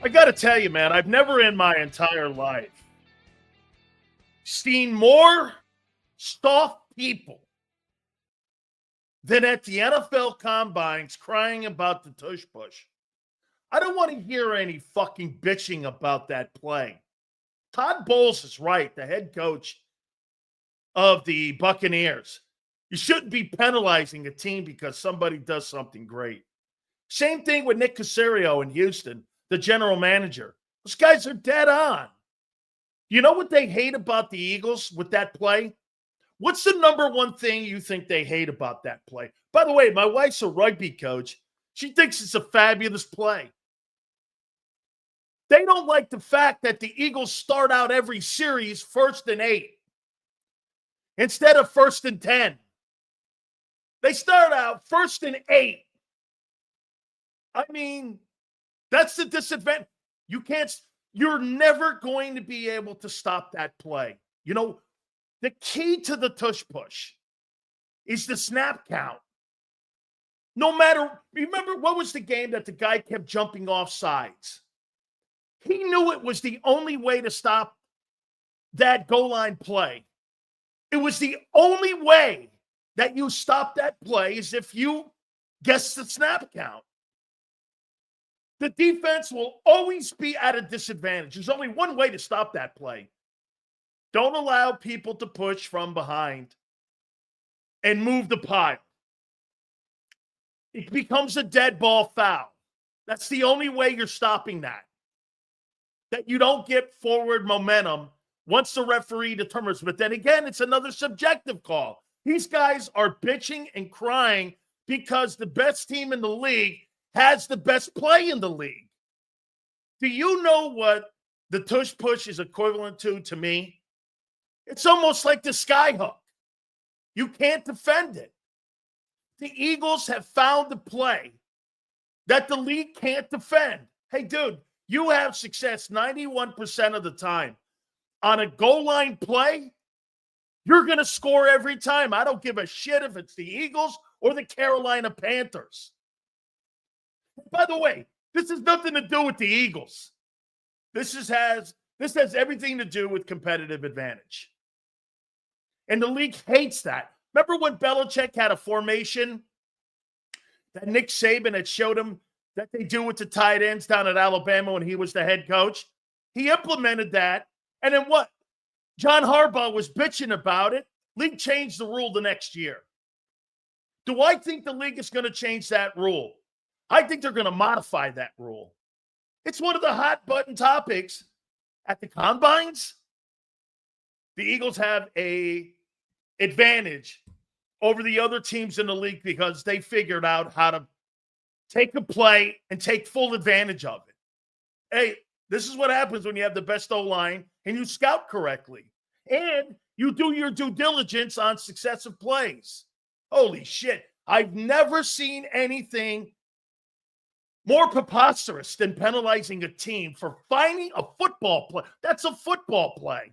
I got to tell you, man, I've never in my entire life seen more soft people than at the NFL combines crying about the tush push. I don't want to hear any fucking bitching about that play. Todd Bowles is right, the head coach of the Buccaneers. You shouldn't be penalizing a team because somebody does something great. Same thing with Nick Caserio in Houston, the general manager. Those guys are dead on. You know what they hate about the Eagles with that play? What's the number one thing you think they hate about that play? By the way, my wife's a rugby coach. She thinks it's a fabulous play. They don't like the fact that the Eagles start out every series 1st and 8 instead of 1st and 10. They start out 1st and 8. I mean, that's the disadvantage. You're never going to be able to stop that play. You know, the key to the tush push is the snap count. No matter, remember what was the game that the guy kept jumping off sides? He knew it was the only way to stop that goal line play. It was the only way that you stop that play is if you guess the snap count. The defense will always be at a disadvantage. There's only one way to stop that play. Don't allow people to push from behind and move the pile. It becomes a dead ball foul. That's the only way you're stopping that. That you don't get forward momentum once the referee determines. But then again, it's another subjective call. These guys are bitching and crying because the best team in the league has the best play in the league. Do you know what the tush push is equivalent to me? It's almost like the sky hook. You can't defend it. The Eagles have found the play that the league can't defend. Hey, dude, you have success 91% of the time. On a goal line play, you're going to score every time. I don't give a shit if it's the Eagles or the Carolina Panthers. By the way, this has nothing to do with the Eagles. This has everything to do with competitive advantage. And the league hates that. Remember when Belichick had a formation that Nick Saban had showed him that they do with the tight ends down at Alabama when he was the head coach? He implemented that. And then what? John Harbaugh was bitching about it. League changed the rule the next year. Do I think the league is going to change that rule? I think they're going to modify that rule. It's one of the hot button topics at the combines. The Eagles have an advantage over the other teams in the league because they figured out how to take a play and take full advantage of it. Hey, this is what happens when you have the best O-line and you scout correctly. And you do your due diligence on successive plays. Holy shit. I've never seen anything more preposterous than penalizing a team for finding a football play. That's a football play.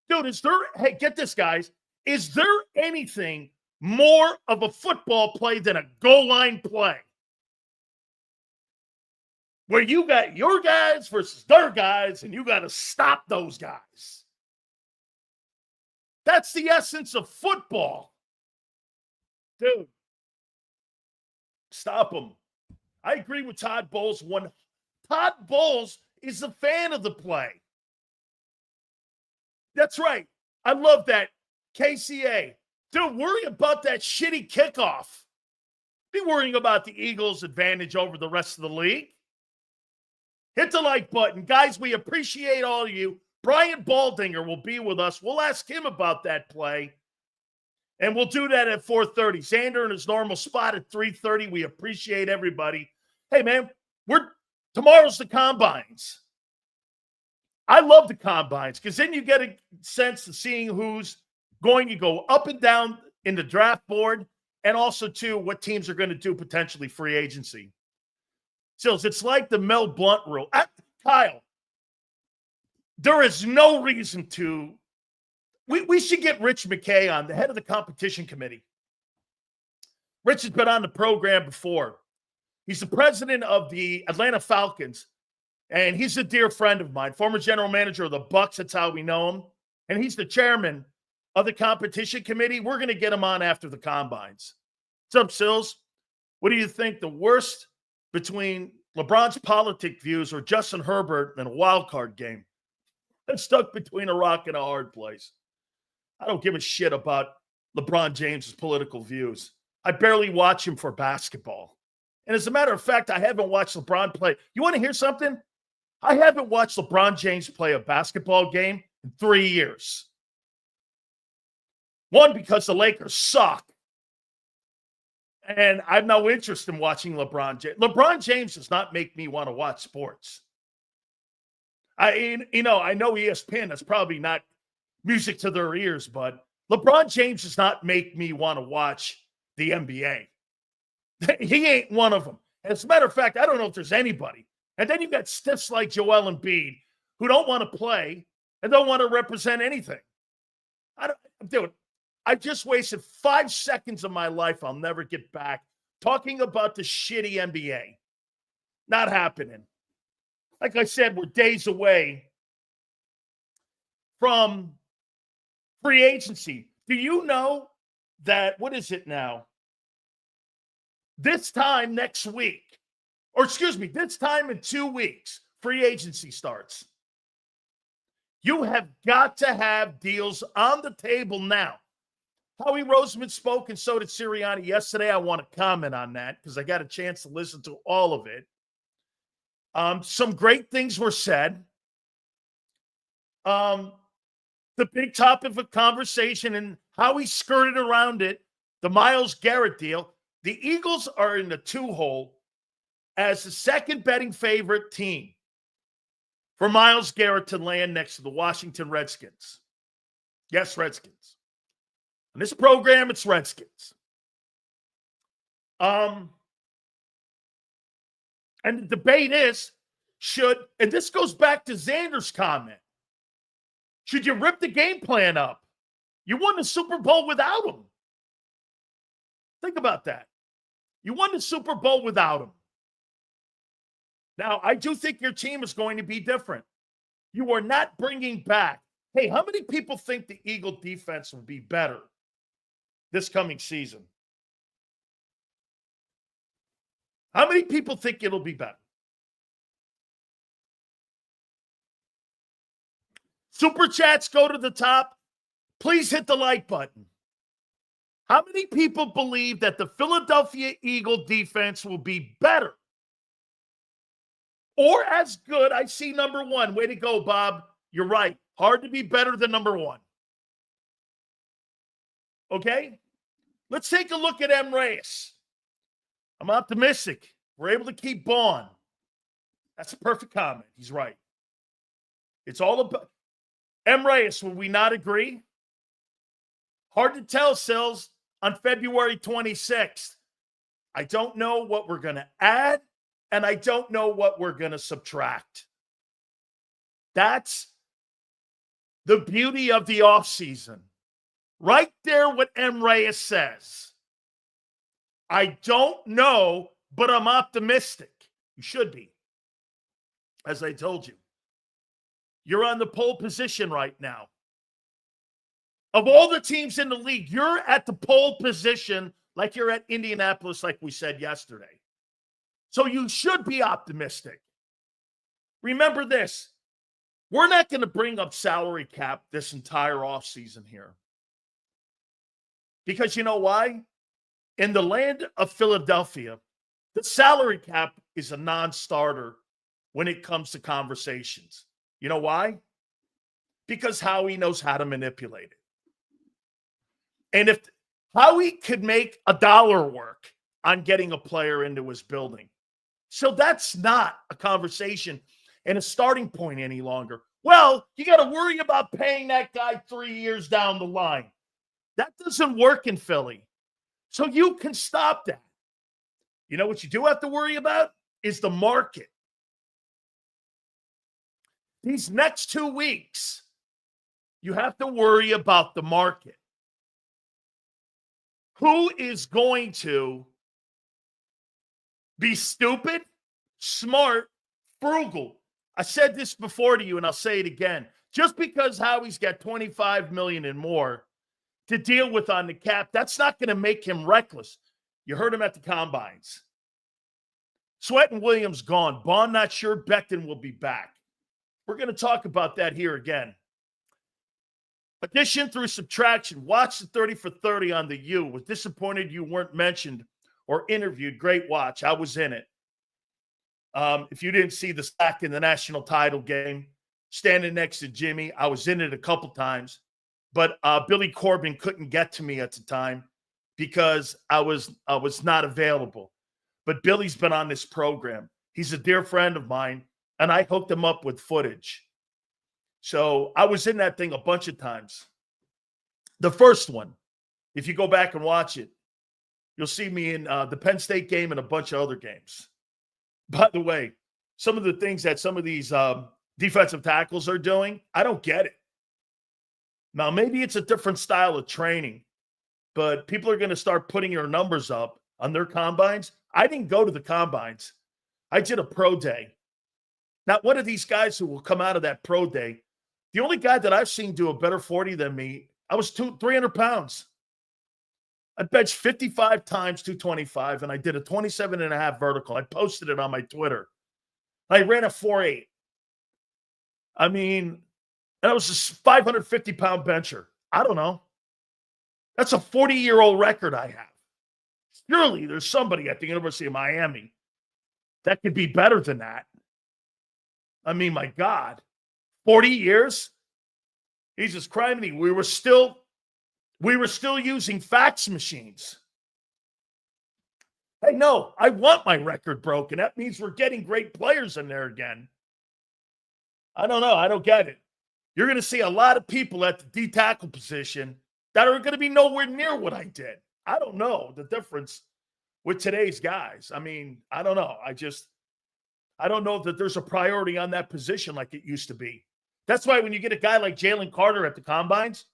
Dude, hey, get this, guys. Is there anything more of a football play than a goal line play? Where you got your guys versus their guys, and you got to stop those guys. That's the essence of football. Dude, stop them. I agree with Todd Bowles. Todd Bowles is a fan of the play. That's right. I love that. KCA. Dude, worry about that shitty kickoff. Be worrying about the Eagles' advantage over the rest of the league. Hit the like button. Guys, we appreciate all of you. Brian Baldinger will be with us. We'll ask him about that play. And we'll do that at 4:30. Xander in his normal spot at 3:30. We appreciate everybody. Hey, man, tomorrow's the combines. I love the combines because then you get a sense of seeing who's going to go up and down in the draft board and also, too, what teams are going to do potentially free agency. Sills, it's like the Mel Blount rule. Kyle, there is no reason to we should get Rich McKay on, the head of the competition committee. Rich has been on the program before. He's the president of the Atlanta Falcons. And he's a dear friend of mine, former general manager of the Bucks. That's how we know him. And he's the chairman of the competition committee. We're going to get him on after the combines. What's up, Sills? What do you think the worst between LeBron's politic views or Justin Herbert in a wild card game? I'm stuck between a rock and a hard place. I don't give a shit about LeBron James's political views. I barely watch him for basketball. And as a matter of fact, I haven't watched LeBron play. You want to hear something? I haven't watched LeBron James play a basketball game in 3 years. One, because the Lakers suck. And I have no interest in watching LeBron James. LeBron James does not make me want to watch sports. I know ESPN, that's probably not music to their ears, but LeBron James does not make me want to watch the NBA. He ain't one of them. As a matter of fact, I don't know if there's anybody. And then you've got stiffs like Joel Embiid who don't want to play and don't want to represent anything. I just wasted 5 seconds of my life I'll never get back talking about the shitty NBA. Not happening. Like I said, we're days away from free agency. Do you know that, what is it now? This time next week, this time in 2 weeks, free agency starts. You have got to have deals on the table now. Howie Roseman spoke, and so did Sirianni yesterday. I want to comment on that because I got a chance to listen to all of it. Some great things were said. The big topic of conversation and how he skirted around it, the Myles Garrett deal. The Eagles are in the 2-hole as the second betting favorite team for Myles Garrett to land next to the Washington Redskins. Yes, Redskins. In this program, it's Redskins. And the debate is, and this goes back to Xander's comment, should you rip the game plan up? You won the Super Bowl without him. Think about that. You won the Super Bowl without him. Now, I do think your team is going to be different. You are not bringing back. Hey, how many people think the Eagle defense will be better this coming season? How many people think it'll be better? Super chats go to the top. Please hit the like button. How many people believe that the Philadelphia Eagle defense will be better or as good? I see number one. Way to go, Bob. You're right. Hard to be better than number one. Okay? Let's take a look at M. Reyes. I'm optimistic. We're able to keep Baun. That's a perfect comment. He's right. It's all about M. Reyes. Will we not agree? Hard to tell, Sills, on February 26th. I don't know what we're going to add, and I don't know what we're going to subtract. That's the beauty of the offseason. Right there, what M. Reyes says. I don't know, but I'm optimistic. You should be. As I told you, you're on the pole position right now. Of all the teams in the league, you're at the pole position like you're at Indianapolis, like we said yesterday. So you should be optimistic. Remember this. We're not going to bring up salary cap this entire offseason here. Because you know why? In the land of Philadelphia, the salary cap is a non-starter when it comes to conversations. You know why? Because Howie knows how to manipulate it. And if Howie could make $1 work on getting a player into his building, so that's not a conversation and a starting point any longer. Well, you got to worry about paying that guy 3 years down the line. That doesn't work in Philly. So you can stop that. You know what you do have to worry about is the market. These next 2 weeks, you have to worry about the market. Who is going to be stupid, smart, frugal, I said this before to you, and I'll say it again. Just because Howie's got $25 million and more to deal with on the cap, that's not going to make him reckless. You heard him at the combines. Sweat and Williams gone. Baun not sure. Becton will be back. We're going to talk about that here again. Addition through subtraction. Watch the 30 for 30 on the U. Was disappointed you weren't mentioned or interviewed. Great watch. I was in it. If you didn't see the stack in the national title game, standing next to Jimmy, I was in it a couple times. But Billy Corbin couldn't get to me at the time because I was not available. But Billy's been on this program. He's a dear friend of mine, and I hooked him up with footage. So I was in that thing a bunch of times. The first one, if you go back and watch it, you'll see me in the Penn State game and a bunch of other games. By the way, some of the things that some of these defensive tackles are doing, I don't get it. Now, maybe it's a different style of training, but people are going to start putting your numbers up on their combines. I didn't go to the combines. I did a pro day. Not one of these guys who will come out of that pro day. The only guy that I've seen do a better 40 than me, I was 300 pounds. I benched 55 times 225, and I did a 27.5 vertical. I posted it on my Twitter. I ran a 4.8. I mean, and I was a 550-pound bencher. I don't know. That's a 40-year-old record I have. Surely there's somebody at the University of Miami that could be better than that. I mean, my God, 40 years? Jesus Christ, we were still using fax machines. Hey, no, I want my record broken. That means we're getting great players in there again. I don't know. I don't get it. You're going to see a lot of people at the D-tackle position that are going to be nowhere near what I did. I don't know the difference with today's guys. I mean, I don't know. I don't know that there's a priority on that position like it used to be. That's why when you get a guy like Jalen Carter at the combines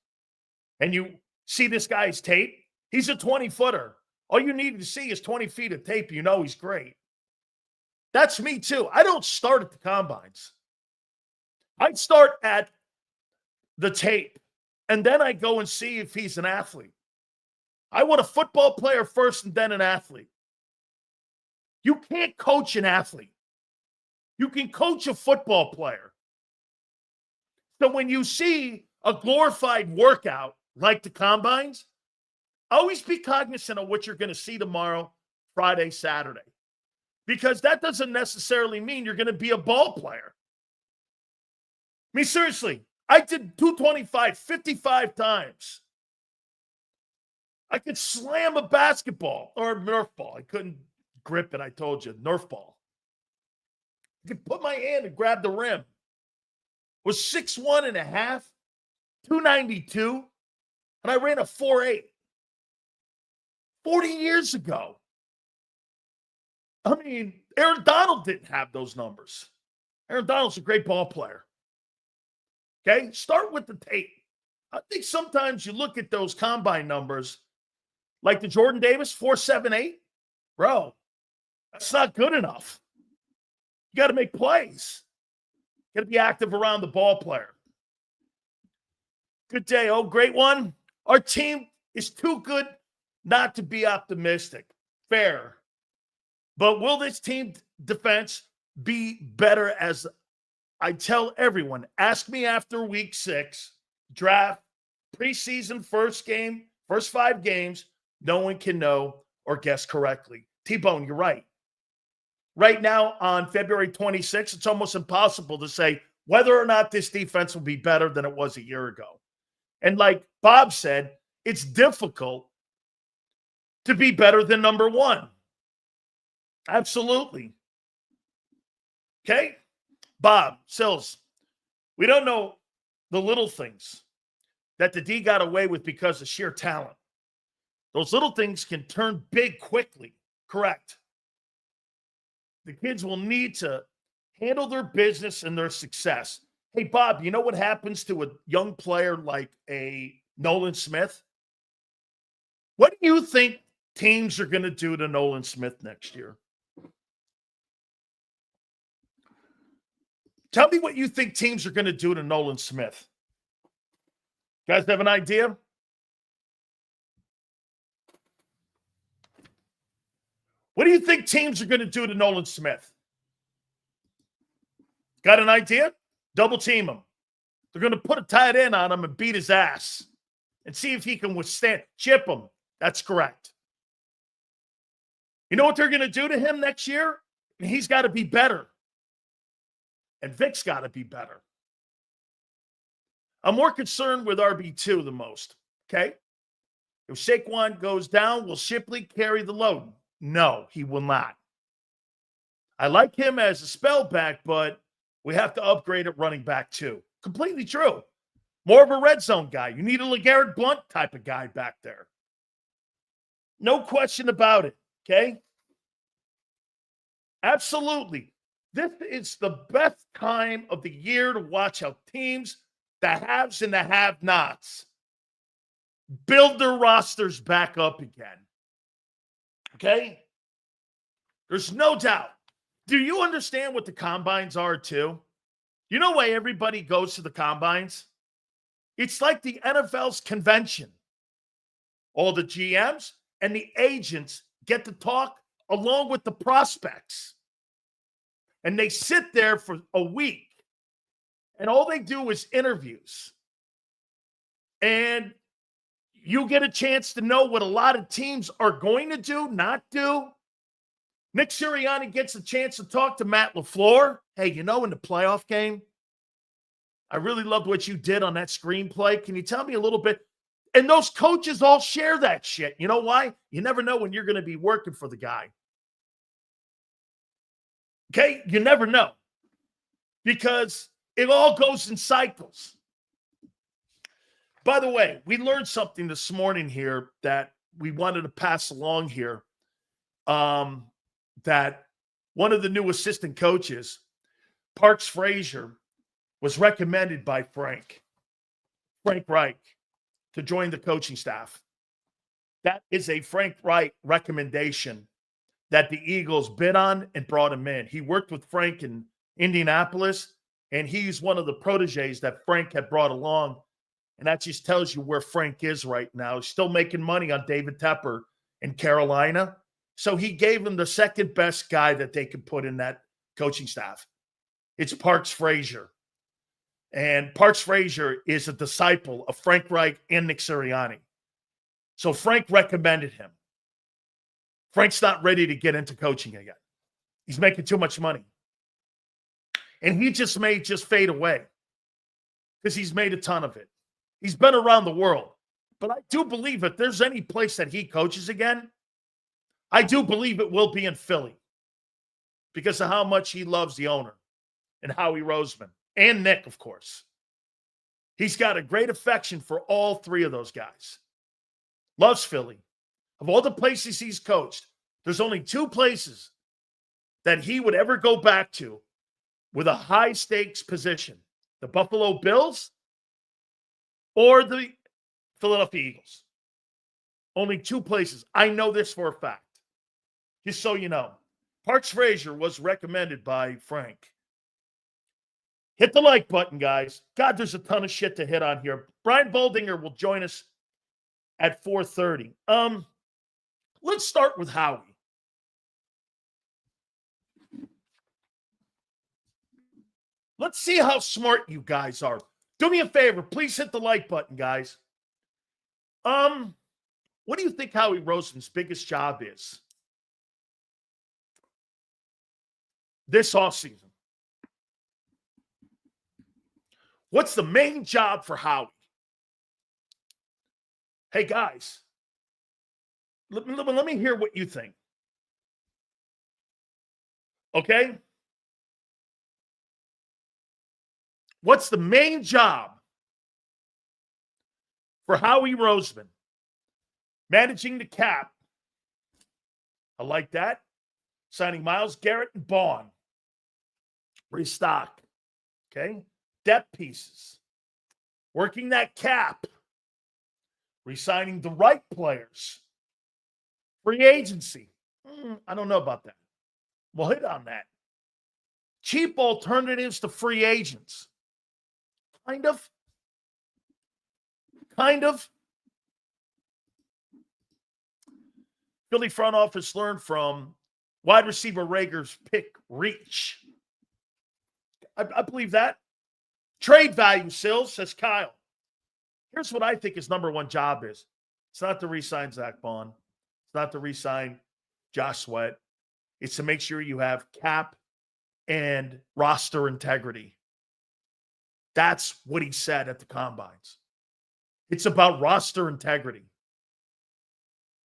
and you see this guy's tape, he's a 20-footer. All you need to see is 20 feet of tape. You know he's great. That's me too. I don't start at the combines. I start at the tape, and then I go and see if he's an athlete. I want a football player first and then an athlete. You can't coach an athlete. You can coach a football player. So when you see a glorified workout like the combines, always be cognizant of what you're going to see tomorrow, Friday, Saturday. Because that doesn't necessarily mean you're going to be a ball player. I mean, seriously, I did 225 55 times. I could slam a basketball or a Nerf ball. I couldn't grip it, I told you, Nerf ball. I could put my hand and grab the rim. Was 6'1.5", 292, and I ran a 4.8. 40 years ago. I mean, Aaron Donald didn't have those numbers. Aaron Donald's a great ball player. Okay? Start with the tape. I think sometimes you look at those combine numbers, like the Jordan Davis 4.78. Bro, that's not good enough. You got to make plays. You got to be active around the ball player. Good day. Oh, great one. Our team is too good not to be optimistic. Fair. But will this team defense be better? As I tell everyone, ask me after week 6, draft, preseason, first game, first 5 games. No one can know or guess correctly. T-Bone, you're right. Right now on February 26th, it's almost impossible to say whether or not this defense will be better than it was a year ago. And like Bob said, it's difficult to be better than number 1. Absolutely. Okay? Bob, Sills, we don't know the little things that the D got away with because of sheer talent. Those little things can turn big quickly. Correct. The kids will need to handle their business and their success. Hey, Bob, you know what happens to a young player like a Nolan Smith? What do you think teams are going to do to Nolan Smith next year? Tell me what you think teams are going to do to Nolan Smith. You guys have an idea? What do you think teams are going to do to Nolan Smith? Got an idea? Double team him. They're going to put a tight end on him and beat his ass and see if he can withstand. Chip him. That's correct. You know what they're going to do to him next year? He's got to be better. And Vic's got to be better. I'm more concerned with RB2 the most, okay? If Saquon goes down, will Shipley carry the load? No, he will not. I like him as a spellback, but we have to upgrade at running back too. Completely true. More of a red zone guy. You need a LeGarrette Blount type of guy back there. No question about it, okay? Absolutely. This is the best time of the year to watch how teams, the haves and the have-nots, build their rosters back up again. Okay? There's no doubt. Do you understand what the combines are too? You know why everybody goes to the combines? It's like the NFL's convention. All the GMs and the agents get to talk along with the prospects. And they sit there for a week. And all they do is interviews. And you get a chance to know what a lot of teams are going to do, not do. Nick Sirianni gets a chance to talk to Matt LaFleur. Hey, you know, in the playoff game, I really loved what you did on that screenplay. Can you tell me a little bit? And those coaches all share that shit. You know why? You never know when you're going to be working for the guy. Okay? You never know. Because it all goes in cycles. By the way, we learned something this morning here that we wanted to pass along here. That one of the new assistant coaches, Parks Frazier, was recommended by Frank Reich, to join the coaching staff. That is a Frank Reich recommendation that the Eagles bid on and brought him in. He worked with Frank in Indianapolis, and he's one of the proteges that Frank had brought along. And that just tells you where Frank is right now. He's still making money on David Tepper in Carolina. So he gave him the second best guy that they could put in that coaching staff. It's Parks Frazier. And Parks Frazier is a disciple of Frank Reich and Nick Sirianni. So Frank recommended him. Frank's not ready to get into coaching again. He's making too much money. And he may fade away because he's made a ton of it. He's been around the world. But I do believe if there's any place that he coaches again, I do believe it will be in Philly because of how much he loves the owner and Howie Roseman and Nick, of course. He's got a great affection for all three of those guys. Loves Philly. Of all the places he's coached, there's only two places that he would ever go back to with a high-stakes position. The Buffalo Bills or the Philadelphia Eagles. Only two places. I know this for a fact. Just so you know. Parks Frazier was recommended by Frank. Hit the like button, guys. God, there's a ton of shit to hit on here. Brian Baldinger will join us at 4:30. Let's start with Howie. Let's see how smart you guys are. Do me a favor. Please hit the like button, guys. What do you think Howie Roseman's biggest job is this offseason? What's the main job for Howie? Hey, guys, let me hear what you think. Okay? What's the main job for Howie Roseman? Managing the cap. I like that. Signing Myles Garrett and Baun. Restock. Okay? Depth pieces. Working that cap. Resigning the right players. Free agency. I don't know about that. We'll hit on that. cheap alternatives to free agents. Kind of. Philly front office learned from wide receiver Rager's pick reach. I believe that. Trade value, Sills, says Kyle. Here's what I think his number one job is. It's not to re-sign Zack Baun. It's not to re-sign Josh Sweat. It's to make sure you have cap and roster integrity. That's what he said at the combines. It's about roster integrity.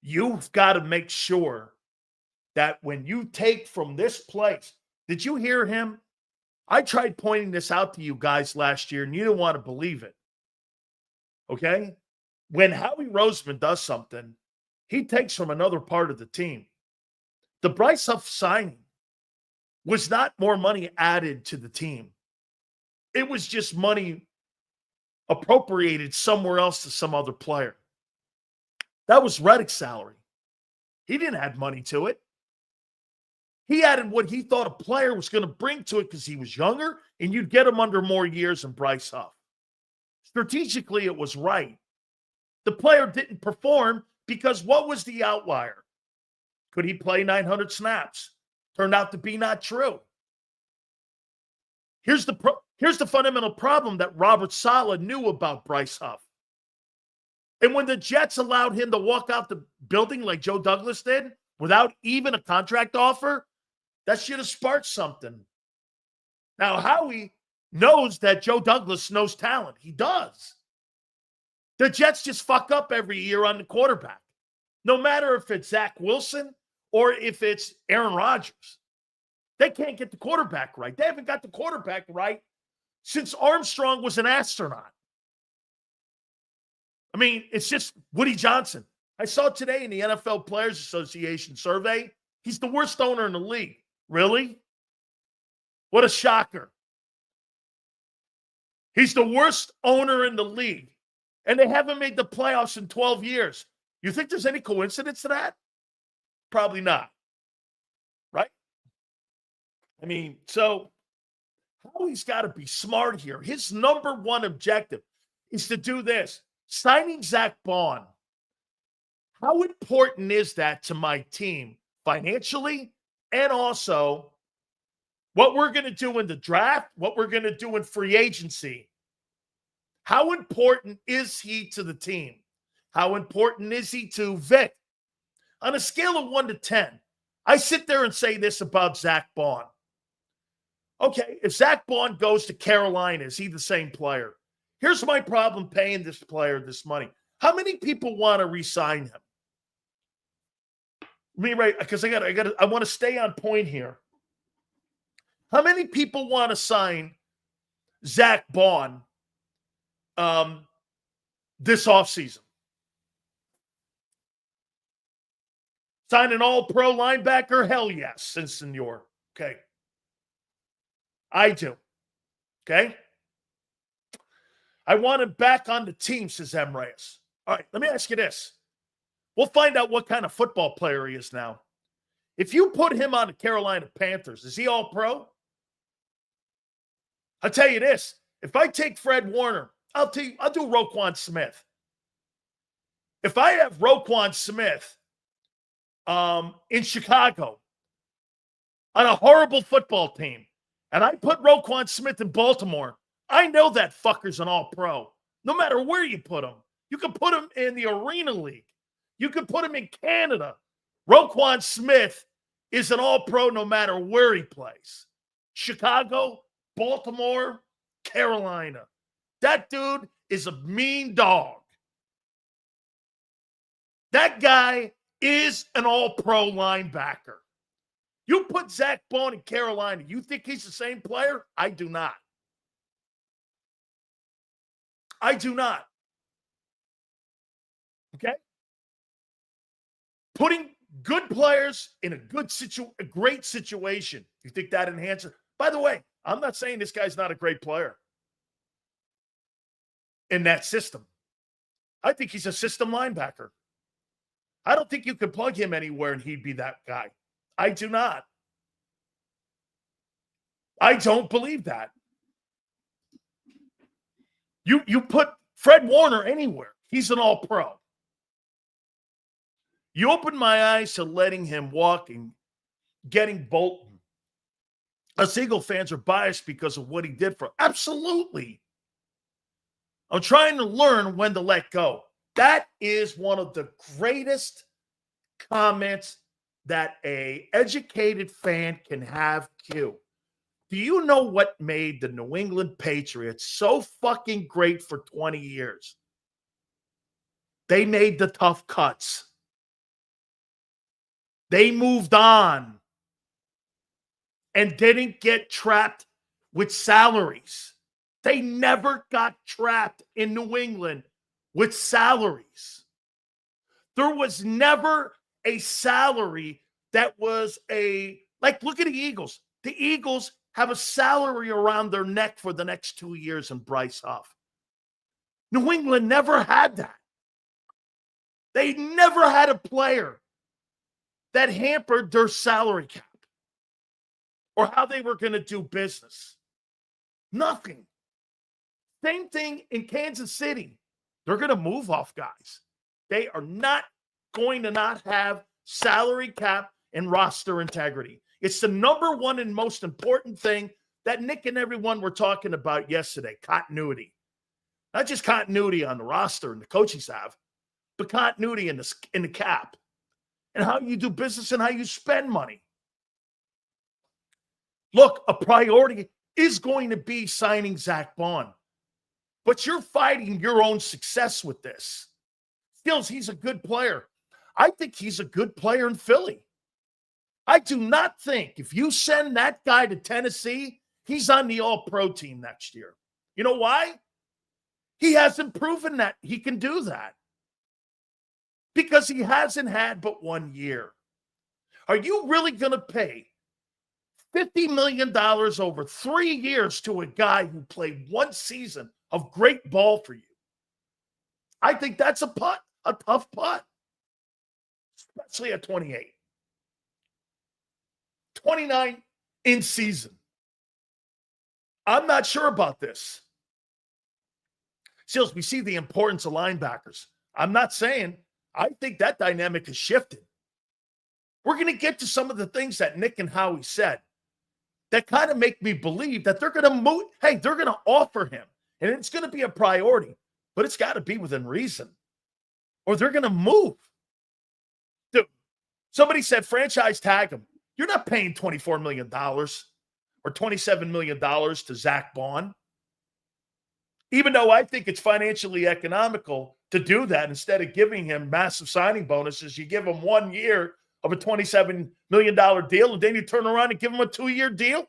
You've got to make sure that when you take from this place, did you hear him? I tried pointing this out to you guys last year, and you didn't want to believe it. Okay? When Howie Roseman does something, he takes from another part of the team. The Bryce Huff signing was not more money added to the team. It was just money appropriated somewhere else to some other player. That was Reddick's salary. He didn't add money to it. He added what he thought a player was going to bring to it because he was younger, and you'd get him under more years than Bryce Huff. Strategically, it was right. The player didn't perform because what was the outlier? Could he play 900 snaps? Turned out to be not true. Here's the fundamental problem that Robert Saleh knew about Bryce Huff. And when the Jets allowed him to walk out the building like Joe Douglas did without even a contract offer, that should have sparked something. Now, Howie knows that Joe Douglas knows talent. He does. The Jets just fuck up every year on the quarterback, no matter if it's Zach Wilson or if it's Aaron Rodgers. They can't get the quarterback right. They haven't got the quarterback right since Armstrong was an astronaut. I mean, it's just Woody Johnson. I saw today in the NFL Players Association survey, he's the worst owner in the league. Really? What a shocker. He's the worst owner in the league, and they haven't made the playoffs in 12 years. You think there's any coincidence to that? Probably not. Right? I mean, so Howie's got to be smart here. His number one objective is to do this. Signing Zack Baun. How important is that to my team financially, and also what we're going to do in the draft, what we're going to do in free agency? How important is he to the team? How important is he to Vic? On a scale of 1 to 10, I sit there and say this about Zack Baun. Okay, if Zack Baun goes to Carolina, is he the same player? Here's my problem paying this player this money. How many people want to re-sign him? Me, right? Because I want to stay on point here. How many people want to sign Zack Baun this offseason? Sign an all-pro linebacker? Hell yes, Senor. Okay. I do. Okay? I want him back on the team, says M. Reyes. All right, let me ask you this. We'll find out what kind of football player he is now. If you put him on the Carolina Panthers, is he all pro? I'll tell you this. If I take Fred Warner, I'll do Roquan Smith. If I have Roquan Smith in Chicago on a horrible football team, and I put Roquan Smith in Baltimore, I know that fucker's an all-pro. No matter where you put him. You can put him in the Arena League. You can put him in Canada. Roquan Smith is an all-pro no matter where he plays. Chicago, Baltimore, Carolina. That dude is a mean dog. That guy is an all-pro linebacker. You put Zack Baun in Carolina, you think he's the same player? I do not. I do not. Okay? Putting good players in a great situation. You think that enhances? By the way, I'm not saying this guy's not a great player in that system. I think he's a system linebacker. I don't think you could plug him anywhere and he'd be that guy. I do not. I don't believe that. You put Fred Warner anywhere. He's an all-pro. You open my eyes to letting him walk and getting Bolton. Us Eagle fans are biased because of what he did for. Absolutely. I'm trying to learn when to let go. That is one of the greatest comments that a educated fan can have, Q. Do you know what made the New England Patriots so fucking great for 20 years? They made the tough cuts. They moved on and didn't get trapped with salaries. They never got trapped in New England with salaries. There was never a salary that was look at the Eagles. The Eagles have a salary around their neck for the next 2 years in Bryce Huff. New England never had that. They never had a player that hampered their salary cap or how they were going to do business. Nothing. Same thing in Kansas City. They're going to move off guys. They are not going to not have salary cap and roster integrity. It's the number one and most important thing that Nick and everyone were talking about yesterday, continuity. Not just continuity on the roster and the coaching staff, but continuity in the cap and how you do business and how you spend money. Look, a priority is going to be signing Zack Baun, but you're fighting your own success with this. Stills, he's a good player. I think he's a good player in Philly. I do not think if you send that guy to Tennessee, he's on the all-pro team next year. You know why? He hasn't proven that he can do that. Because he hasn't had but 1 year. Are you really going to pay $50 million over 3 years to a guy who played 1 season of great ball for you? I think that's a tough putt, especially at 28. 29 in season. I'm not sure about this. Seals, we see the importance of linebackers. I'm not saying I think that dynamic has shifted. We're going to get to some of the things that Nick and Howie said that kind of make me believe that they're going to move. Hey, they're going to offer him, and it's going to be a priority, but it's got to be within reason, or they're going to move. Dude, somebody said franchise tag him. You're not paying $24 million or $27 million to Zack Baun. Even though I think it's financially economical to do that, instead of giving him massive signing bonuses, you give him 1 year of a $27 million deal, and then you turn around and give him a 2-year deal.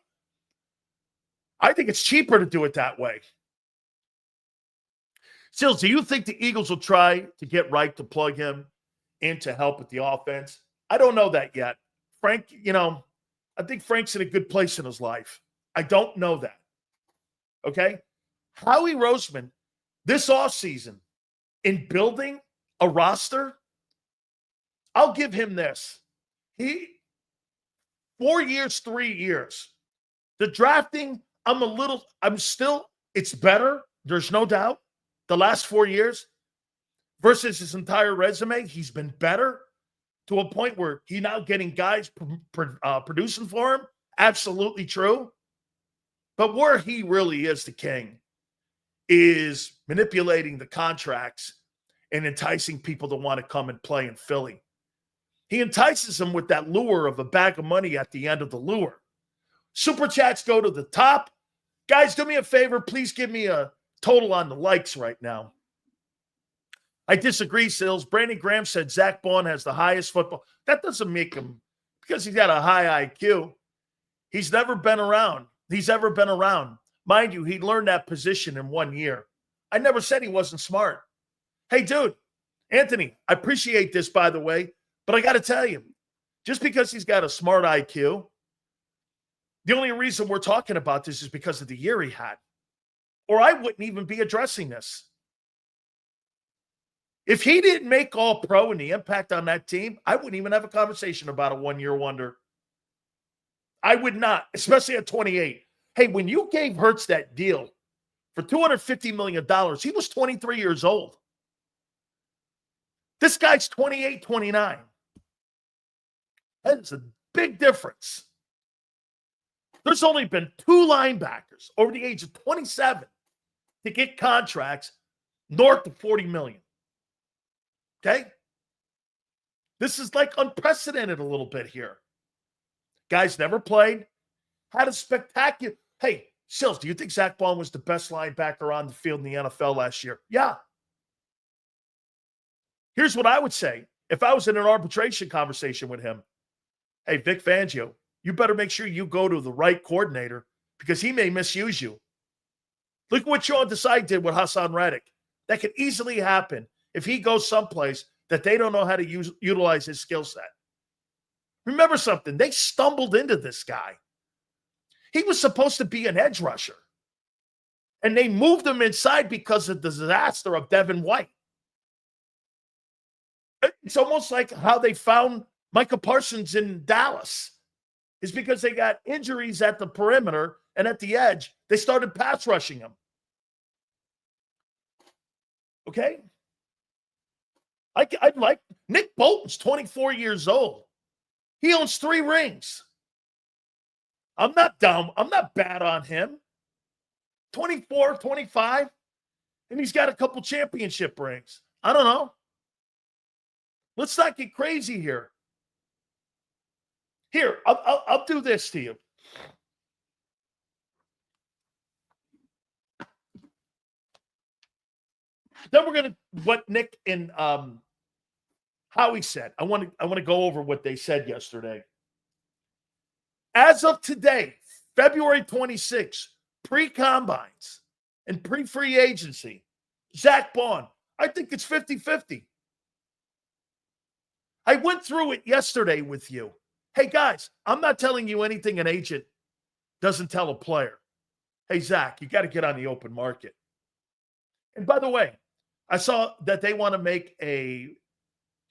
I think it's cheaper to do it that way. Sills, do you think the Eagles will try to get right to plug him in to help with the offense? I don't know that yet. Frank, I think Frank's in a good place in his life. I don't know that. Okay? Howie Roseman, this offseason, in building a roster, I'll give him this. 4 years, 3 years. The drafting, it's better. There's no doubt. The last 4 years versus his entire resume, he's been better to a point where he's now getting guys producing for him. Absolutely true. But where he really is the king is manipulating the contracts and enticing people to want to come and play in Philly. He entices them with that lure of a bag of money at the end of the lure. Super chats go to the top. Guys, do me a favor. Please give me a total on the likes right now. I disagree, Sills. Brandon Graham said Zack Baun has the highest football. That doesn't make him, because he's got a high IQ. He's never been around. Mind you, he learned that position in 1 year. I never said he wasn't smart. Hey, dude, Anthony, I appreciate this, by the way, but I got to tell you, just because he's got a smart IQ, the only reason we're talking about this is because of the year he had. Or I wouldn't even be addressing this. If he didn't make All-Pro and the impact on that team, I wouldn't even have a conversation about a 1-year wonder. I would not, especially at 28. Hey, when you gave Hurts that deal for $250 million, he was 23 years old. This guy's 28, 29. That is a big difference. There's only been 2 linebackers over the age of 27 to get contracts north of $40 million. Okay? This is like unprecedented a little bit here. Guys never played, had a spectacular. Hey, Sills, do you think Zack Baun was the best linebacker on the field in the NFL last year? Yeah. Here's what I would say if I was in an arbitration conversation with him. Hey, Vic Fangio, you better make sure you go to the right coordinator because he may misuse you. Look what Sean Desai did with Hassan Reddick. That could easily happen if he goes someplace that they don't know how to utilize his skill set. Remember something, they stumbled into this guy. He was supposed to be an edge rusher. And they moved him inside because of the disaster of Devin White. It's almost like how they found Micah Parsons in Dallas. Is because they got injuries at the perimeter and at the edge. They started pass rushing him. Okay? I'd like Nick Bolton's 24 years old. He owns 3 rings. I'm not dumb. I'm not bad on him. 24, 25, and he's got a couple championship rings. I don't know. Let's not get crazy here. Here, I'll do this to you. Then we're gonna what Nick and Howie said. I want to go over what they said yesterday. As of today, February 26th, pre-combines and pre-free agency, Zack Baun, I think it's 50-50. I went through it yesterday with you. Hey, guys, I'm not telling you anything an agent doesn't tell a player. Hey, Zach, you got to get on the open market. And by the way, I saw that they want to make a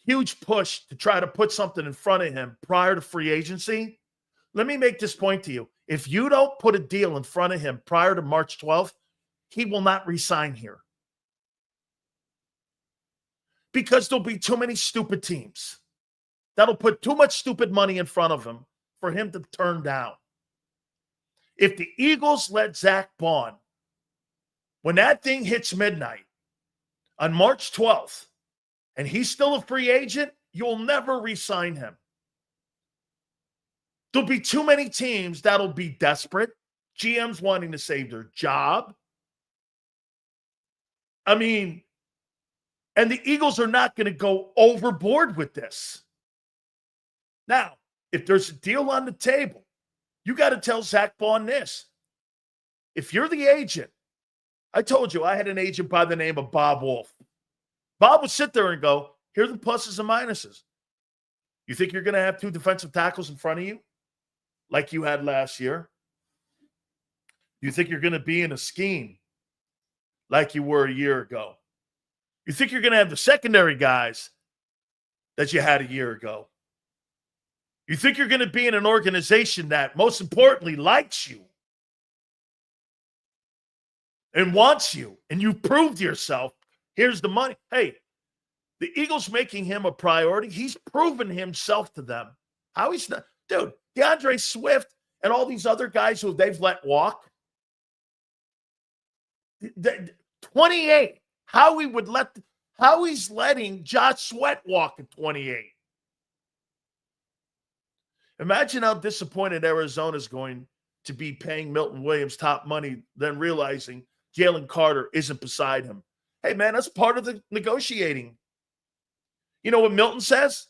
huge push to try to put something in front of him prior to free agency. Let me make this point to you. If you don't put a deal in front of him prior to March 12th, he will not resign here. Because there'll be too many stupid teams that'll put too much stupid money in front of him for him to turn down. If the Eagles let Zack Baun, when that thing hits midnight on March 12th, and he's still a free agent, you'll never re-sign him. There'll be too many teams that'll be desperate. GMs wanting to save their job. I mean, and the Eagles are not going to go overboard with this. Now, if there's a deal on the table, you got to tell Zack Baun this. If you're the agent, I told you I had an agent by the name of Bob Wolf. Bob would sit there and go, here are the pluses and minuses. You think you're going to have 2 defensive tackles in front of you like you had last year? You think you're going to be in a scheme like you were a year ago? You think you're going to have the secondary guys that you had a year ago? You think you're going to be in an organization that, most importantly, likes you and wants you, and you proved yourself? Here's the money. Hey, the Eagles making him a priority. He's proven himself to them. How he's not, dude, DeAndre Swift and all these other guys who they've let walk. 28. Howie's letting Josh Sweat walk at 28. Imagine how disappointed Arizona's going to be paying Milton Williams top money, then realizing Jalen Carter isn't beside him. Hey, man, that's part of the negotiating. You know what Milton says?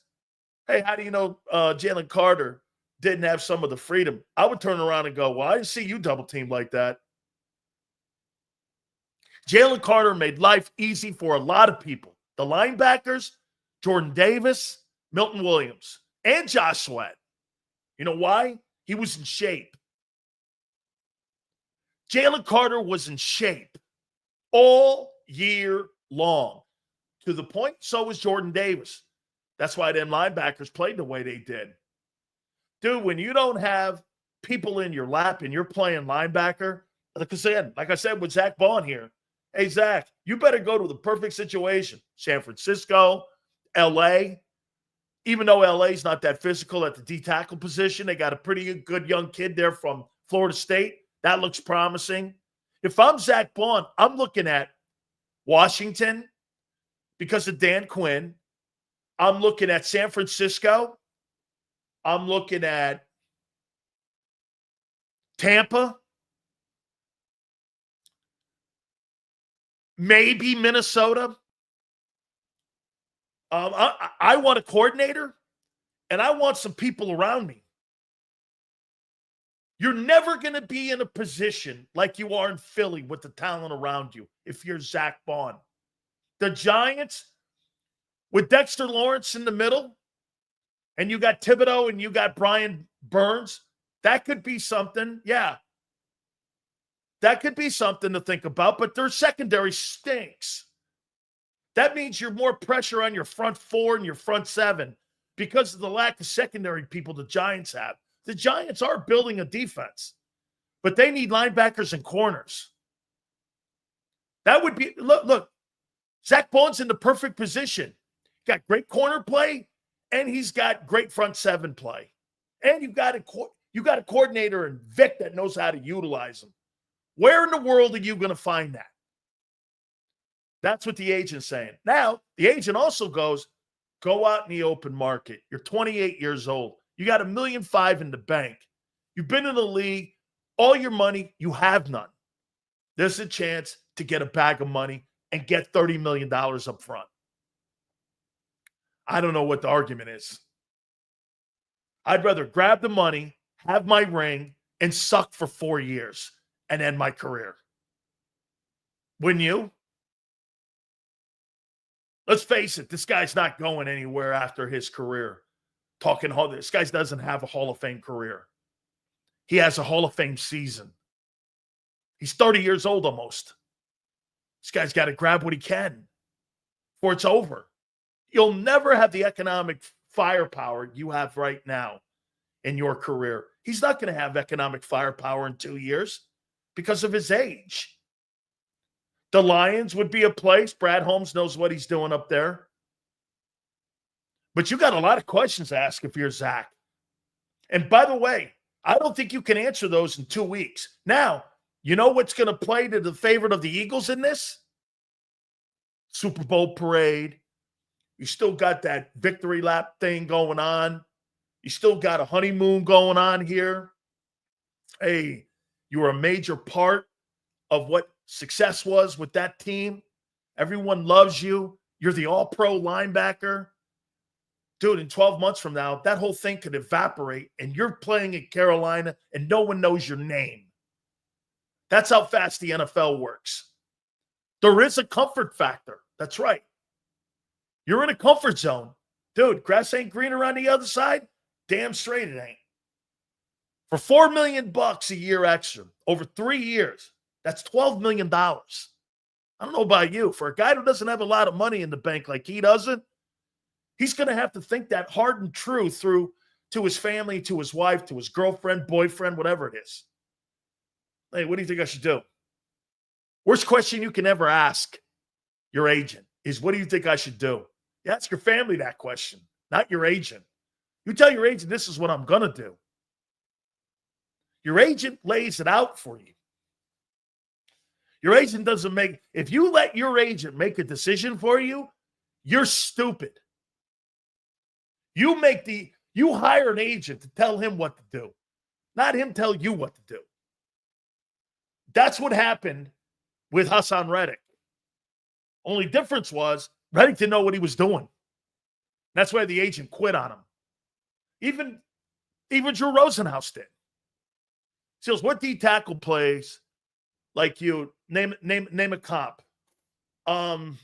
Hey, how do you know Jalen Carter didn't have some of the freedom? I would turn around and go, well, I didn't see you double teamed like that. Jalen Carter made life easy for a lot of people. The linebackers, Jordan Davis, Milton Williams, and Josh Sweat. You know why? He was in shape. Jalen Carter was in shape all year long. To the point, so was Jordan Davis. That's why them linebackers played the way they did. Dude, when you don't have people in your lap and you're playing linebacker, like I said with Zack Baun here, hey, Zach, you better go to the perfect situation. San Francisco, L.A., even though L.A.'s not that physical at the D-tackle position, they got a pretty good young kid there from Florida State. That looks promising. If I'm Zack Baun, I'm looking at Washington because of Dan Quinn. I'm looking at San Francisco. I'm looking at Tampa. Maybe Minnesota. I want a coordinator, and I want some people around me. You're never going to be in a position like you are in Philly with the talent around you if you're Zack Baun. The Giants, with Dexter Lawrence in the middle, and you got Thibodeau and you got Brian Burns, that could be something. Yeah. That could be something to think about, but their secondary stinks. That means you're more pressure on your front four and your front seven because of the lack of secondary people the Giants have. The Giants are building a defense, but they need linebackers and corners. That would be, look, Zack Baun's in the perfect position. Got great corner play, and he's got great front seven play. And you got a coordinator in Vic that knows how to utilize him. Where in the world are you going to find that? That's what the agent's saying. Now, the agent also goes, go out in the open market. You're 28 years old. You got $1.5 million in the bank. You've been in the league. All your money, you have none. There's a chance to get a bag of money and get $30 million up front. I don't know what the argument is. I'd rather grab the money, have my ring, and suck for 4 years and end my career. Wouldn't you? Let's face it, this guy's not going anywhere after his career. This guy doesn't have a Hall of Fame career. He has a Hall of Fame season. He's 30 years old almost. This guy's got to grab what he can before it's over. You'll never have the economic firepower you have right now in your career. He's not going to have economic firepower in 2 years because of his age. The Lions would be a place. Brad Holmes knows what he's doing up there. But you got a lot of questions to ask if you're Zach. And by the way, I don't think you can answer those in 2 weeks. Now, you know what's going to play to the favorite of the Eagles in this? Super Bowl parade. You still got that victory lap thing going on. You still got a honeymoon going on here. Hey, you were a major part of what success was with that team. Everyone loves you. You're the all-pro linebacker. Dude, in 12 months from now, that whole thing could evaporate, and you're playing in Carolina, and no one knows your name. That's how fast the NFL works. There is a comfort factor. That's right. You're in a comfort zone. Dude, grass ain't greener on the other side? Damn straight it ain't. For $4 million a year extra, over 3 years, that's $12 million. I don't know about you. For a guy who doesn't have a lot of money in the bank like he doesn't, he's going to have to think that hard and true through to his family, to his wife, to his girlfriend, boyfriend, whatever it is. Hey, what do you think I should do? Worst question you can ever ask your agent is, what do you think I should do? You ask your family that question, not your agent. You tell your agent, this is what I'm going to do. Your agent lays it out for you. Your agent doesn't make, if you let your agent make a decision for you, you're stupid. You hire an agent to tell him what to do, not him tell you what to do. That's what happened with Hassan Reddick. Only difference was Reddick didn't know what he was doing. That's why the agent quit on him. Even Drew Rosenhaus did. Seals, what D tackle plays like you? Name a comp. I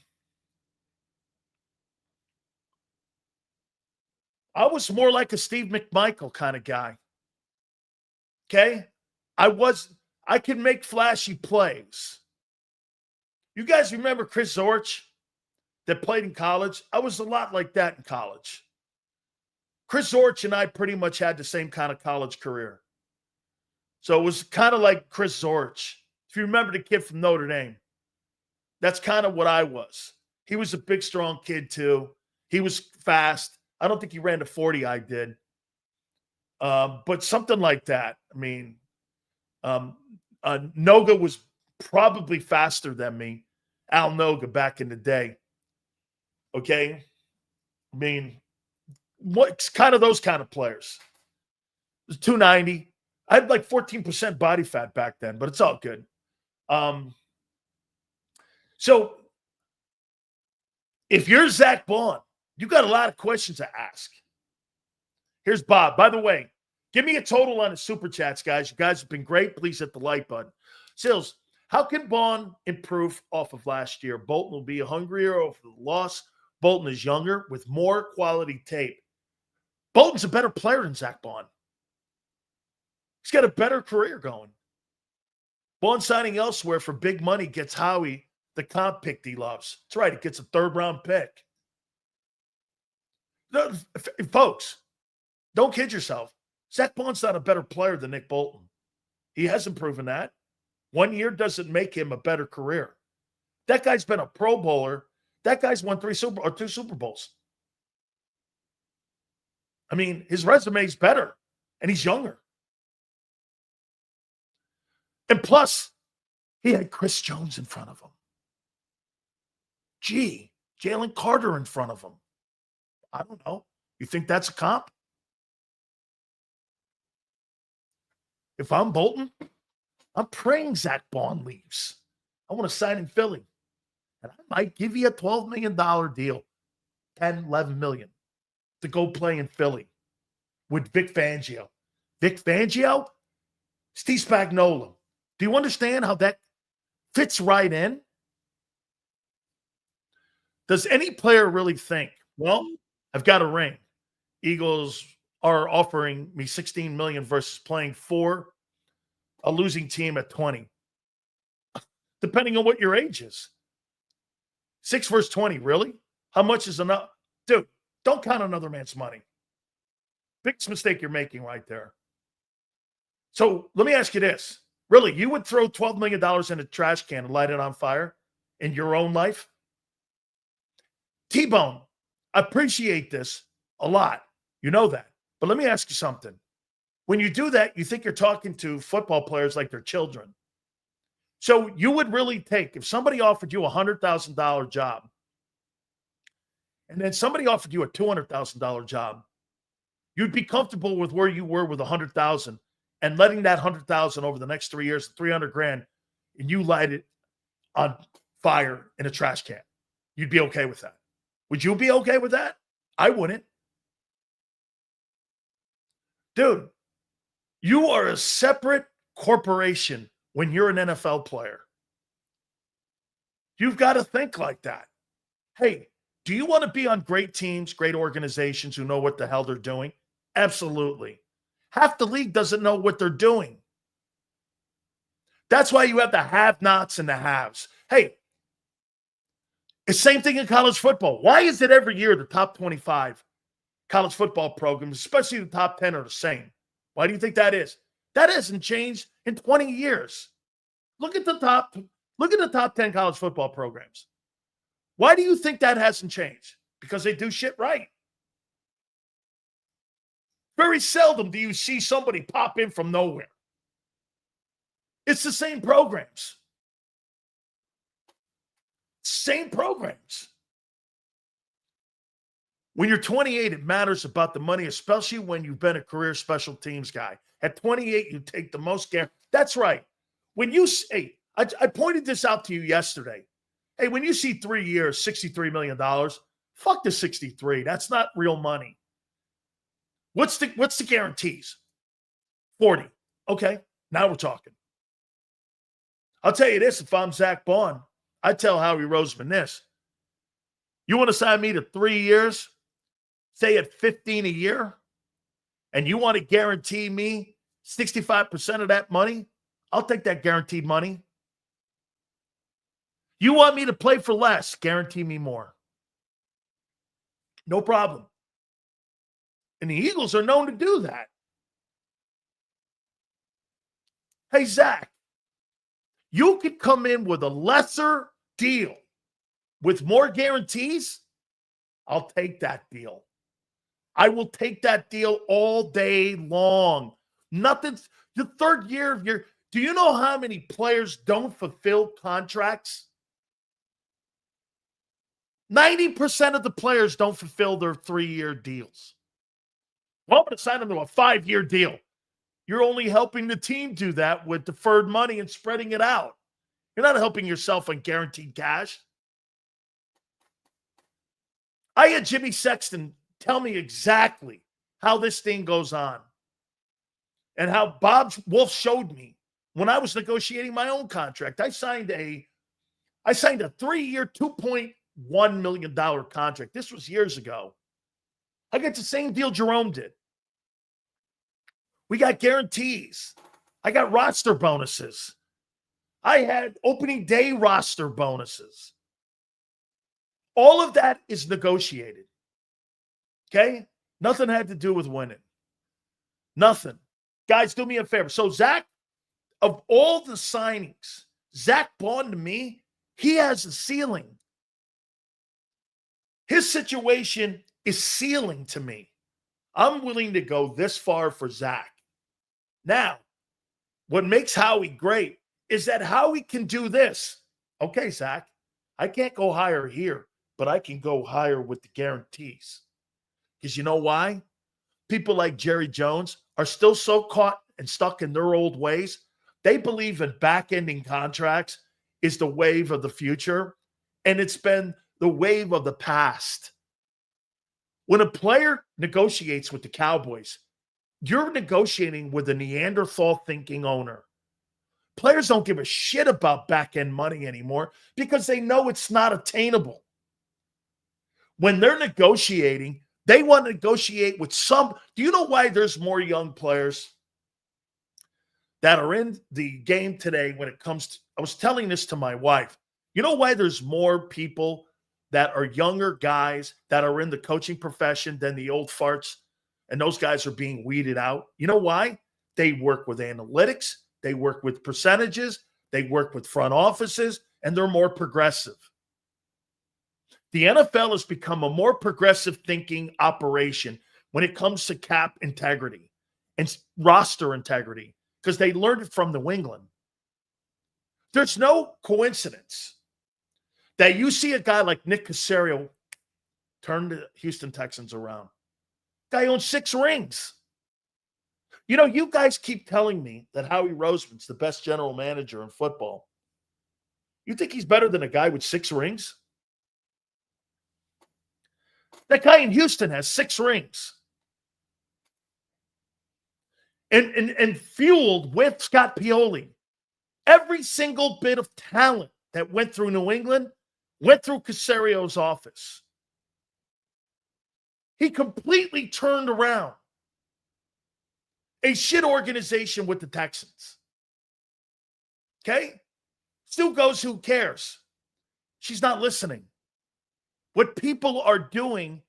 was more like a Steve McMichael kind of guy. Okay? I can make flashy plays. You guys remember Chris Zorich that played in college? I was a lot like that in college. Chris Zorich and I pretty much had the same kind of college career. So it was kind of like Chris Zorich. If you remember the kid from Notre Dame, that's kind of what I was. He was a big, strong kid too. He was fast. I don't think he ran the 40 I did. But something like that. I mean, Noga was probably faster than me. Al Noga back in the day. Okay? I mean, what's kind of those kind of players. It was 290. I had like 14% body fat back then, but it's all good. So if you're Zack Baun, you got a lot of questions to ask. Here's Bob. By the way, give me a total on the super chats, guys. You guys have been great. Please hit the like button. Sills, how can Baun improve off of last year? Bolton will be hungrier over the loss. Bolton is younger with more quality tape. Bolton's a better player than Zack Baun. He's got a better career going. Baun signing elsewhere for big money gets Howie the comp pick he loves. That's right. He gets a third-round pick. No, folks, don't kid yourself. Zack Baun's not a better player than Nick Bolton. He hasn't proven that. 1 year doesn't make him a better career. That guy's been a Pro Bowler. That guy's won 2 Super Bowls. I mean, his resume's better, and he's younger. And plus, he had Chris Jones in front of him. Gee, Jalen Carter in front of him. I don't know. You think that's a comp? If I'm Bolton, I'm praying Zack Baun leaves. I want to sign in Philly. And I might give you a $12 million deal, 10, 11 million, to go play in Philly with Vic Fangio. Vic Fangio, Steve Spagnuolo. Do you understand how that fits right in? Does any player really think, well, I've got a ring. Eagles are offering me $16 million versus playing for a losing team at 20, depending on what your age is. 6 versus 20, really? How much is enough? Dude, don't count another man's money. Biggest mistake you're making right there. So let me ask you this. Really, you would throw $12 million in a trash can and light it on fire in your own life? T-Bone, I appreciate this a lot. You know that. But let me ask you something. When you do that, you think you're talking to football players like they're children. So you would really take, if somebody offered you a $100,000 job, and then somebody offered you a $200,000 job, you'd be comfortable with where you were with $100,000 and letting that $100,000 over the next 3 years, $300,000, and you light it on fire in a trash can. You'd be okay with that. Would you be okay with that? I wouldn't. Dude, you are a separate corporation when you're an NFL player. You've got to think like that. Hey, do you want to be on great teams, great organizations who know what the hell they're doing? Absolutely. Half the league doesn't know what they're doing. That's why you have the have-nots and the haves. Hey, it's the same thing in college football. Why is it every year the top 25 college football programs, especially the top 10, are the same? Why do you think that is? That hasn't changed in 20 years. Look at the top 10 college football programs. Why do you think that hasn't changed? Because they do shit right. Very seldom do you see somebody pop in from nowhere. It's the same programs. Same programs. When you're 28, it matters about the money, especially when you've been a career special teams guy. At 28, you take the most care. That's right. When you say, I pointed this out to you yesterday. Hey, when you see 3 years, $63 million, fuck the 63. That's not real money. What's the guarantees? 40. Okay, now we're talking. I'll tell you this, if I'm Zack Baun, I tell Howie Roseman this. You want to sign me to 3 years, say at 15 a year, and you want to guarantee me 65% of that money? I'll take that guaranteed money. You want me to play for less, guarantee me more. No problem. And the Eagles are known to do that. Hey, Zach, you could come in with a lesser deal with more guarantees. I'll take that deal. I will take that deal all day long. Nothing's the third year of your. Do you know how many players don't fulfill contracts? 90% of the players don't fulfill their 3-year deals. Well, I'm going to sign them to a 5-year deal. You're only helping the team do that with deferred money and spreading it out. You're not helping yourself on guaranteed cash. I had Jimmy Sexton tell me exactly how this thing goes on and how Bob Wolf showed me when I was negotiating my own contract. I signed a 3-year, $2.1 million contract. This was years ago. I got the same deal Jerome did. We got guarantees. I got roster bonuses. I had opening day roster bonuses. All of that is negotiated. Okay? Nothing had to do with winning. Nothing. Guys, do me a favor. So, Zach, of all the signings, Zack Baun to me, he has a ceiling. His situation is ceiling to me. I'm willing to go this far for Zach. Now, what makes Howie great is that Howie can do this. Okay, Zach, I can't go higher here, but I can go higher with the guarantees. Because you know why? People like Jerry Jones are still so caught and stuck in their old ways. They believe in back-ending contracts is the wave of the future, and it's been the wave of the past. When a player negotiates with the Cowboys, you're negotiating with a Neanderthal thinking owner. Players don't give a shit about back-end money anymore because they know it's not attainable. When they're negotiating, they want to negotiate with some. Do you know why there's more young players that are in the game today when it comes to, I was telling this to my wife. You know why there's more people that are younger guys that are in the coaching profession than the old farts, and those guys are being weeded out? You know why? They work with analytics, they work with percentages, they work with front offices, and they're more progressive. The NFL has become a more progressive thinking operation when it comes to cap integrity and roster integrity because they learned it from New England. There's no coincidence that you see a guy like Nick Caserio turn the Houston Texans around. Guy owns 6 rings. You know, you guys keep telling me that Howie Roseman's the best general manager in football. You think he's better than a guy with 6 rings? That guy in Houston has 6 rings. And fueled with Scott Pioli. Every single bit of talent that went through New England went through Caserio's office. He completely turned around a shit organization with the Texans. Okay? Still goes, who cares? She's not listening. What people are doing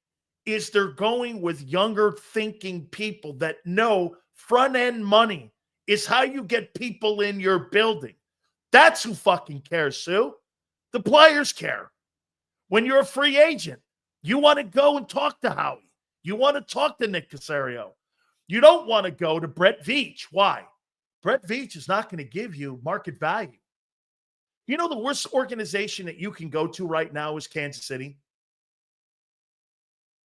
is they're going with younger thinking people that know front-end money is how you get people in your building. That's who fucking cares, Sue. The players care. When you're a free agent, you want to go and talk to Howie. You want to talk to Nick Caserio. You don't want to go to Brett Veach. Why? Brett Veach is not going to give you market value. You know the worst organization that you can go to right now is Kansas City.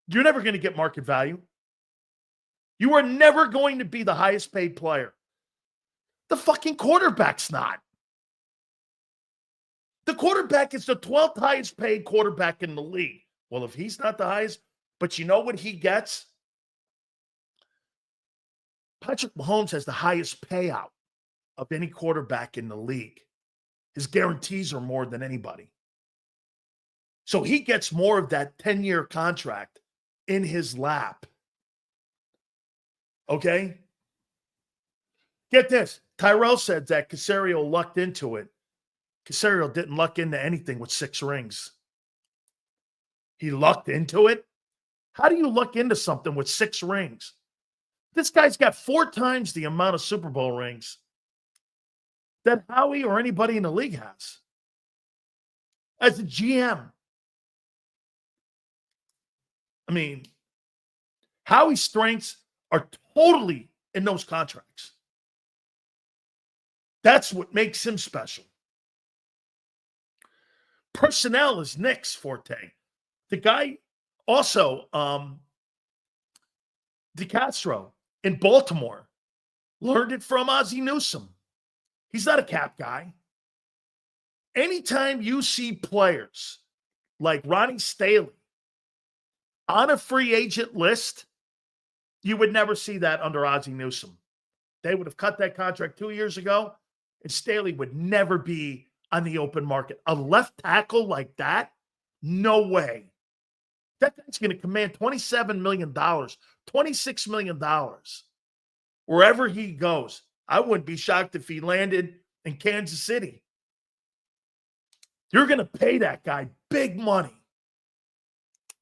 You're never going to get market value. You are never going to be the highest paid player. The fucking quarterback's not. The quarterback is the 12th highest paid quarterback in the league. Well, if he's not the highest, but you know what he gets? Patrick Mahomes has the highest payout of any quarterback in the league. His guarantees are more than anybody. So he gets more of that 10-year contract in his lap. Okay? Get this. Tyrell said that Caserio lucked into it. Caserio didn't luck into anything with 6 rings. He lucked into it? How do you luck into something with 6 rings? This guy's got 4 times the amount of Super Bowl rings. that Howie or anybody in the league has. As a GM, I mean, Howie's strengths are totally in those contracts. That's what makes him special. Personnel is Nick's forte. The guy also, DeCastro in Baltimore, learned it from Ozzie Newsome. He's not a cap guy. Anytime you see players like Ronnie Staley on a free agent list, you would never see that under Ozzie Newsome. They would have cut that contract 2 years ago, and Staley would never be on the open market. A left tackle like that? No way. That guy's going to command $27 million, $26 million wherever he goes. I wouldn't be shocked if he landed in Kansas City. You're going to pay that guy big money.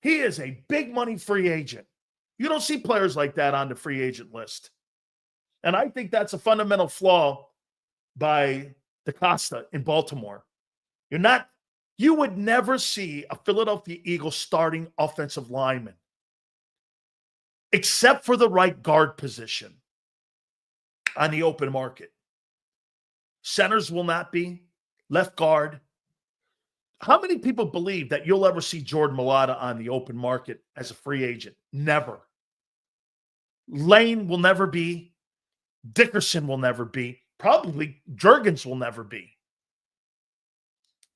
He is a big money free agent. You don't see players like that on the free agent list. And I think that's a fundamental flaw by DaCosta in Baltimore. You would never see a Philadelphia Eagles starting offensive lineman except for the right guard position on the open market. Centers will not be. Left guard. How many people believe that you'll ever see Jordan Mailata on the open market as a free agent? Never. Lane will never be. Dickerson will never be. Probably Juergens will never be.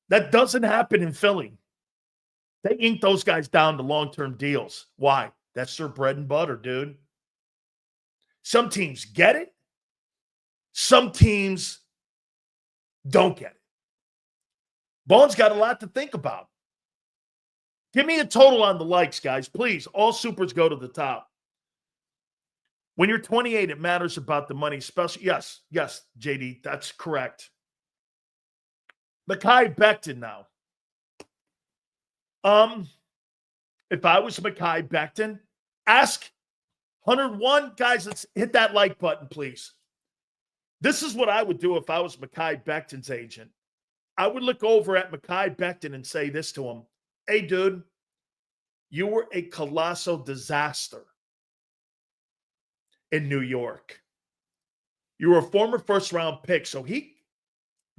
That doesn't happen in Philly. They ink those guys down to long-term deals. Why? That's their bread and butter, dude. Some teams get it. Some teams don't get it. Baun's got a lot to think about. Give me a total on the likes, guys. Please, all supers go to the top. When you're 28, it matters about the money. Especially, yes, JD, that's correct. Mekhi Becton now. If I was Mekhi Becton, ask 101 guys, let's hit that like button, please. This is what I would do if I was Mekhi Becton's agent. I would look over at Mekhi Becton and say this to him. Hey, dude, you were a colossal disaster in New York. You were a former first-round pick. So do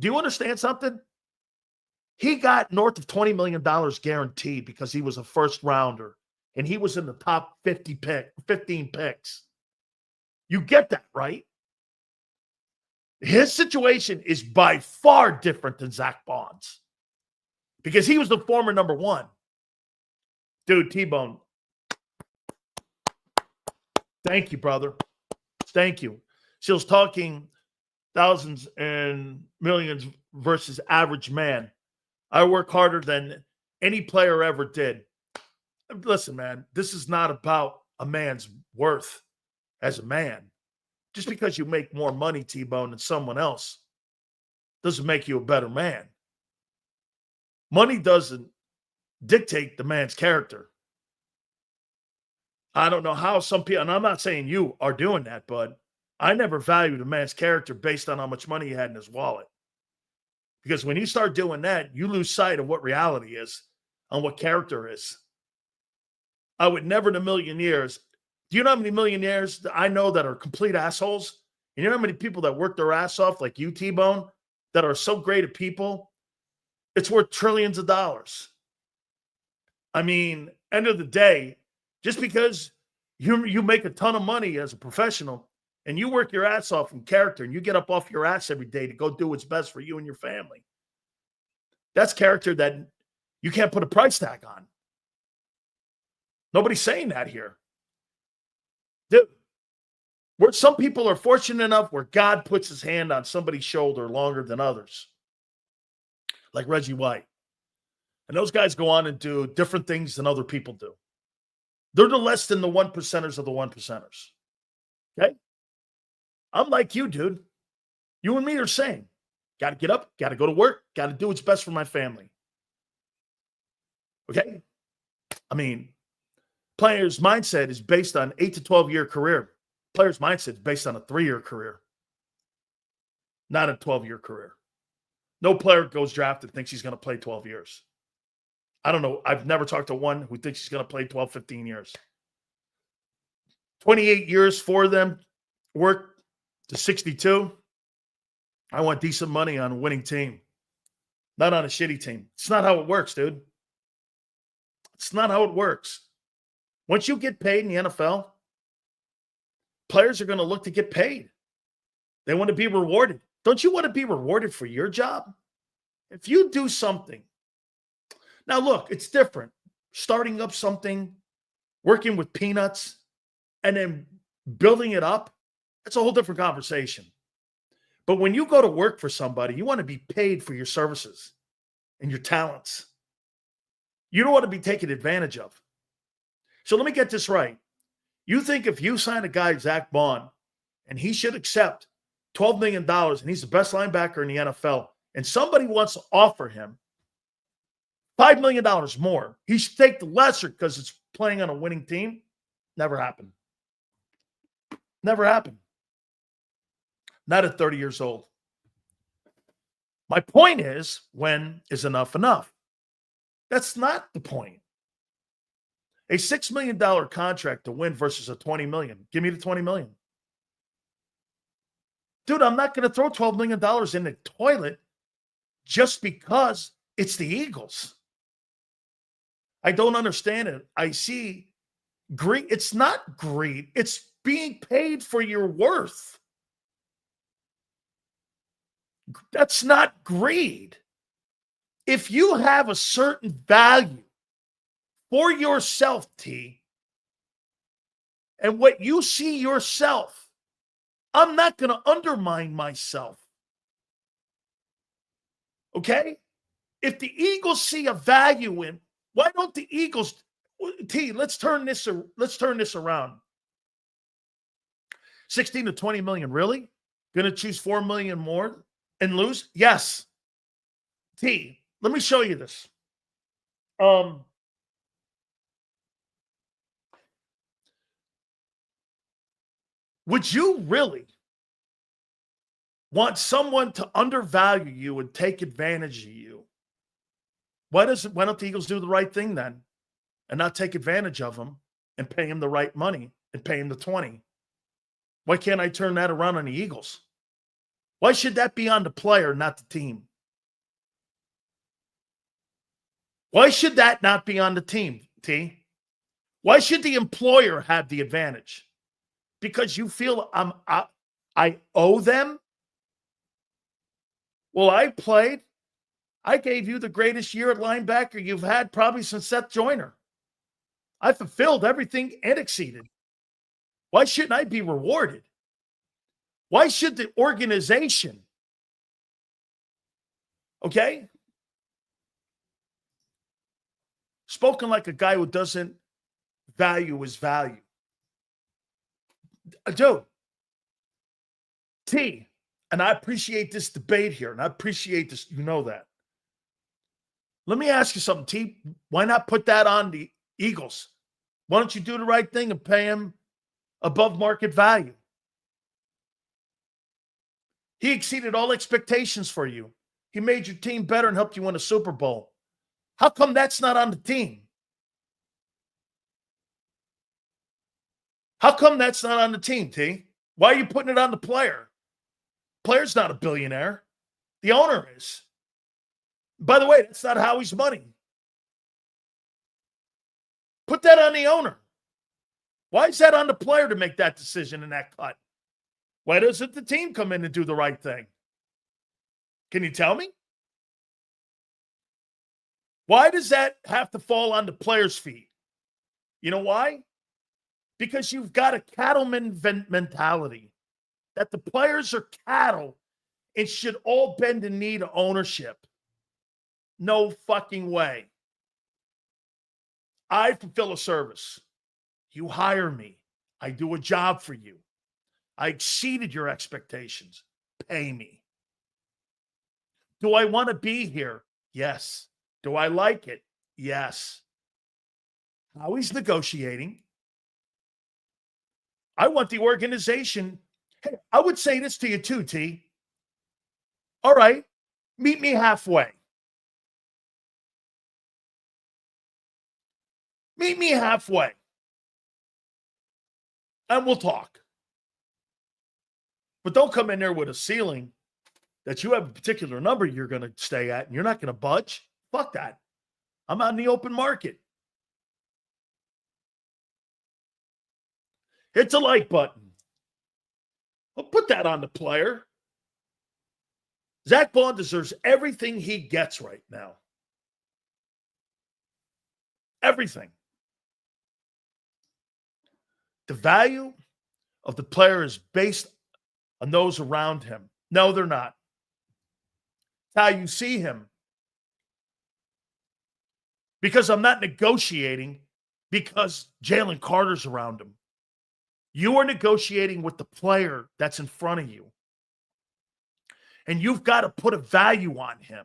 you understand something? He got north of $20 million guaranteed because he was a first-rounder, and he was in the top 15 picks. You get that, right? His situation is by far different than Zack Baun's because he was the former number one. Dude, T-Bone, thank you, brother. Thank you. She was talking thousands and millions versus average man. I work harder than any player ever did. Listen, man, this is not about a man's worth as a man. Just because you make more money, T-Bone, than someone else doesn't make you a better man. Money doesn't dictate the man's character. I don't know how some people, and I'm not saying you are doing that, but I never valued a man's character based on how much money he had in his wallet. Because when you start doing that, you lose sight of what reality is and what character is. I would never in a million years. Do you know how many millionaires that I know that are complete assholes? And you know how many people that work their ass off like you, T-Bone, that are so great at people? It's worth trillions of dollars. I mean, end of the day, just because you make a ton of money as a professional and you work your ass off in character and you get up off your ass every day to go do what's best for you and your family, that's character that you can't put a price tag on. Nobody's saying that here. Dude, where some people are fortunate enough where God puts his hand on somebody's shoulder longer than others, like Reggie White. And those guys go on and do different things than other people do. They're the less than the 1%ers of the 1%ers. Okay? I'm like you, dude. You and me are same. Got to get up, got to go to work, got to do what's best for my family. Okay? I mean, player's mindset is based on 8 to 12-year career. Player's mindset is based on a 3-year career. Not a 12-year career. No player goes drafted thinks he's going to play 12 years. I don't know. I've never talked to one who thinks he's going to play 12, 15 years. 28 years for them, work to 62. I want decent money on a winning team, not on a shitty team. It's not how it works, dude. It's not how it works. Once you get paid in the NFL, players are going to look to get paid. They want to be rewarded. Don't you want to be rewarded for your job? If you do something. Now, look, it's different. Starting up something, working with peanuts, and then building it up, that's a whole different conversation. But when you go to work for somebody, you want to be paid for your services and your talents. You don't want to be taken advantage of. So let me get this right. You think if you sign a guy, Zack Baun, and he should accept $12 million, and he's the best linebacker in the NFL, and somebody wants to offer him $5 million more, he should take the lesser because it's playing on a winning team? Never happened. Never happened. Not at 30 years old. My point is, when is enough enough? That's not the point. A $6 million contract to win versus a $20 million. Give me the $20 million. Dude, I'm not going to throw $12 million in the toilet just because it's the Eagles. I don't understand it. I see greed. It's not greed. It's being paid for your worth. That's not greed. If you have a certain value for yourself, T, and what you see yourself, I'm not going to undermine myself. Okay? If the Eagles see a value in, why don't the Eagles, T, let's turn this around. 16 to 20 million, really? Going to choose 4 million more and lose? Yes. T, let me show you this. Would you really want someone to undervalue you and take advantage of you? Why don't the Eagles do the right thing then and not take advantage of him and pay him the right money and pay him the 20? Why can't I turn that around on the Eagles? Why should that be on the player, not the team? Why should that not be on the team, T? Why should the employer have the advantage? Because you feel I owe them? Well, I played. I gave you the greatest year at linebacker you've had probably since Seth Joyner. I fulfilled everything and exceeded. Why shouldn't I be rewarded? Why should the organization? Okay? Spoken like a guy who doesn't value his value. Dude, T, and I appreciate this debate here, and I appreciate this, you know that. Let me ask you something, T. Why not put that on the Eagles? Why don't you do the right thing and pay him above market value? He exceeded all expectations for you. He made your team better and helped you win a Super Bowl. How come that's not on the team? How come that's not on the team, T? Why are you putting it on the player? Player's not a billionaire. The owner is. By the way, that's not Howie's money. Put that on the owner. Why is that on the player to make that decision and that cut? Why doesn't the team come in and do the right thing? Can you tell me? Why does that have to fall on the player's feet? You know why? Because you've got a cattleman mentality that the players are cattle and should all bend the knee to ownership. No fucking way. I fulfill a service. You hire me. I do a job for you. I exceeded your expectations. Pay me. Do I want to be here? Yes. Do I like it? Yes. How he's negotiating. I want the organization. Hey, I would say this to you too, T. All right, meet me halfway. Meet me halfway. And we'll talk. But don't come in there with a ceiling that you have a particular number you're going to stay at and you're not going to budge. Fuck that. I'm out in the open market. Hit the like button. I'll put that on the player. Zack Baun deserves everything he gets right now. Everything. The value of the player is based on those around him. No, they're not. It's how you see him. Because I'm not negotiating because Jalen Carter's around him. You are negotiating with the player that's in front of you. And you've got to put a value on him.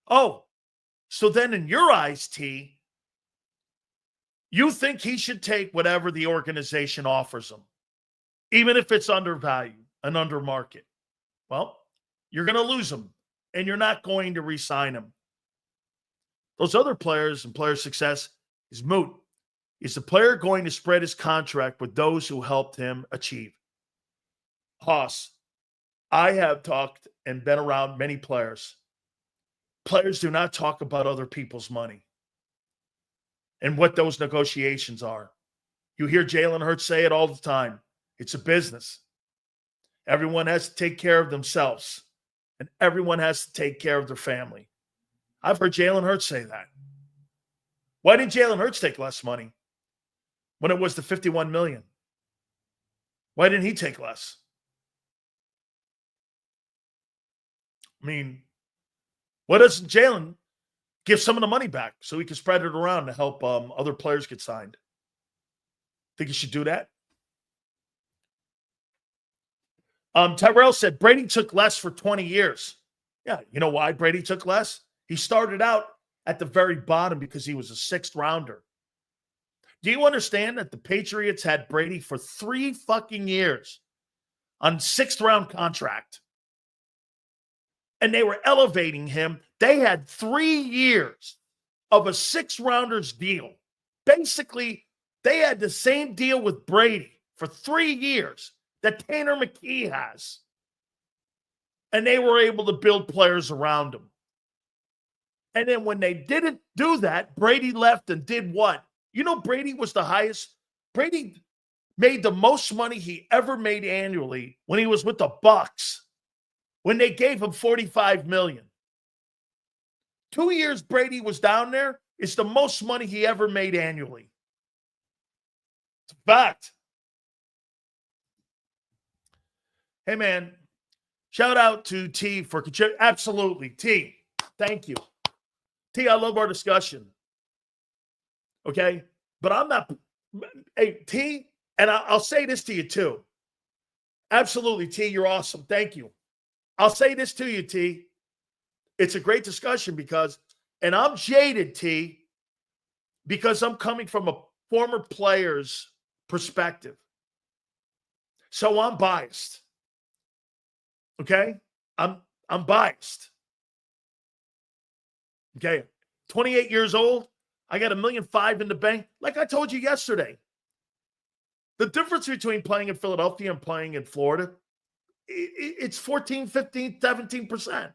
Oh, so then in your eyes, T, you think he should take whatever the organization offers him, even if it's undervalued and under market. Well, you're going to lose him, and you're not going to re-sign him. Those other players and player success is moot. Is the player going to spread his contract with those who helped him achieve? Haas, I have talked and been around many players. Players do not talk about other people's money and what those negotiations are. You hear Jalen Hurts say it all the time. It's a business. Everyone has to take care of themselves, and everyone has to take care of their family. I've heard Jalen Hurts say that. Why didn't Jalen Hurts take less money when it was the $51 million? Why didn't he take less? I mean, why doesn't Jalen give some of the money back so he can spread it around to help other players get signed? Think he should do that? Tyrell said Brady took less for 20 years. Yeah, you know why Brady took less? He started out at the very bottom because he was a sixth rounder. Do you understand that the Patriots had Brady for 3 fucking years on 6th round contract? And they were elevating him. They had 3 years of a 6th rounder's deal. Basically, they had the same deal with Brady for 3 years that Tanner McKee has. And they were able to build players around him. And then when they didn't do that, Brady left and did what? You know, Brady was the highest. Brady made the most money he ever made annually when he was with the Bucs, when they gave him $45 million. 2 years Brady was down there is the most money he ever made annually. It's a fact. Hey, man, shout out to T for contributing. Absolutely. T, thank you. T, I love our discussion. Okay? But I'm not. Hey, T, and I'll say this to you too. Absolutely, T, you're awesome. Thank you. I'll say this to you, T. It's a great discussion because, and I'm jaded, T, because I'm coming from a former player's perspective. So I'm biased. Okay? I'm biased. Okay? 28 years old. I got $1.5 million in the bank. Like I told you yesterday, the difference between playing in Philadelphia and playing in Florida, it's 14, 15, 17%.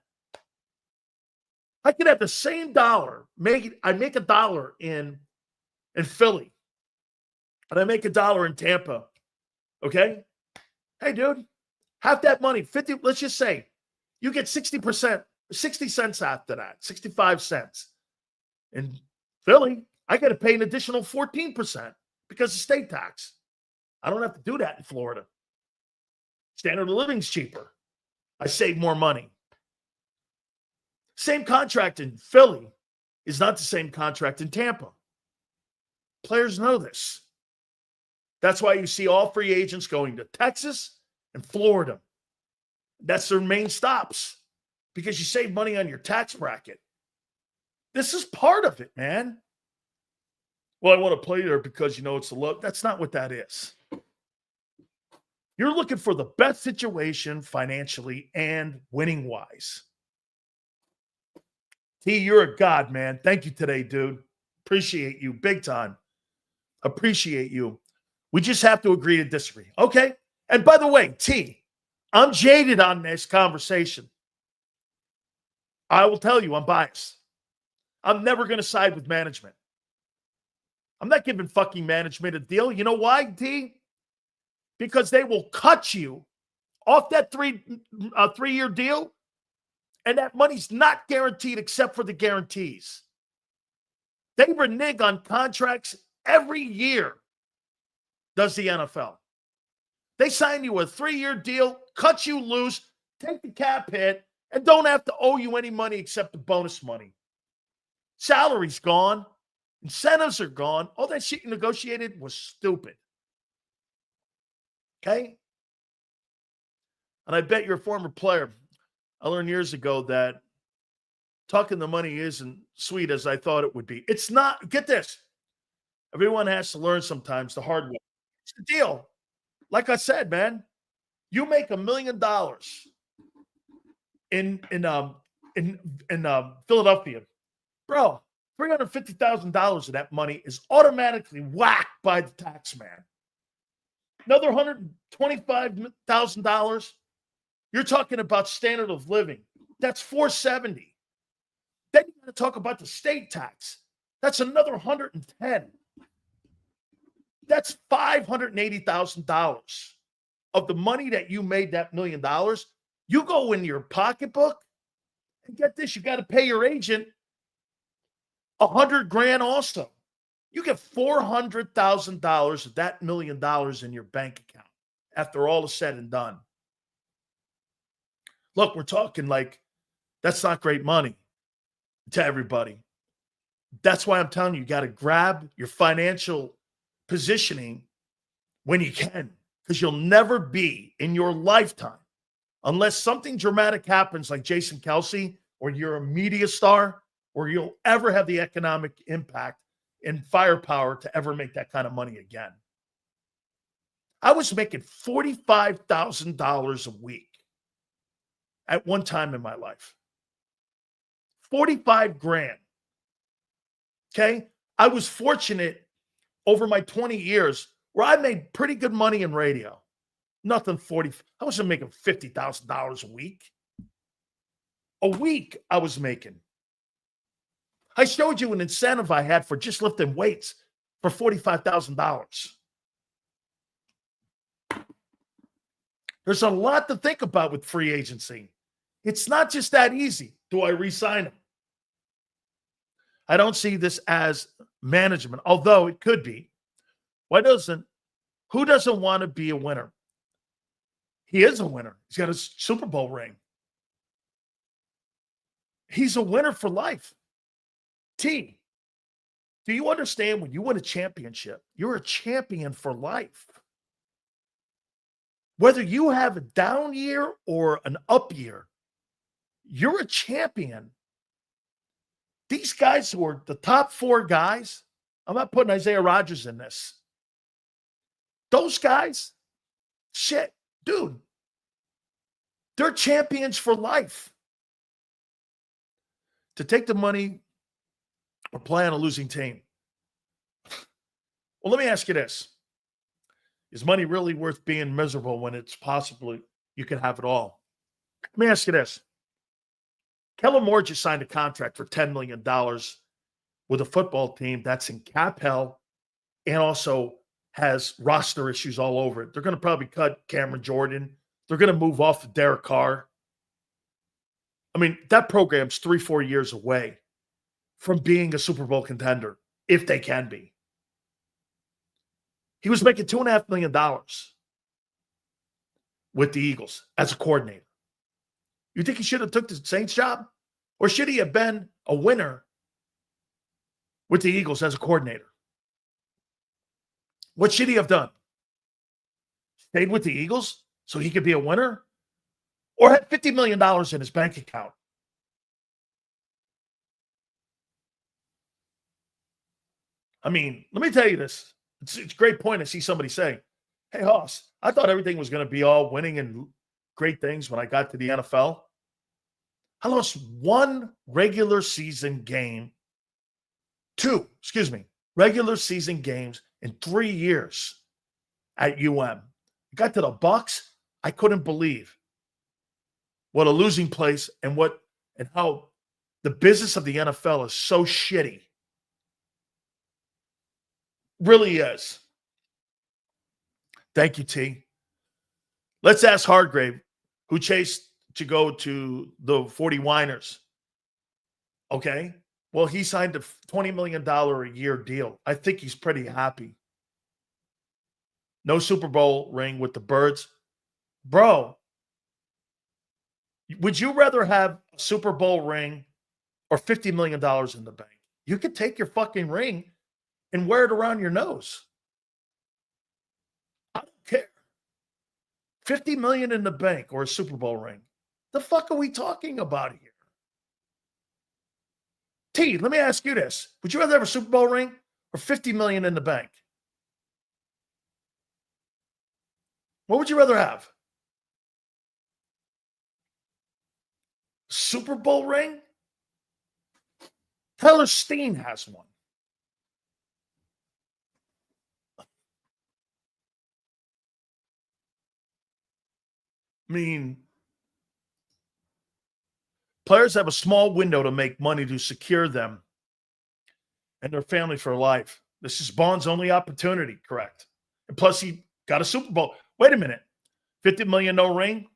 I could have the same dollar. I make $1 in Philly, and I make $1 in Tampa. Okay? Hey, dude, half that money, 50, let's just say, you get 60%, 60 cents after that, 65 cents. In Philly, I got to pay an additional 14% because of state tax. I don't have to do that in Florida. Standard of living's cheaper. I save more money. Same contract in Philly is not the same contract in Tampa. Players know this. That's why you see all free agents going to Texas and Florida. That's their main stops because you save money on your tax bracket. This is part of it, man. Well, I want to play there because, you know, it's a low. That's not what that is. You're looking for the best situation financially and winning-wise. T, you're a god, man. Thank you today, dude. Appreciate you big time. Appreciate you. We just have to agree to disagree. Okay? And by the way, T, I'm jaded on this conversation. I will tell you, I'm biased. I'm never going to side with management. I'm not giving fucking management a deal. You know why, T? Because they will cut you off that three-year deal, and that money's not guaranteed except for the guarantees. They renege on contracts every year, does the NFL. They sign you a 3-year deal, cut you loose, take the cap hit, and don't have to owe you any money except the bonus money. Salary's gone. Incentives are gone. All that shit you negotiated was stupid. Okay? And I bet you're a former player. I learned years ago that talking the money isn't sweet as I thought it would be. It's not. Get this. Everyone has to learn sometimes the hard way. It's the deal. Like I said, man, you make $1 million in Philadelphia. Bro, $350,000 of that money is automatically whacked by the tax man. Another $125,000. You're talking about standard of living. That's $470,000. Then you got to talk about the state tax. That's another $110,000. That's $580,000 of the money that you made, that $1 million. You go in your pocketbook and get this. You got to pay your agent $100,000 also. You get $400,000 of that $1 million in your bank account after all is said and done. Look, we're talking like that's not great money to everybody. That's why I'm telling you, you got to grab your financial positioning when you can, because you'll never be in your lifetime, unless something dramatic happens like Jason Kelce or you're a media star, or you'll ever have the economic impact and firepower to ever make that kind of money again. I was making $45,000 a week at one time in my life. $45,000. Okay? I was fortunate over my 20 years where I made pretty good money in radio. Nothing 40. I wasn't making $50,000 a week. A week I was making. I showed you an incentive I had for just lifting weights for $45,000. There's a lot to think about with free agency. It's not just that easy. Do I re-sign him? I don't see this as management, although it could be. Who doesn't want to be a winner? He is a winner. He's got a Super Bowl ring. He's a winner for life. T, do you understand when you win a championship, you're a champion for life? Whether you have a down year or an up year, you're a champion. These guys who are the top 4 guys, I'm not putting Isaiah Rodgers in this. Those guys, shit, dude, they're champions for life. To take the money or play on a losing team. Well, let me ask you this. Is money really worth being miserable when it's possible you can have it all? Let me ask you this. Kellen Moore just signed a contract for $10 million with a football team that's in cap hell and also has roster issues all over it. They're going to probably cut Cameron Jordan. They're going to move off of Derek Carr. I mean, that program's 3-4 years away from being a Super Bowl contender, if they can be. He was making $2.5 million with the Eagles as a coordinator. You think he should have took the Saints job? Or should he have been a winner with the Eagles as a coordinator? What should he have done? Stayed with the Eagles so he could be a winner? Or had $50 million in his bank account? I mean, let me tell you this. It's a great point I see somebody say. Hey, Hoss, I thought everything was going to be all winning and great things when I got to the NFL. I lost one regular season game, regular season games in 3 years at UM. Got to the Bucks. I couldn't believe what a losing place and how the business of the NFL is so shitty. Really is. Thank you, T. Let's ask Hargrave, who chased to go to the 49ers. Okay. Well, he signed a $20 million a year deal. I think he's pretty happy. No Super Bowl ring with the Birds. Bro, would you rather have a Super Bowl ring or $50 million in the bank? You could take your fucking ring and wear it around your nose. I don't care. $50 million in the bank or a Super Bowl ring. The fuck are we talking about here? T, let me ask you this. Would you rather have a Super Bowl ring or $50 million in the bank? What would you rather have? Super Bowl ring? Tyler Steen has one. I mean, players have a small window to make money to secure them and their family for life. This is Baun's only opportunity, correct? And plus, he got a Super Bowl. Wait a minute. $50 million, no ring?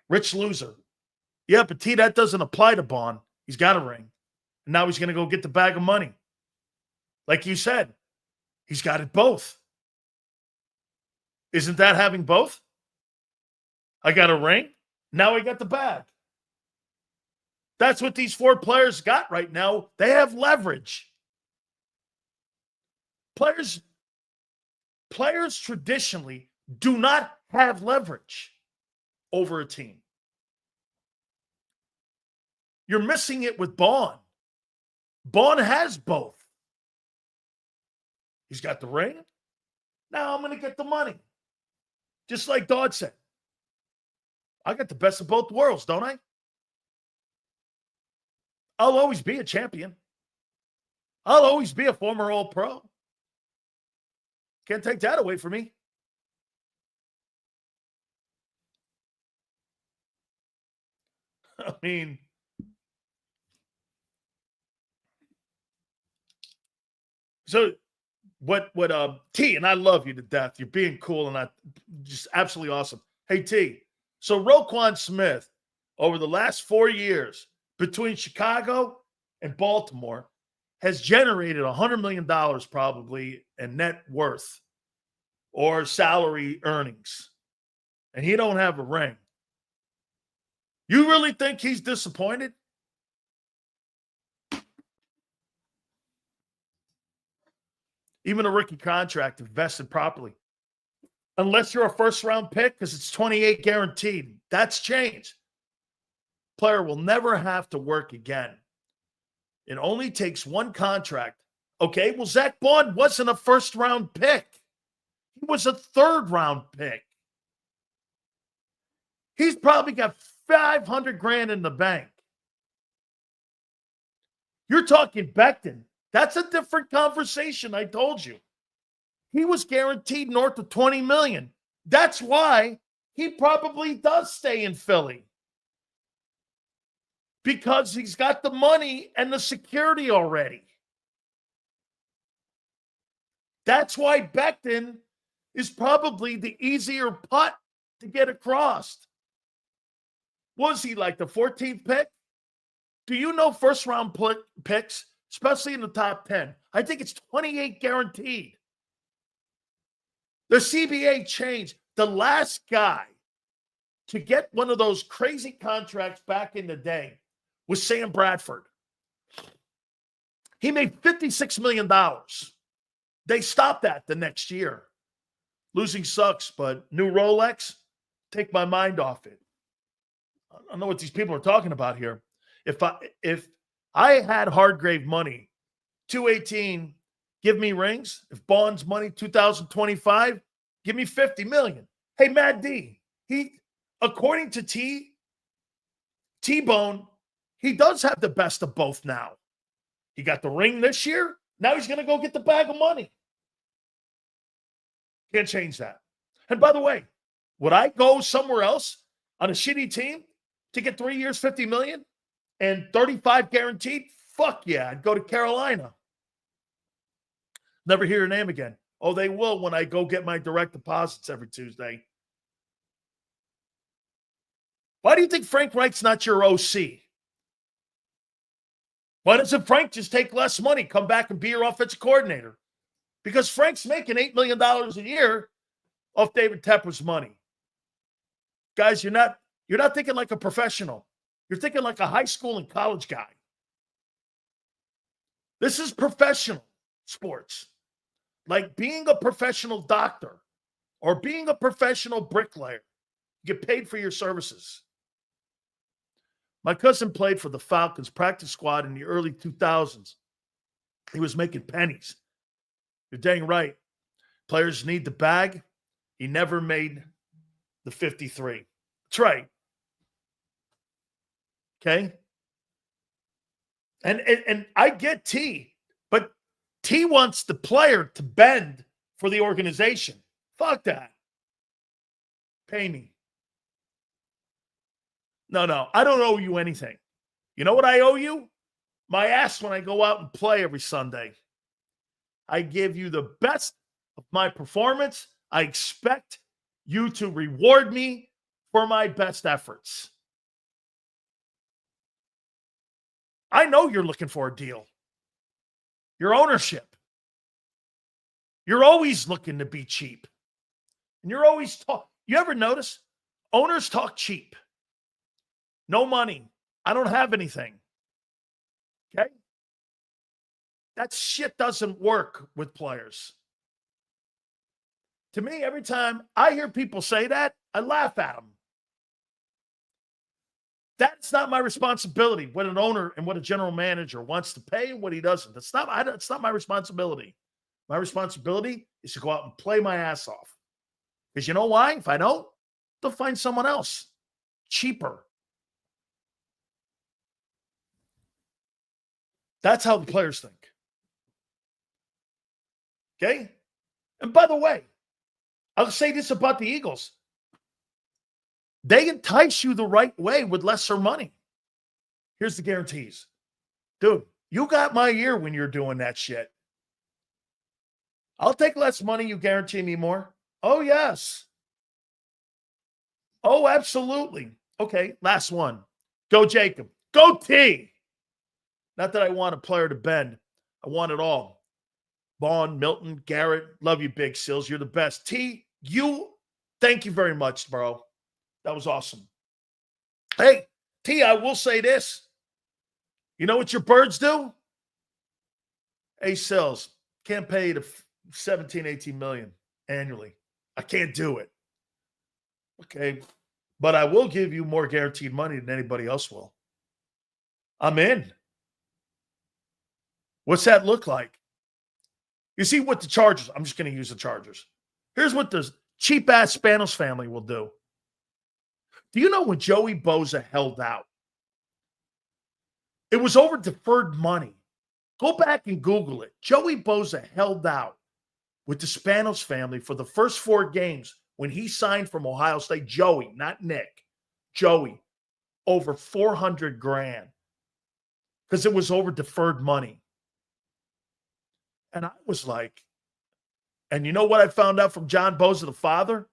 Rich loser. Yeah, but T, that doesn't apply to Baun. He's got a ring. And now he's going to go get the bag of money. Like you said, he's got it both. Isn't that having both? I got a ring. Now I got the bag. That's what these four players got right now. They have leverage. Players traditionally do not have leverage over a team. You're missing it with Baun. Baun has both. He's got the ring. Now I'm going to get the money. Just like Dodd said. I got the best of both worlds, don't I? I'll always be a champion. I'll always be a former All-Pro. Can't take that away from me. I mean, so what T, and I love you to death. You're being cool and just absolutely awesome. Hey, T, so Roquan Smith, over the last 4 years, between Chicago and Baltimore, has generated $100 million probably in net worth or salary earnings. And he don't have a ring. You really think he's disappointed? Even a rookie contract invested properly. Unless you're a first-round pick, because it's 28 guaranteed. That's changed. Player will never have to work again. It only takes one contract. Okay, well, Zack Baun wasn't a first-round pick. He was a third-round pick. He's probably got $500,000 in the bank. You're talking Becton. That's a different conversation, I told you. He was guaranteed north of $20 million. That's why he probably does stay in Philly. Because he's got the money and the security already. That's why Becton is probably the easier putt to get across. Was he like the 14th pick? Do you know first-round picks, especially in the top 10? I think it's 28 guaranteed. The CBA changed. The last guy to get one of those crazy contracts back in the day was Sam Bradford. He made $56 million. They stopped that the next year. Losing sucks, but new Rolex, take my mind off it. I don't know what these people are talking about here. If I had Hargrave money, 218, give me rings. If Baun's money, 2025, Give me $50 million. Hey, Mad D, according to T-Bone, he does have the best of both now. He got the ring this year. Now he's going to go get the bag of money. Can't change that. And by the way, would I go somewhere else on a shitty team to get 3 years, $50 million and 35 guaranteed? Fuck yeah, I'd go to Carolina. Never hear your name again. Oh, they will when I go get my direct deposits every Tuesday. Why do you think Frank Reich's not your OC? Why doesn't Frank just take less money, come back and be your offensive coordinator? Because Frank's making $8 million a year off David Tepper's money. Guys, you're not thinking like a professional. You're thinking like a high school and college guy. This is professional sports. Like being a professional doctor or being a professional bricklayer. You get paid for your services. My cousin played for the Falcons practice squad in the early 2000s. He was making pennies. You're dang right. Players need the bag. He never made the 53. That's right. Okay? And I get T, but T wants the player to bend for the organization. Fuck that. Pay me. No, I don't owe you anything. You know what I owe you? My ass when I go out and play every Sunday. I give you the best of my performance. I expect you to reward me for my best efforts. I know you're looking for a deal. Your ownership. You're always looking to be cheap. And you're always you ever notice? Owners talk cheap. No money. I don't have anything. Okay? That shit doesn't work with players. To me, every time I hear people say that, I laugh at them. That's not my responsibility. What an owner and what a general manager wants to pay and what he doesn't. It's not my responsibility. My responsibility is to go out and play my ass off. Because you know why? If I don't, they'll find someone else cheaper. That's how the players think. Okay? And by the way, I'll say this about the Eagles. They entice you the right way with lesser money. Here's the guarantees. Dude, you got my ear when you're doing that shit. I'll take less money. You guarantee me more. Oh, yes. Oh, absolutely. Okay, last one. Go JAKIB. Go T. Not that I want a player to bend. I want it all. Baun, Milton, Garrett, love you, Big Sills. You're the best. T, thank you very much, bro. That was awesome. Hey, T, I will say this. You know what your birds do? Hey, Sills, can't pay you to 17, 18 million annually. I can't do it. Okay. But I will give you more guaranteed money than anybody else will. I'm in. What's that look like? You see what the Chargers, I'm just going to use the Chargers. Here's what the cheap-ass Spanos family will do. Do you know when Joey Bosa held out? It was over deferred money. Go back and Google it. Joey Bosa held out with the Spanos family for the first 4 games when he signed from Ohio State. Joey, not Nick. Joey, over $400,000 because it was over deferred money. And I was like, and you know what I found out from John Bosa, the father?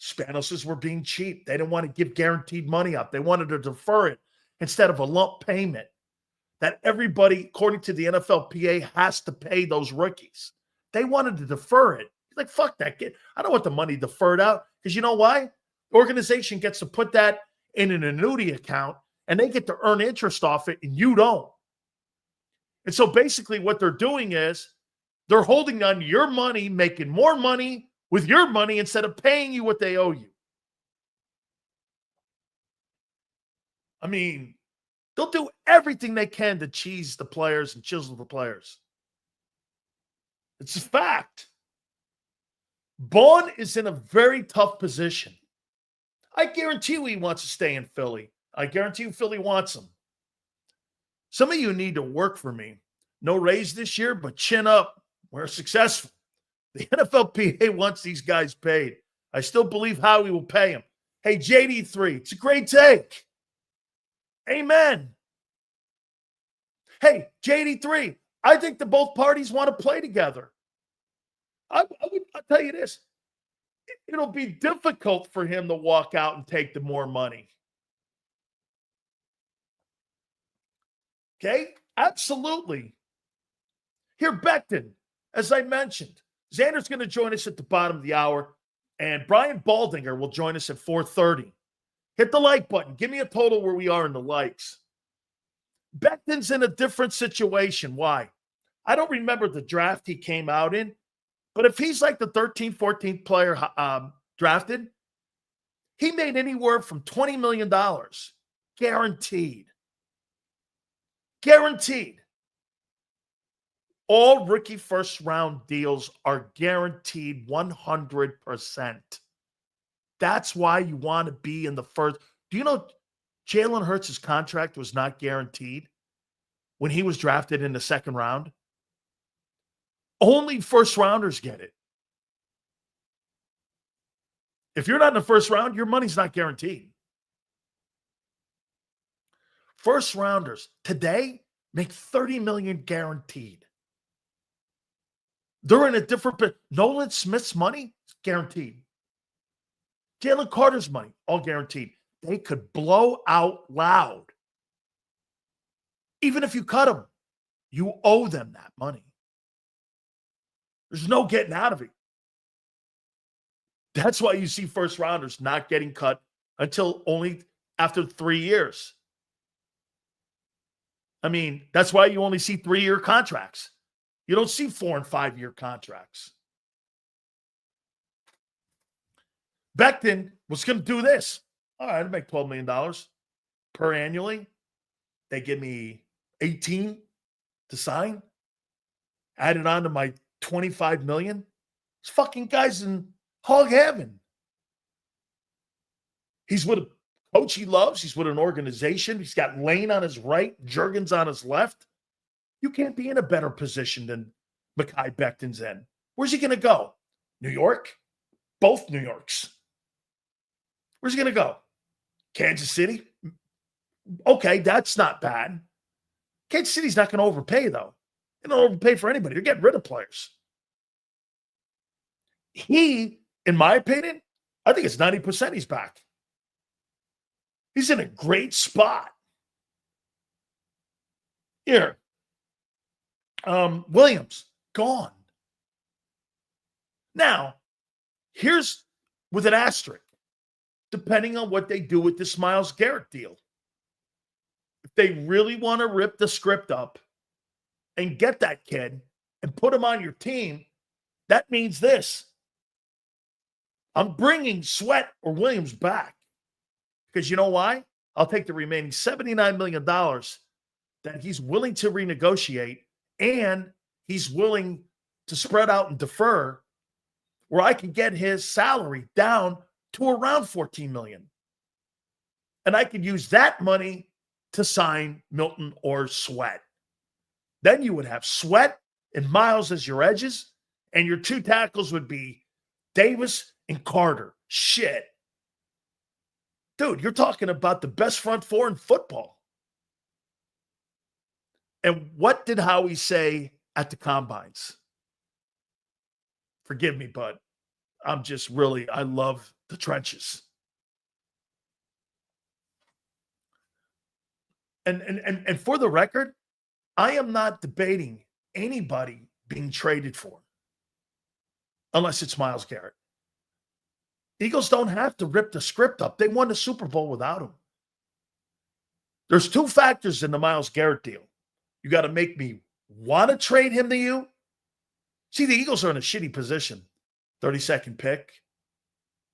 Spanoses were being cheap. They didn't want to give guaranteed money up. They wanted to defer it instead of a lump payment that everybody, according to the NFLPA, has to pay those rookies. They wanted to defer it. Like, fuck that kid. I don't want the money deferred out because you know why? The organization gets to put that in an annuity account and they get to earn interest off it and you don't. And so basically what they're doing is they're holding on to your money, making more money with your money instead of paying you what they owe you. I mean, they'll do everything they can to cheese the players and chisel the players. It's a fact. Baun is in a very tough position. I guarantee you he wants to stay in Philly. I guarantee you Philly wants him. Some of you need to work for me. No raise this year, but chin up. We're successful. The NFLPA wants these guys paid. I still believe Howie will pay him. Hey, JD3, it's a great take. Amen. Hey, JD3, I think that both parties want to play together. I'll tell you this. It'll be difficult for him to walk out and take the more money. Okay? Absolutely. Here, Becton, as I mentioned, Xander's going to join us at the bottom of the hour, and Brian Baldinger will join us at 4:30. Hit the like button. Give me a total where we are in the likes. Becton's in a different situation. Why? I don't remember the draft he came out in, but if he's like the 13th, 14th player drafted, he made anywhere from $20 million. Guaranteed. Guaranteed. All rookie first-round deals are guaranteed 100%. That's why you want to be in the first. Do you know Jalen Hurts' contract was not guaranteed when he was drafted in the second round? Only first-rounders get it. If you're not in the first round, your money's not guaranteed. First-rounders today make $30 million guaranteed. They're in a different – Nolan Smith's money is guaranteed. Jalen Carter's money, all guaranteed. They could blow out loud. Even if you cut them, you owe them that money. There's no getting out of it. That's why you see first rounders not getting cut until only after 3 years. I mean, that's why you only see 3-year contracts. You don't see 4- and 5-year contracts. Becton was going to do this. All right, I'd make $12 million per annually. They give me 18 to sign. Add it on to my $25 million. This fucking guy's in hog heaven. He's with a coach he loves. He's with an organization. He's got Lane on his right, Juergens on his left. You can't be in a better position than Mekhi Becton's in. Where's he going to go? New York? Both New Yorks. Where's he going to go? Kansas City? Okay, that's not bad. Kansas City's not going to overpay, though. They don't overpay for anybody. They're getting rid of players. He, in my opinion, I think it's 90% he's back. He's in a great spot. Here. Williams, gone. Now, here's with an asterisk, depending on what they do with this Myles Garrett deal. If they really want to rip the script up and get that kid and put him on your team, that means this. I'm bringing Sweat or Williams back. Because you know why? I'll take the remaining $79 million that he's willing to renegotiate, and he's willing to spread out and defer, where I can get his salary down to around $14 million. And I could use that money to sign Milton or Sweat. Then you would have Sweat and Myles as your edges, and your two tackles would be Davis and Carter. Shit. Dude, you're talking about the best front four in football. And what did Howie say at the combines? Forgive me, but I'm just really, I love the trenches. And for the record, I am not debating anybody being traded for unless it's Myles Garrett. Eagles don't have to rip the script up. They won the Super Bowl without him. There's two factors in the Myles Garrett deal. You got to make me want to trade him to you. See, the Eagles are in a shitty position. 32nd pick.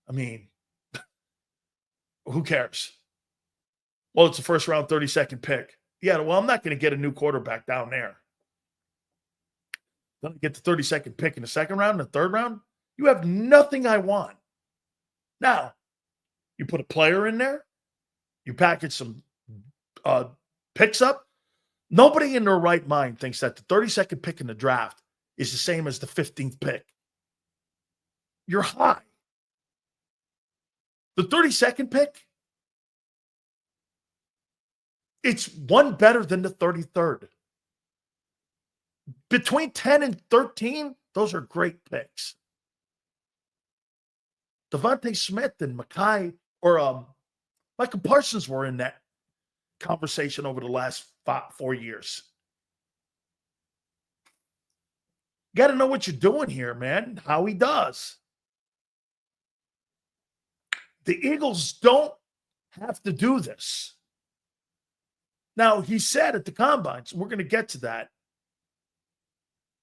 I mean, who cares? Well, it's a first round 32nd pick. Yeah, well, I'm not going to get a new quarterback down there. Going to get the 32nd pick in the second round, the third round? You have nothing I want. Now, you put a player in there, you package some picks up. Nobody in their right mind thinks that the 32nd pick in the draft is the same as the 15th pick. You're high. The 32nd pick, it's one better than the 33rd. Between 10 and 13, those are great picks. Devontae Smith and Mekhi or Michael Parsons were in that conversation over the last 4 years. You got to know what you're doing here, man. Howie does. The Eagles don't have to do this. Now, he said at the combines, we're going to get to that,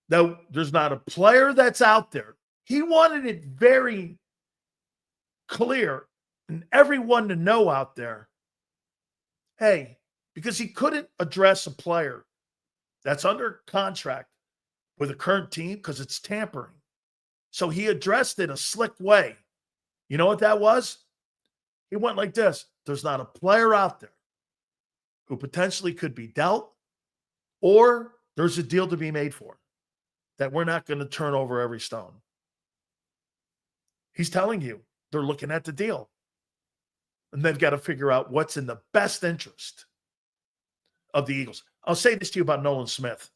that there's not a player that's out there. He wanted it very clear and everyone to know out there, hey, because he couldn't address a player that's under contract with a current team because it's tampering. So he addressed it a slick way. You know what that was? He went like this. There's not a player out there who potentially could be dealt, or there's a deal to be made for that we're not going to turn over every stone. He's telling you they're looking at the deal. And they've got to figure out what's in the best interest of the Eagles. I'll say this to you about Nolan Smith.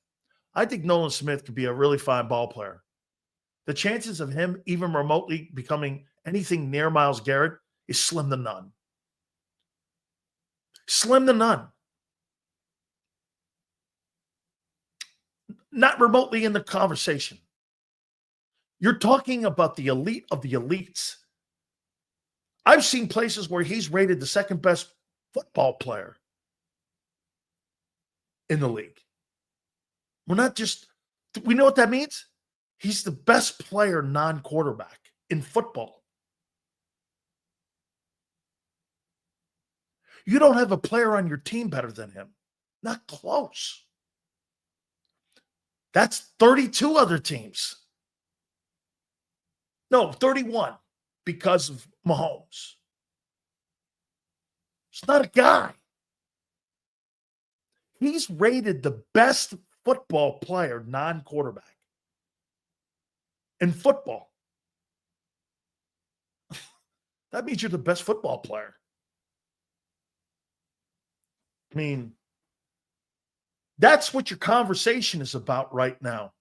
I think Nolan Smith could be a really fine ball player. The chances of him even remotely becoming anything near Myles Garrett is slim to none. Slim to none. Not remotely in the conversation. You're talking about the elite of the elites. I've seen places where he's rated the second best football player in the league. We know what that means? He's the best player non-quarterback in football. You don't have a player on your team better than him. Not close. That's 32 other teams. No, 31 because of Mahomes. It's not a guy. He's rated the best football player, non-quarterback, in football. That means you're the best football player. I mean, that's what your conversation is about right now.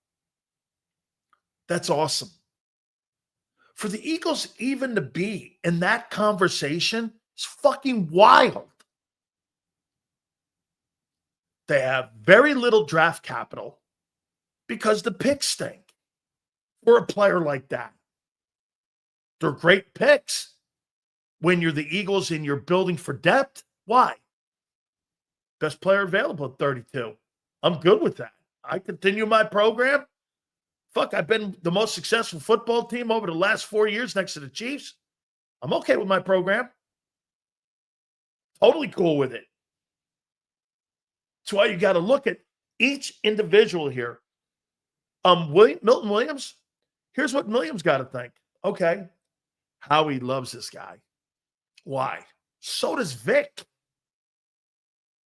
That's awesome. For the Eagles even to be in that conversation is fucking wild. They have very little draft capital because the picks stink for a player like that. They're great picks when you're the Eagles and you're building for depth. Why? Best player available at 32. I'm good with that. I continue my program. Fuck, I've been the most successful football team over the last 4 years next to the Chiefs. I'm okay with my program. Totally cool with it. That's why you got to look at each individual here. Milton Williams, here's what Williams got to think. Okay, Howie loves this guy. Why? So does Vic.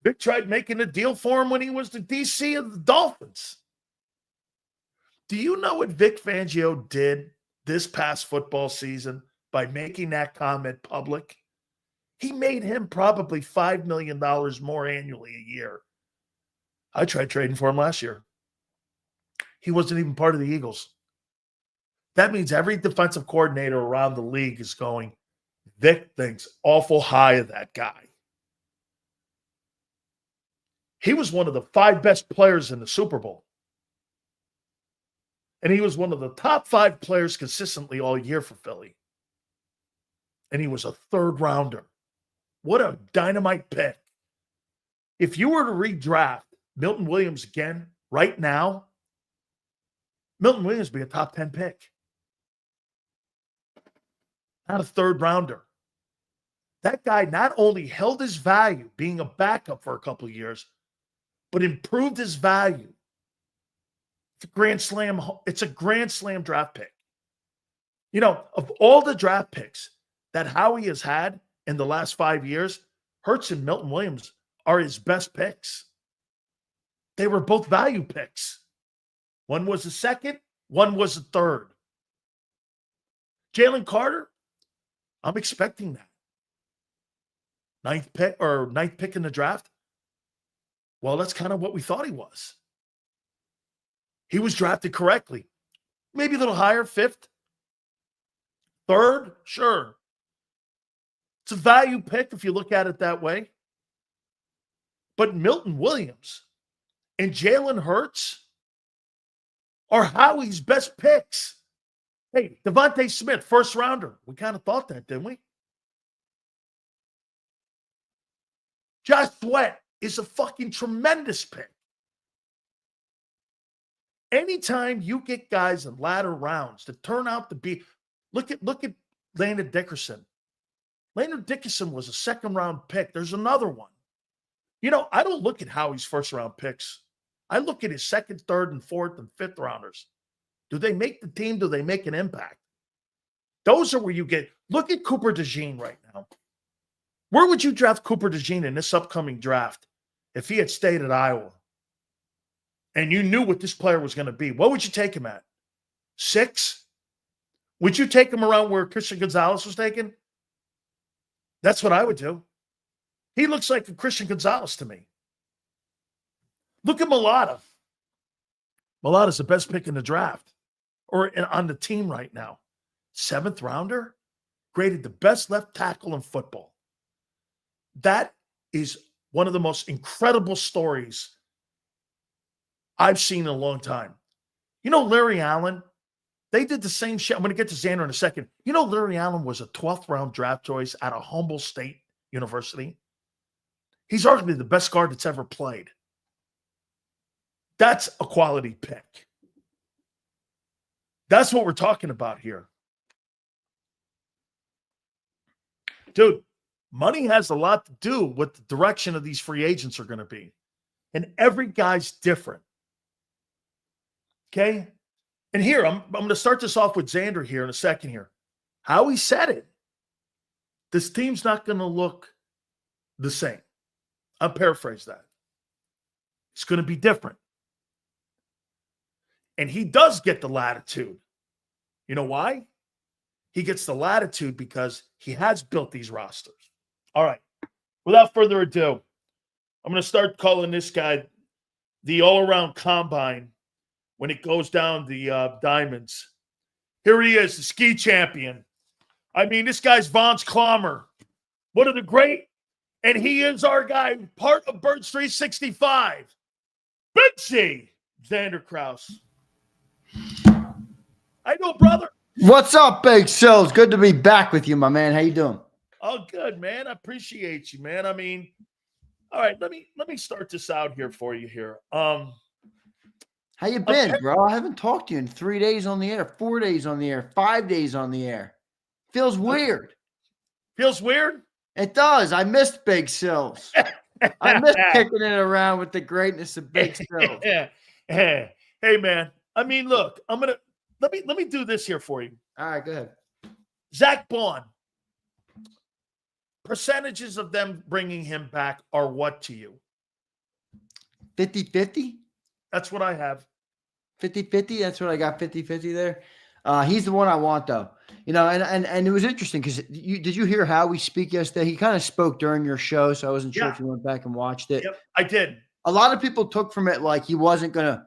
Vic tried making a deal for him when he was the DC of the Dolphins. Do you know what Vic Fangio did this past football season by making that comment public? He made him probably $5 million more annually a year. I tried trading for him last year. He wasn't even part of the Eagles. That means every defensive coordinator around the league is going, Vic thinks awful high of that guy. He was one of the 5 best players in the Super Bowl. And he was one of the top 5 players consistently all year for Philly. And he was a 3rd rounder. What a dynamite pick. If you were to redraft Milton Williams again right now, Milton Williams would be a top 10 pick. Not a 3rd rounder. That guy not only held his value being a backup for a couple of years, but improved his value. It's a Grand Slam draft pick. You know, of all the draft picks that Howie has had in the last 5 years, Hurts and Milton Williams are his best picks. They were both value picks. One was a second, one was a third. Jalen Carter, I'm expecting that. Ninth pick in the draft. Well, that's kind of what we thought he was. He was drafted correctly. Maybe a little higher, fifth. Third, sure. It's a value pick if you look at it that way. But Milton Williams and Jalen Hurts are Howie's best picks. Hey, Devontae Smith, first rounder. We kind of thought that, didn't we? Josh Sweat is a fucking tremendous pick. Anytime you get guys in latter rounds that turn out to be, look at Landon Dickerson. Landon Dickerson was a second-round pick. There's another one. You know, I don't look at Howie's first-round picks. I look at his second, third, and fourth, and fifth rounders. Do they make the team? Do they make an impact? Those are where you get. Look at Cooper DeJean right now. Where would you draft Cooper DeJean in this upcoming draft if he had stayed at Iowa? And you knew what this player was going to be. What would you take him at? 6? Would you take him around where Christian Gonzalez was taken? That's what I would do. He looks like a Christian Gonzalez to me. Look at Mulata. Mulata's the best pick in the draft or on the team right now. 7th rounder, graded the best left tackle in football. That is one of the most incredible stories I've seen in a long time. You know, Larry Allen, they did the same shit. I'm going to get to Xander in a second. You know, Larry Allen was a 12th round draft choice at a Humboldt State University. He's arguably the best guard that's ever played. That's a quality pick. That's what we're talking about here. Dude, money has a lot to do with the direction of these free agents are going to be. And every guy's different. Okay? And here, I'm going to start this off with Xander here in a second here. Howie said it. This team's not going to look the same. I'll paraphrase that. It's going to be different. And he does get the latitude. You know why? He gets the latitude because he has built these rosters. All right. Without further ado, I'm going to start calling this guy the all-around combine when it goes down the diamonds. Here he is, the ski champion. I mean, this guy's Vaughn's Clomber. One of the great, and he is our guy, part of Birds 365. Big C, Xander Krauss. I know, brother. What's up, Big Sills? Good to be back with you, my man. How you doing? Oh, good, man. I appreciate you, man. I mean, all right, let me start this out here for you here. How you been, bro? I haven't talked to you in 3 days on the air, 4 days on the air, 5 days on the air. Feels weird. Feels weird? It does. I missed Big Sills. I missed kicking it around with the greatness of Big Sills. Hey, man. I mean, look, let me do this here for you. All right, go ahead. Zack Baun. Percentages of them bringing him back are what to you? 50-50? That's what I have. 50-50? That's what I got, 50-50 there. He's the one I want, though. You know, and it was interesting because did you hear Howie speak yesterday? He kind of spoke during your show, so I wasn't sure if you went back and watched it. Yep, I did. A lot of people took from it like he wasn't gonna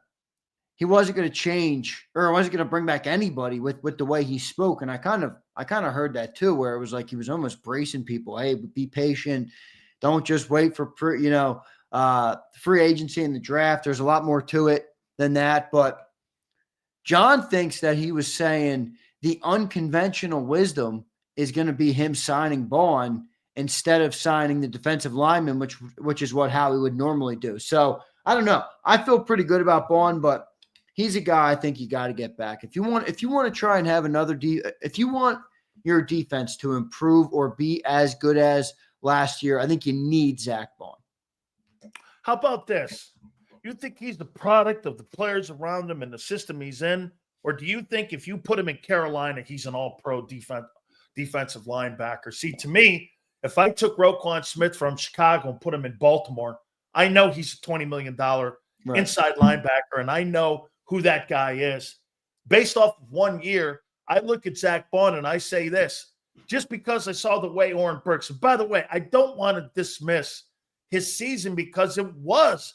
change or wasn't gonna bring back anybody with the way he spoke, and I kind of heard that too, where it was like he was almost bracing people. Hey, be patient. Don't just wait for free agency in the draft. There's a lot more to it than that. But John thinks that he was saying the unconventional wisdom is going to be him signing Baun instead of signing the defensive lineman, which is what Howie would normally do. So I don't know. I feel pretty good about Baun, but he's a guy I think you got to get back. If you want to try and have if you want your defense to improve or be as good as last year, I think you need Zack Baun. How about this? You think he's the product of the players around him and the system he's in, Or do you think if you put him in Carolina, he's an all-pro defensive linebacker? See, to me, if I took Roquan Smith from Chicago and put him in Baltimore, I know he's a $20 million inside linebacker, and I know who that guy is. Based off of 1 year, I look at Zack Baun and I say this, just because I saw the way Oren Burks, and by the way, I don't want to dismiss his season because it was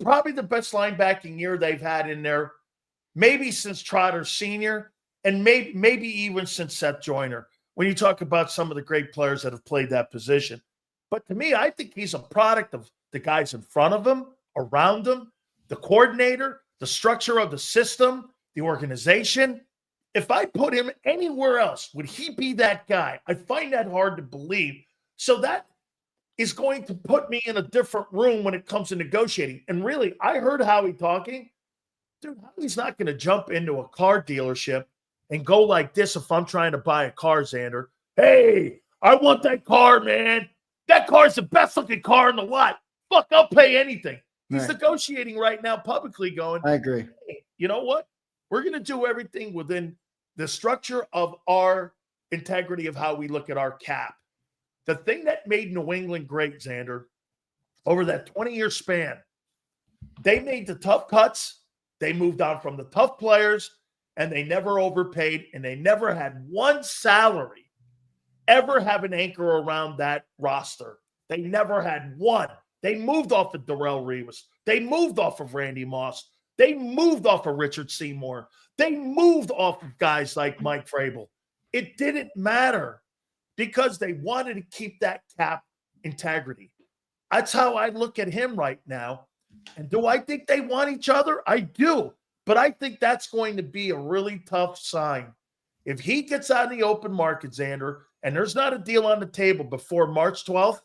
probably the best linebacking year they've had in there, maybe since Trotter Sr., and maybe even since Seth Joyner, when you talk about some of the great players that have played that position. But to me, I think he's a product of the guys in front of him, around him, the coordinator, the structure of the system, the organization. If I put him anywhere else, would he be that guy? I find that hard to believe. So that is going to put me in a different room when it comes to negotiating. And really, I heard Howie talking. Dude, Howie's not going to jump into a car dealership and go like this if I'm trying to buy a car, Xander. Hey, I want that car, man. That car's the best looking car in the lot. Fuck, I'll pay anything. He's negotiating right now publicly going, I agree. Hey, you know what? We're going to do everything within the structure of our integrity of how we look at our cap. The thing that made New England great, Xander, over that 20-year span, they made the tough cuts. They moved on from the tough players, and they never overpaid, and they never had one salary ever have an anchor around that roster. They never had one. They moved off of Darrelle Revis. They moved off of Randy Moss. They moved off of Richard Seymour. They moved off of guys like Mike Vrabel. It didn't matter because they wanted to keep that cap integrity. That's how I look at him right now. And do I think they want each other? I do. But I think that's going to be a really tough sign. If he gets out in the open market, Xander, and there's not a deal on the table before March 12th,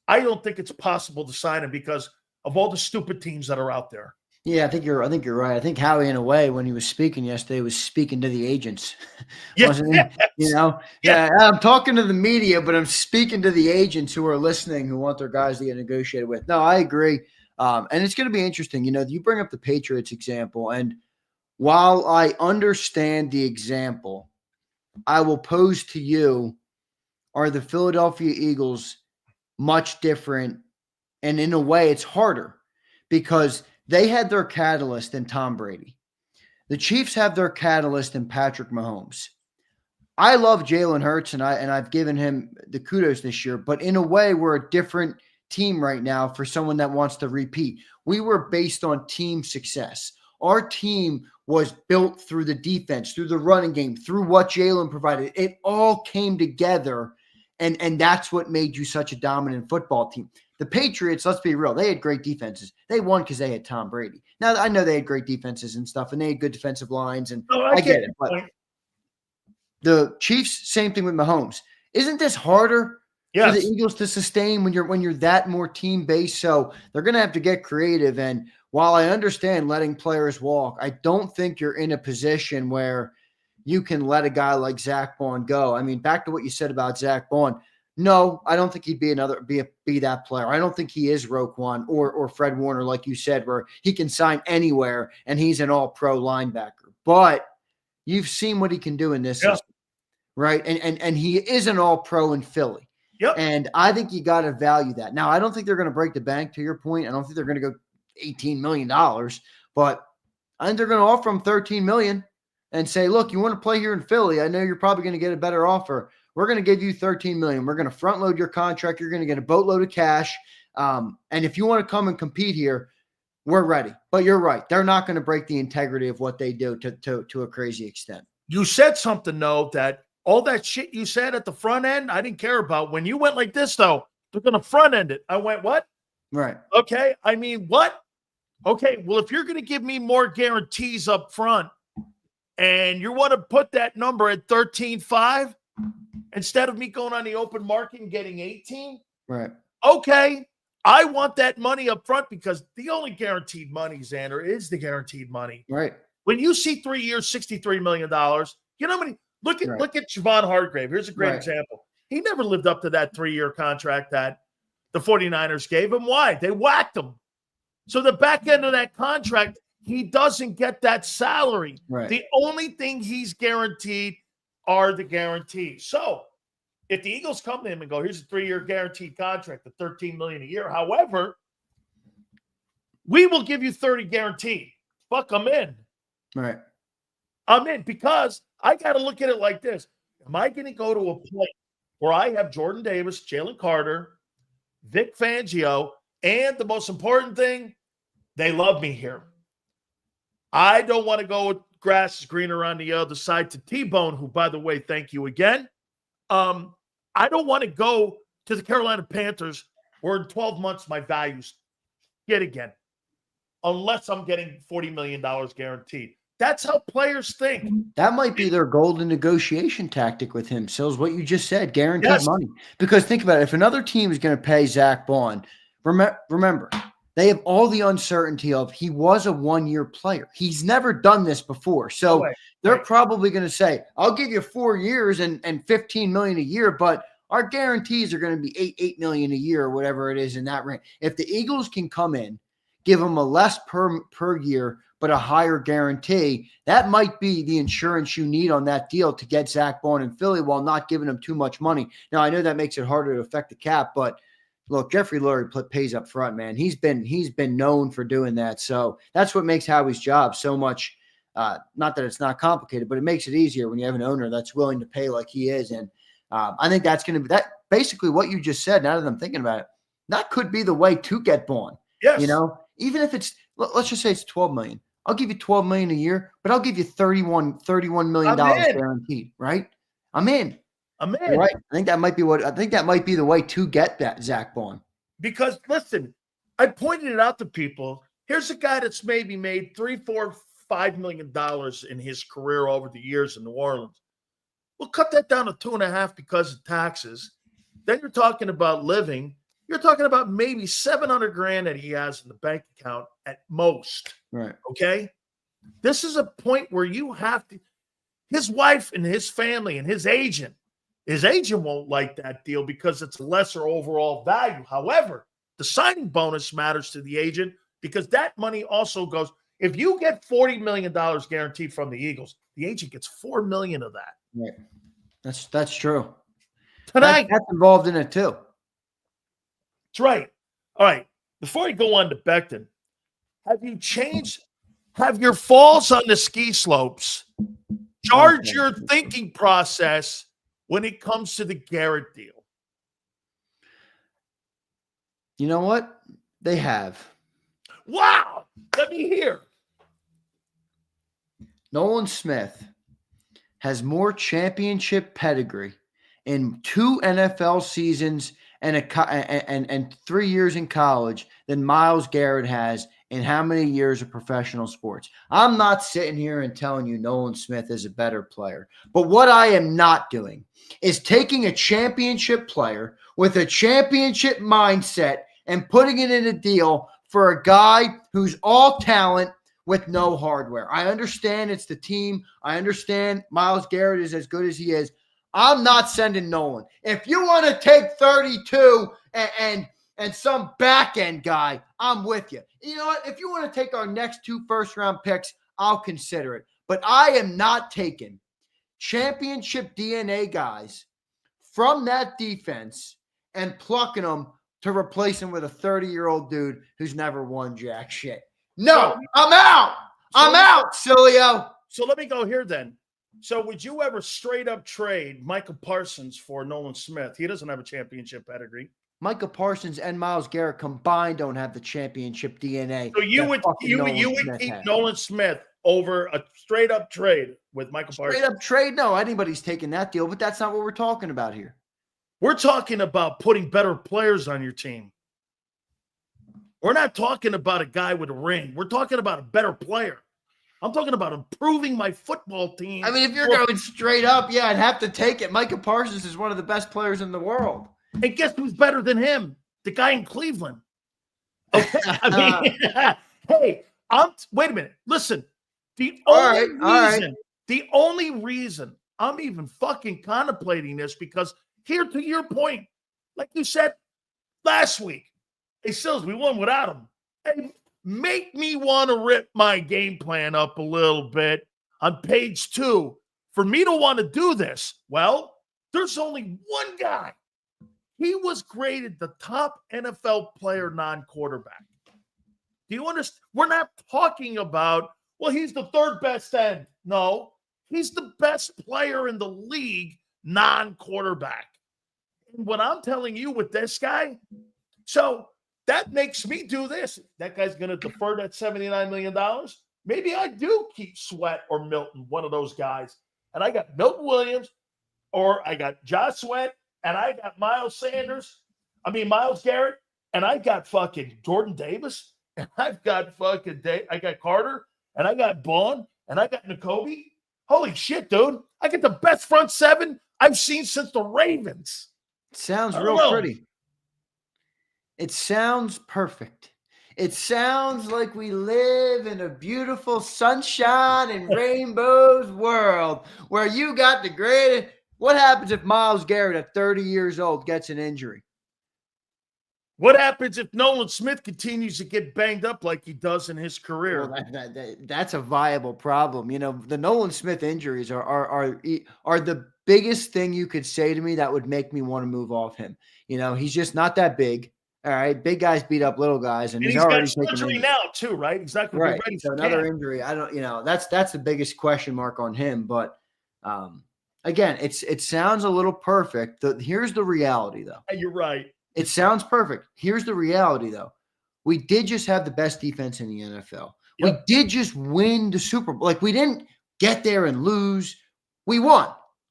I don't think it's possible to sign him because of all the stupid teams that are out there. Yeah, I think you're right. I think Howie, in a way, when he was speaking yesterday, was speaking to the agents. Wasn't he? You know? Yeah, I'm talking to the media, but I'm speaking to the agents who are listening, who want their guys to get negotiated with. No, I agree. And it's going to be interesting. You know, you bring up the Patriots example, and while I understand the example, I will pose to you, are the Philadelphia Eagles much different? And in a way, it's harder because they had their catalyst in Tom Brady. The Chiefs have their catalyst in Patrick Mahomes. I love Jalen Hurts, and I've given him the kudos this year, but in a way, we're a different team right now for someone that wants to repeat. We were based on team success. Our team was built through the defense, through the running game, through what Jalen provided. It all came together, and that's what made you such a dominant football team. The Patriots, let's be real, they had great defenses. They won because they had Tom Brady. Now, I know they had great defenses and stuff, and they had good defensive lines, and I get it. But the Chiefs, same thing with Mahomes. Isn't this harder for the Eagles to sustain when you're that more team-based? So they're going to have to get creative. And while I understand letting players walk, I don't think you're in a position where you can let a guy like Zack Baun go. I mean, back to what you said about Zack Baun. No, I don't think he'd be that player. I don't think he is Roquan or Fred Warner, like you said, where he can sign anywhere and he's an all-pro linebacker. But you've seen what he can do in this system, right? And he is an all-pro in Philly. Yep. And I think you got to value that. Now, I don't think they're going to break the bank, to your point. I don't think they're going to go $18 million, but I think they're going to offer him $13 million and say, look, you want to play here in Philly? I know you're probably going to get a better offer. We're going to give you $13 million. We're going to front load your contract. You're going to get a boatload of cash. And if you want to come and compete here, we're ready. But you're right. They're not going to break the integrity of what they do to a crazy extent. You said something, though, that all that shit you said at the front end, I didn't care about. When you went like this, though, they're going to front end it. I went, what? Right. Okay. I mean, what? Okay. Well, if you're going to give me more guarantees up front and you want to put that number at 13.5 instead of me going on the open market and getting 18, right? Okay. I want that money up front because the only guaranteed money, Xander, is the guaranteed money. Right. When you see 3 years, $63 million, you know how many? Look at Javon Hargrave. Here's a great example. He never lived up to that 3-year contract that the 49ers gave him. Why? They whacked him. So the back end of that contract, he doesn't get that salary. Right. The only thing he's guaranteed are the guarantees. So if the Eagles come to him and go, here's a 3-year guaranteed contract at $13 million a year. However, we will give you 30 guaranteed. Fuck, I'm in. Right. I'm in because I got to look at it like this. Am I going to go to a place where I have Jordan Davis, Jalen Carter, Vic Fangio, and the most important thing, they love me here. I don't want to go with grass is greener on the other side to T-Bone, who, by the way, thank you again. I don't want to go to the Carolina Panthers where in 12 months my values get again, unless I'm getting $40 million guaranteed. That's how players think. That might be their golden negotiation tactic with him, Sills, what you just said, guaranteed money. Because think about it, if another team is going to pay Zack Baun, remember, they have all the uncertainty of he was a 1-year player. He's never done this before. So they're probably going to say, I'll give you 4 years and $15 million a year, but our guarantees are going to be $8 million a year or whatever it is in that range. If the Eagles can come in, give them a less per year, but a higher guarantee, that might be the insurance you need on that deal to get Zack Baun in Philly while not giving him too much money. Now, I know that makes it harder to affect the cap, but look, Jeffrey Lurie pays up front, man. He's been known for doing that. So that's what makes Howie's job so much, not that it's not complicated, but it makes it easier when you have an owner that's willing to pay like he is. And I think that's going to be that basically what you just said. Now that I'm thinking about it, that could be the way to get Baun. Yes. You know, even if it's, let's just say it's $12 million. I'll give you $12 million a year, but I'll give you $31 million guaranteed, right? I'm in. You're right. I think that might be the way to get that Zack Baun. Because listen, I pointed it out to people. Here's a guy that's maybe made $3, $4, $5 million in his career over the years in New Orleans. We'll cut that down to 2.5 because of taxes. Then you're talking about living. You're talking about maybe $700,000 that he has in the bank account at most. Right. Okay. This is a point where you have to, his wife and his family and his agent won't like that deal because it's a lesser overall value. However, the signing bonus matters to the agent because that money also goes, if you get $40 million guaranteed from the Eagles, the agent gets $4 million of that. Right. That's true. Tonight. That's involved in it too. That's right. All right. Before we go on to Becton, have your falls on the ski slopes charge your thinking process when it comes to the Garrett deal? You know what? They have. Wow. Let me hear. Nolan Smith has more championship pedigree in 2 NFL seasons and 3 years in college than Myles Garrett has in how many years of professional sports. I'm not sitting here and telling you Nolan Smith is a better player. But what I am not doing is taking a championship player with a championship mindset and putting it in a deal for a guy who's all talent with no hardware. I understand it's the team. I understand Myles Garrett is as good as he is. I'm not sending Nolan. If you want to take 32 and some back-end guy, I'm with you. You know what? If you want to take our next 2 first-round picks, I'll consider it. But I am not taking championship DNA guys from that defense and plucking them to replace him with a 30-year-old dude who's never won jack shit. No, I'm out. I'm out, Sileo. So let me go here then. So would you ever straight up trade Micah Parsons for Nolan Smith? He doesn't have a championship pedigree. Micah Parsons and Myles Garrett combined don't have the championship DNA. So you would keep Nolan Smith over a straight up trade with Micah Parsons? Straight up trade? No, anybody's taking that deal, but that's not what we're talking about here. We're talking about putting better players on your team. We're not talking about a guy with a ring. We're talking about a better player. I'm talking about improving my football team. I mean, if you're going straight up, yeah, I'd have to take it. Micah Parsons is one of the best players in the world. And guess who's better than him? The guy in Cleveland. Okay. I mean, hey, wait a minute. Listen, the only reason I'm even fucking contemplating this, because here, to your point, like you said last week, hey, Sills, we won without him. Hey, make me want to rip my game plan up a little bit on page 2 for me to want to do this? Well, there's only one guy. He was graded the top NFL player non-quarterback. Do you understand? We're not talking about, well, he's the third best end. No, he's the best player in the league non-quarterback. And what I'm telling you with this guy, so that makes me do this. That guy's going to defer that $79 million. Maybe I do keep Sweat or Milton, one of those guys. And I got Milton Williams, or I got Josh Sweat, and I got Miles Garrett, and I got fucking Jordan Davis, and I've got fucking I got Carter, and I got Baun, and I got N'Kobe. Holy shit, dude. I get the best front seven I've seen since the Ravens. Sounds real pretty. It sounds perfect. It sounds like we live in a beautiful sunshine and rainbows world where you got the greatest. What happens if Myles Garrett at 30 years old gets an injury? What happens if Nolan Smith continues to get banged up like he does in his career? Well, that's a viable problem. You know, the Nolan Smith injuries are the biggest thing you could say to me that would make me want to move off him. You know, he's just not that big. All right, big guys beat up little guys, and he's already got surgery now too, right? Exactly. Right. So another injury. I don't. You know, that's the biggest question mark on him. But again, it sounds a little perfect. Here's the reality, though. You're right. It sounds perfect. Here's the reality, though. We did just have the best defense in the NFL. Yep. We did just win the Super Bowl. Like, we didn't get there and lose. We won.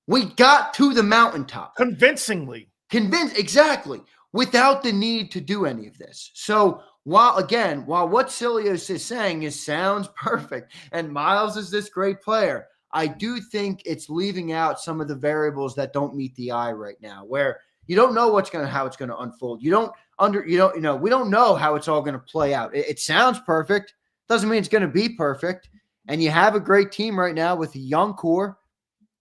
We got to the mountaintop. Convincingly. Exactly. Without the need to do any of this. So while what Sileo is saying sounds perfect, and Myles is this great player, I do think it's leaving out some of the variables that don't meet the eye right now, where you don't know how it's going to unfold. We don't know how it's all going to play out. It sounds perfect. Doesn't mean it's going to be perfect. And you have a great team right now with a young core.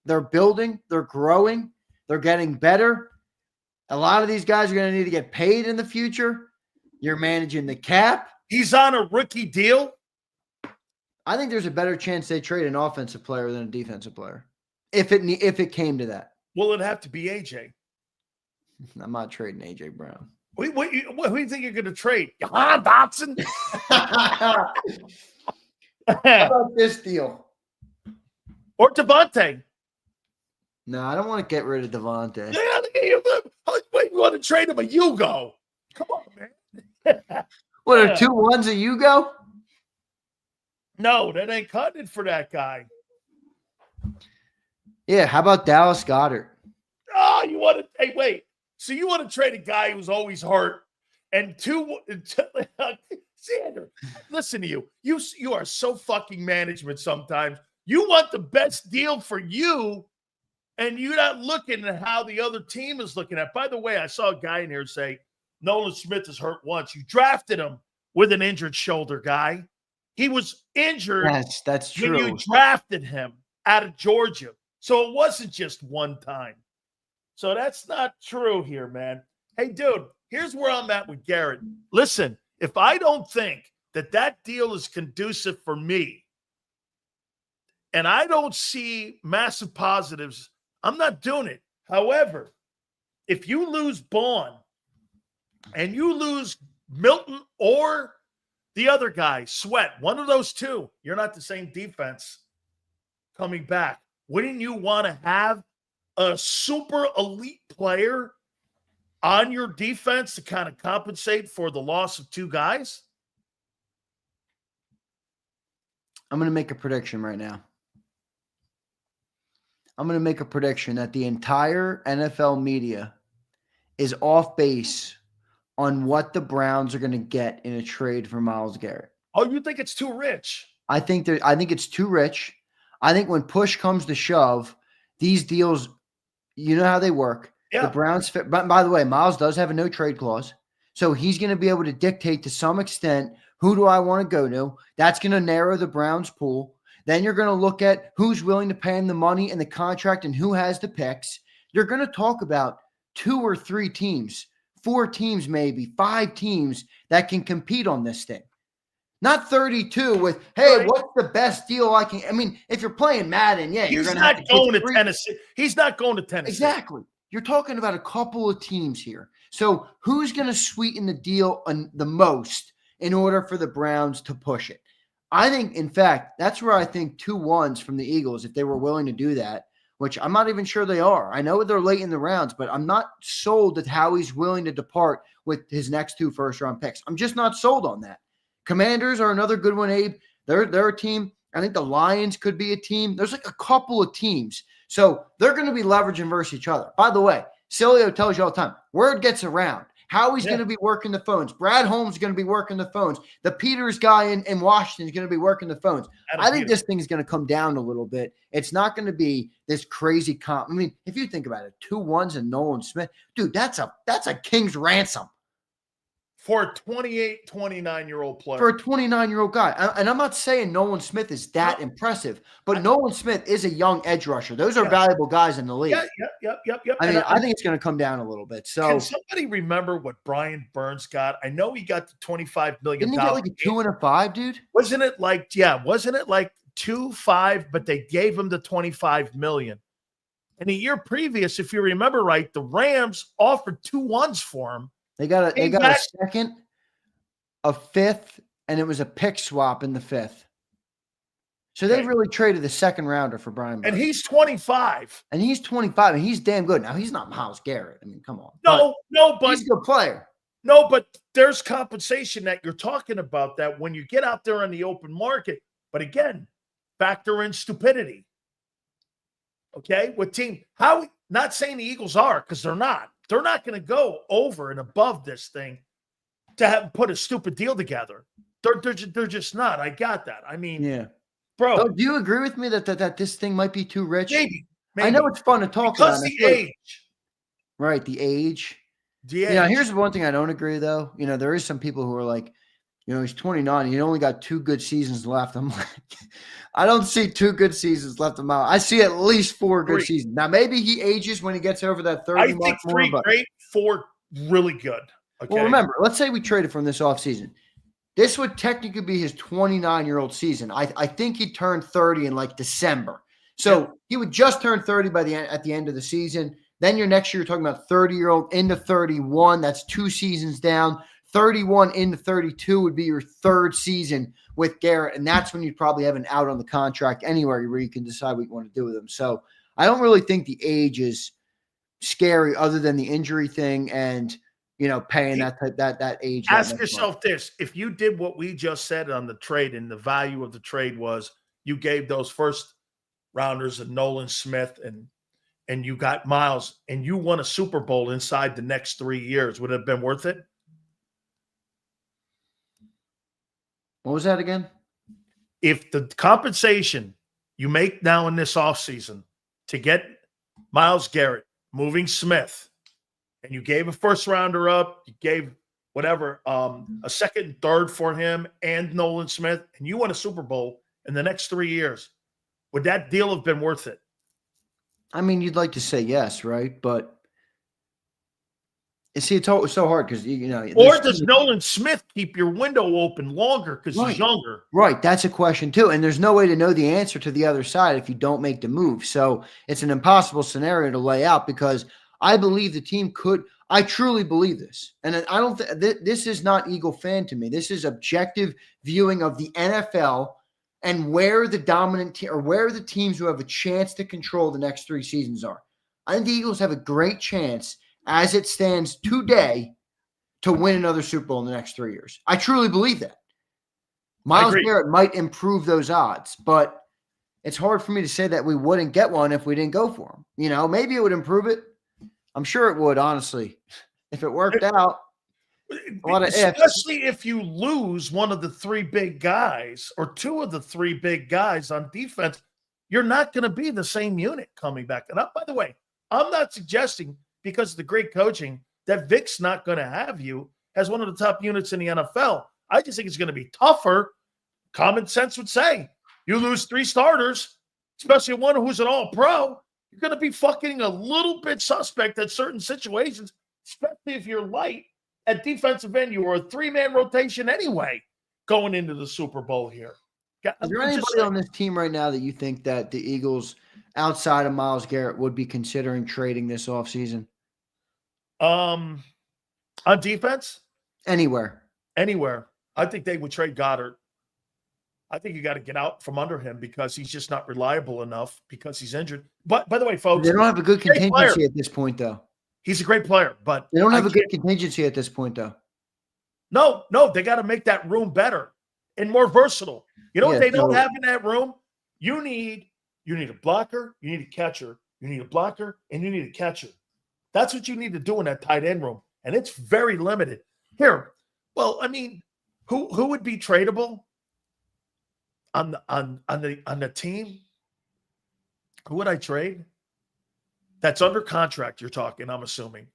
They're building, they're growing, they're getting better. A lot of these guys are going to need to get paid in the future. You're managing the cap. He's on a rookie deal. I think there's a better chance they trade an offensive player than a defensive player. If it came to that. Well, it'd have to be AJ. I'm not trading AJ Brown. Who do you think you're going to trade? Jahan Dotson? How about this deal? Or Devontae? No, I don't want to get rid of Devontae. Wait, you want to trade him a Hugo? Come on, man. What are 2 1s a Hugo? No, that ain't cutting it for that guy. Yeah, how about Dallas Goedert? Oh, you want to? Hey, wait. So you want to trade a guy who's always hurt and Xander, listen to you. You are so fucking management sometimes. You want the best deal for you, and you're not looking at how the other team is looking at. By the way, I saw a guy in here say Nolan Smith is hurt once. You drafted him with an injured shoulder, guy. He was injured. Yes, that's true. When you drafted him out of Georgia. So it wasn't just one time. So that's not true here, man. Hey, dude, here's where I'm at with Garrett. Listen, if I don't think that deal is conducive for me, and I don't see massive positives, I'm not doing it. However, if you lose Baun and you lose Milton or the other guy, Sweat, one of those two, you're not the same defense coming back. Wouldn't you want to have a super elite player on your defense to kind of compensate for the loss of 2 guys? I'm going to make a prediction right now. I'm going to make a prediction that the entire NFL media is off base on what the Browns are going to get in a trade for Myles Garrett. Oh, you think it's too rich? I think it's too rich. I think when push comes to shove, these deals, you know how they work. Yeah. The Browns fit. By the way, Myles does have a no trade clause. So he's going to be able to dictate to some extent, who do I want to go to? That's going to narrow the Browns pool. Then you're going to look at who's willing to pay him the money and the contract and who has the picks. You're going to talk about 2 or 3 teams, 4 teams, maybe 5 teams that can compete on this thing. Not 32 with, hey, Right. what's the best deal I can? I mean, if you're playing Madden, yeah, you're He's going to have not to going to three. Tennessee. He's not going to Tennessee. Exactly. You're talking about a couple of teams here. So who's going to sweeten the deal the most in order for the Browns to push it? I think, in fact, that's where I think 2-1s from the Eagles, if they were willing to do that, which I'm not even sure they are. I know they're late in the rounds, but I'm not sold at how he's willing to depart with his next 2 first-round picks. I'm just not sold on that. Commanders are another good one, Abe. They're a team. I think the Lions could be a team. There's like a couple of teams. So they're going to be leveraging versus each other. By the way, Sileo tells you all the time, word gets around. Howie's going to be working the phones. Brad Holmes is going to be working the phones. The Peters guy in Washington is going to be working the phones. I think this thing is going to come down a little bit. It's not going to be this crazy comp. I mean, if you think about it, 2-1s and Nolan Smith, dude, that's a king's ransom. For a 28, 29-year-old player. For a 29-year-old guy. And I'm not saying Nolan Smith is that impressive, but Nolan Smith is a young edge rusher. Those are valuable guys in the league. Yep. I mean, I think it's going to come down a little bit. So can somebody remember what Brian Burns got? I know he got the $25 million. Didn't he get like a 2 and a 5, dude? Wasn't it like 2-5, but they gave him the $25 million. And the year previous, if you remember right, the Rams offered 2-1s for him. They got a second, a fifth, and it was a pick swap in the fifth. So they really traded the second rounder for Brian Burns. And he's 25. And he's 25, and he's damn good. Now, he's not Myles Garrett. I mean, come on. No, but he's a good player. No, but there's compensation that you're talking about that when you get out there on the open market. But again, factor in stupidity. Okay? What team? Not saying the Eagles are, because they're not. They're not going to go over and above this thing to have put a stupid deal together. They're just not. I got that. I mean, yeah, bro. So do you agree with me that this thing might be too rich? Maybe. I know it's fun to talk about. Because the age. Right, the age. The age. You know, here's one thing I don't agree, though. You know, there is some people who are like, you know, he's 29. He only got 2 good seasons left. I'm like, I don't see 2 good seasons left of Myles. I see at least 4 good seasons. Now, maybe he ages when he gets over that 30 mark. I think 3 great, 4 really good. Okay. Well, remember, let's say we traded from this offseason. This would technically be his 29-year-old season. I think he turned 30 in like December. So he would just turn 30 at the end of the season. Then your next year, you're talking about 30-year-old into 31. That's 2 seasons down. 31 into 32 would be your 3rd season with Garrett, and that's when you'd probably have an out on the contract anywhere where you can decide what you want to do with him. So I don't really think the age is scary other than the injury thing and, you know, paying that age. Ask yourself this. If you did what we just said on the trade and the value of the trade was you gave those first rounders of Nolan Smith and you got Myles and you won a Super Bowl inside the next 3 years, would it have been worth it? What was that again? If the compensation you make now in this offseason to get Myles Garrett, moving Smith, and you gave a first rounder up, you gave whatever, a second and third for him and Nolan Smith, and you won a Super Bowl in the next 3 years, would that deal have been worth it? I mean, you'd like to say yes, right? But see, it's so hard because, you know. Or does Nolan Smith keep your window open longer because he's younger? Right. That's a question, too. And there's no way to know the answer to the other side if you don't make the move. So it's an impossible scenario to lay out because I believe the team could. I truly believe this. And I don't think this is not Eagle fan to me. This is objective viewing of the NFL and where the dominant team or where the teams who have a chance to control the next 3 seasons are. I think the Eagles have a great chance as it stands today to win another Super Bowl in the next 3 years. I truly believe that. Myles Garrett might improve those odds, but it's hard for me to say that we wouldn't get one if we didn't go for him. You know, maybe it would improve it. I'm sure it would, honestly. If it worked out, a lot of especially if you lose one of the 3 big guys or 2 of the 3 big guys on defense, you're not going to be the same unit coming back. And by the way, I'm not suggesting because of the great coaching that Vic's not going to have you as one of the top units in the NFL. I just think it's going to be tougher. Common sense would say you lose 3 starters, especially one who's an all-pro. You're going to be fucking a little bit suspect at certain situations, especially if you're light at defensive end. You are a 3-man rotation anyway going into the Super Bowl here. Is there anybody on this team right now that you think that the Eagles, outside of Myles Garrett, would be considering trading this offseason? On defense? Anywhere. I think they would trade Goddard. I think you got to get out from under him because he's just not reliable enough because he's injured. But by the way, folks, they don't have a good contingency at this point, though. He's a great player, but they don't have a good contingency at this point, though. No, they got to make that room better and more versatile. You know what they don't have in that room? You need a blocker, you need a catcher, you need a blocker, and you need a catcher. That's what you need to do in that tight end room, and it's very limited. Here, well, I mean, who would be tradable on the team? Who would I trade? That's under contract. You're talking, I'm assuming.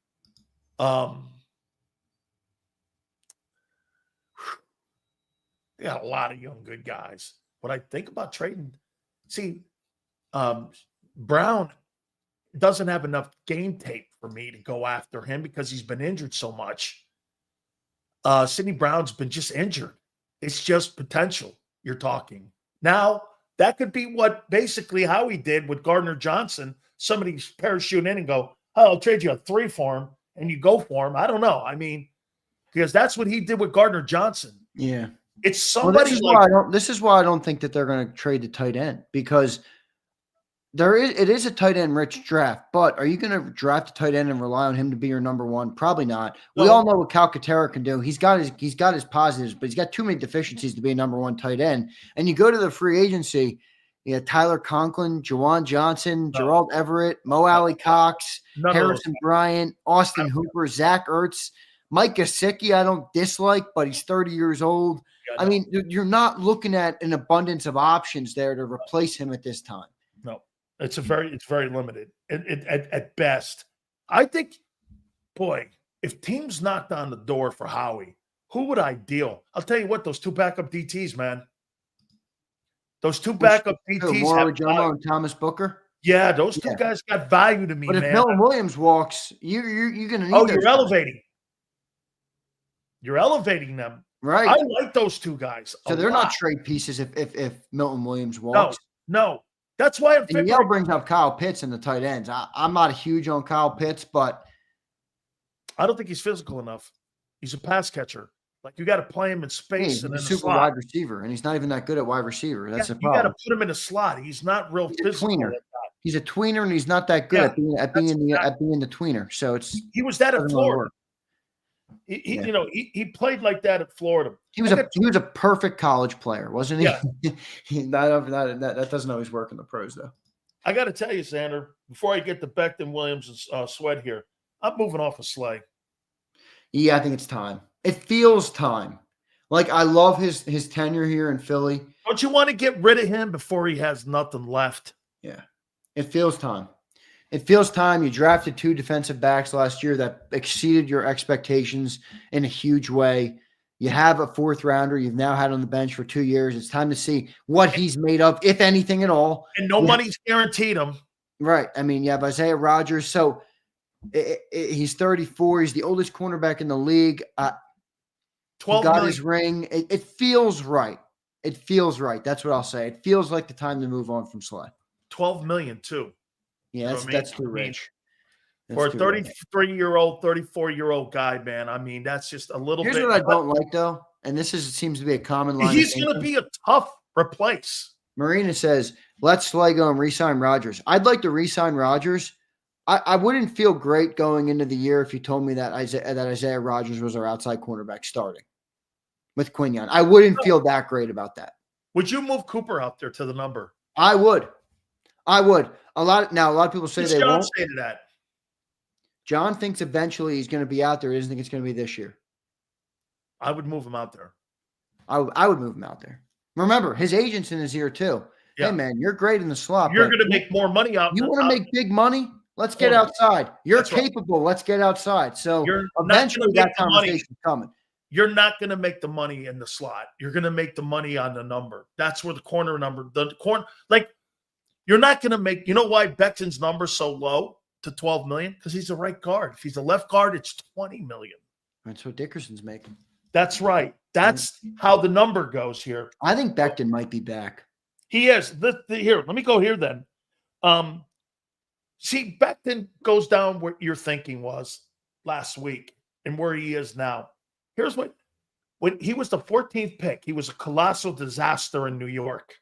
They got a lot of young, good guys. What I think about trading, Brown doesn't have enough game tape for me to go after him because he's been injured so much. Sidney Brown's been just injured. It's just potential you're talking. Now, that could be what basically Howie did with Gardner Johnson. Somebody's parachute in and go, oh, I'll trade you a 3 for him, and you go for him. I don't know. I mean, because that's what he did with Gardner Johnson. Yeah. It's somebody this is why I don't think that they're going to trade the tight end, because it is a tight end rich draft, but are you going to draft a tight end and rely on him to be your number one? Probably not. No. We all know what Calcaterra can do. He's got his positives, but he's got too many deficiencies to be a number one tight end. And you go to the free agency, you have Tyler Conklin, Juwan Johnson, Gerald Everett, Mo Alley Cox, Harrison Bryant, Austin Hooper, Zach Ertz, Mike Gesicki. I don't dislike, but he's 30 years old. I mean, you're not looking at an abundance of options there to replace him at this time. No, it's very limited at best. I think, boy, if teams knocked on the door for Howie, who would I deal? I'll tell you what, those 2 backup DTs, man. Those 2 backup DTs have Jomo and Thomas Booker. Yeah, those 2 guys got value to me, but man. But if Milton Williams walks, you're going to need you're elevating. You're elevating them. Right. I like those 2 guys. So they're not trade pieces if Milton Williams walks. No. That's why I'm thinking. Yale brings up Kyle Pitts in the tight ends. I'm not huge on Kyle Pitts, but I don't think he's physical enough. He's a pass catcher. Like, you got to play him in space. He's a super wide receiver, and he's not even that good at wide receiver. That's the problem. You got to put him in a slot. He's not real physical. He's a tweener, and he's not that good at being the tweener. So he was that at Florida. He played like that at Florida. He was a perfect college player, wasn't he? Yeah. that doesn't always work in the pros, though. I got to tell you, Xander, before I get to Becton, Williams, and Sweat here, I'm moving off of Slay. Yeah, I think it's time. It feels time. Like, I love his tenure here in Philly. Don't you want to get rid of him before he has nothing left? Yeah, it feels time. It feels time. You drafted 2 defensive backs last year that exceeded your expectations in a huge way. You have a 4th rounder you've now had on the bench for 2 years. It's time to see what he's made of, if anything at all. And no money's guaranteed him. Right. I mean, you have Isaiah Rodgers. So he's 34. He's the oldest cornerback in the league. 12 got million. His ring. It feels right. It feels right. That's what I'll say. It feels like the time to move on from Slay. 12 million too. Yeah, that's too rich. For a 33-year-old, 34-year-old guy, man. I mean, that's just a little bit. Here's what I don't like, though, and this seems to be a common line. He's going to be a tough replace. Marina says, let Slay go and re-sign Rodgers. I'd like to re-sign Rodgers. I wouldn't feel great going into the year if you told me that Isaiah Rodgers was our outside cornerback starting with Quinion. I wouldn't feel that great about that. Would you move Cooper out there to the number? I would. A lot of people say they won't. Say to that. John thinks eventually he's going to be out there. He doesn't think it's going to be this year. I would move him out there. I would move him out there. Remember, his agent's in his ear too. Yeah. Hey, man, you're great in the slot. You're going to make more money out. You want to make big money? Let's get outside. You're capable. Right. Let's get outside. So eventually that conversation's coming. You're not going to make the money in the slot. You're going to make the money on the number. That's where you're not going to make, you know why Becton's number's so low to 12 million? Because he's a right guard. If he's a left guard, it's 20 million. That's what Dickerson's making. That's right. That's how the number goes here. I think Becton might be back. He is. Here, let me go here then. See, Becton goes down where your thinking was last week and where he is now. Here's what when he was the 14th pick, he was a colossal disaster in New York.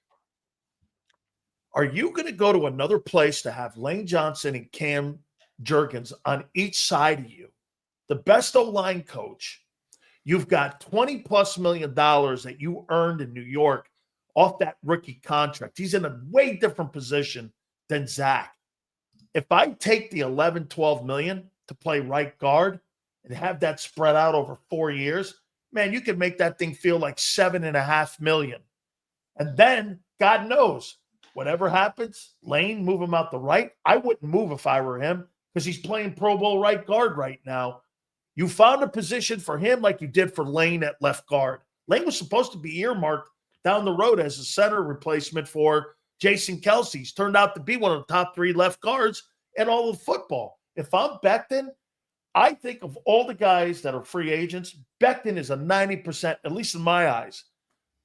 Are you going to go to another place to have Lane Johnson and Cam Jurgens on each side of you? The best O-line coach. You've got $20+ million that you earned in New York off that rookie contract. He's in a way different position than Zach. If I take the 11, 12 million to play right guard and have that spread out over 4 years, man, you could make that thing feel like $7.5 million. And then, God knows, whatever happens, Lane, move him out the right. I wouldn't move if I were him because he's playing Pro Bowl right guard right now. You found a position for him like you did for Lane at left guard. Lane was supposed to be earmarked down the road as a center replacement for Jason Kelsey. He's turned out to be one of the top 3 left guards in all of football. If I'm Becton, I think of all the guys that are free agents, Becton is a 90%, at least in my eyes.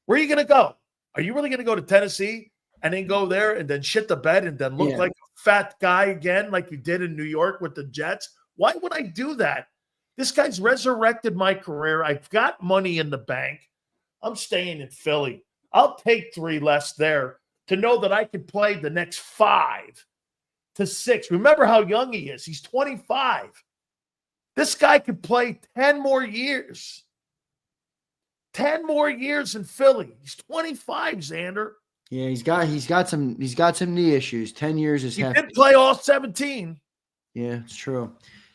Where are you going to go? Are you really going to go to Tennessee and then go there and then shit the bed and then look like a fat guy again like you did in New York with the Jets? Why would I do that? This guy's resurrected my career. I've got money in the bank. I'm staying in Philly. I'll take 3 less there to know that I could play the next 5 to 6. Remember how young he is. He's 25. This guy could play 10 more years. 10 more years in Philly. He's 25, Xander. Yeah, he's got some knee issues. 10 years is hefty. He did play all 17. Yeah, it's true.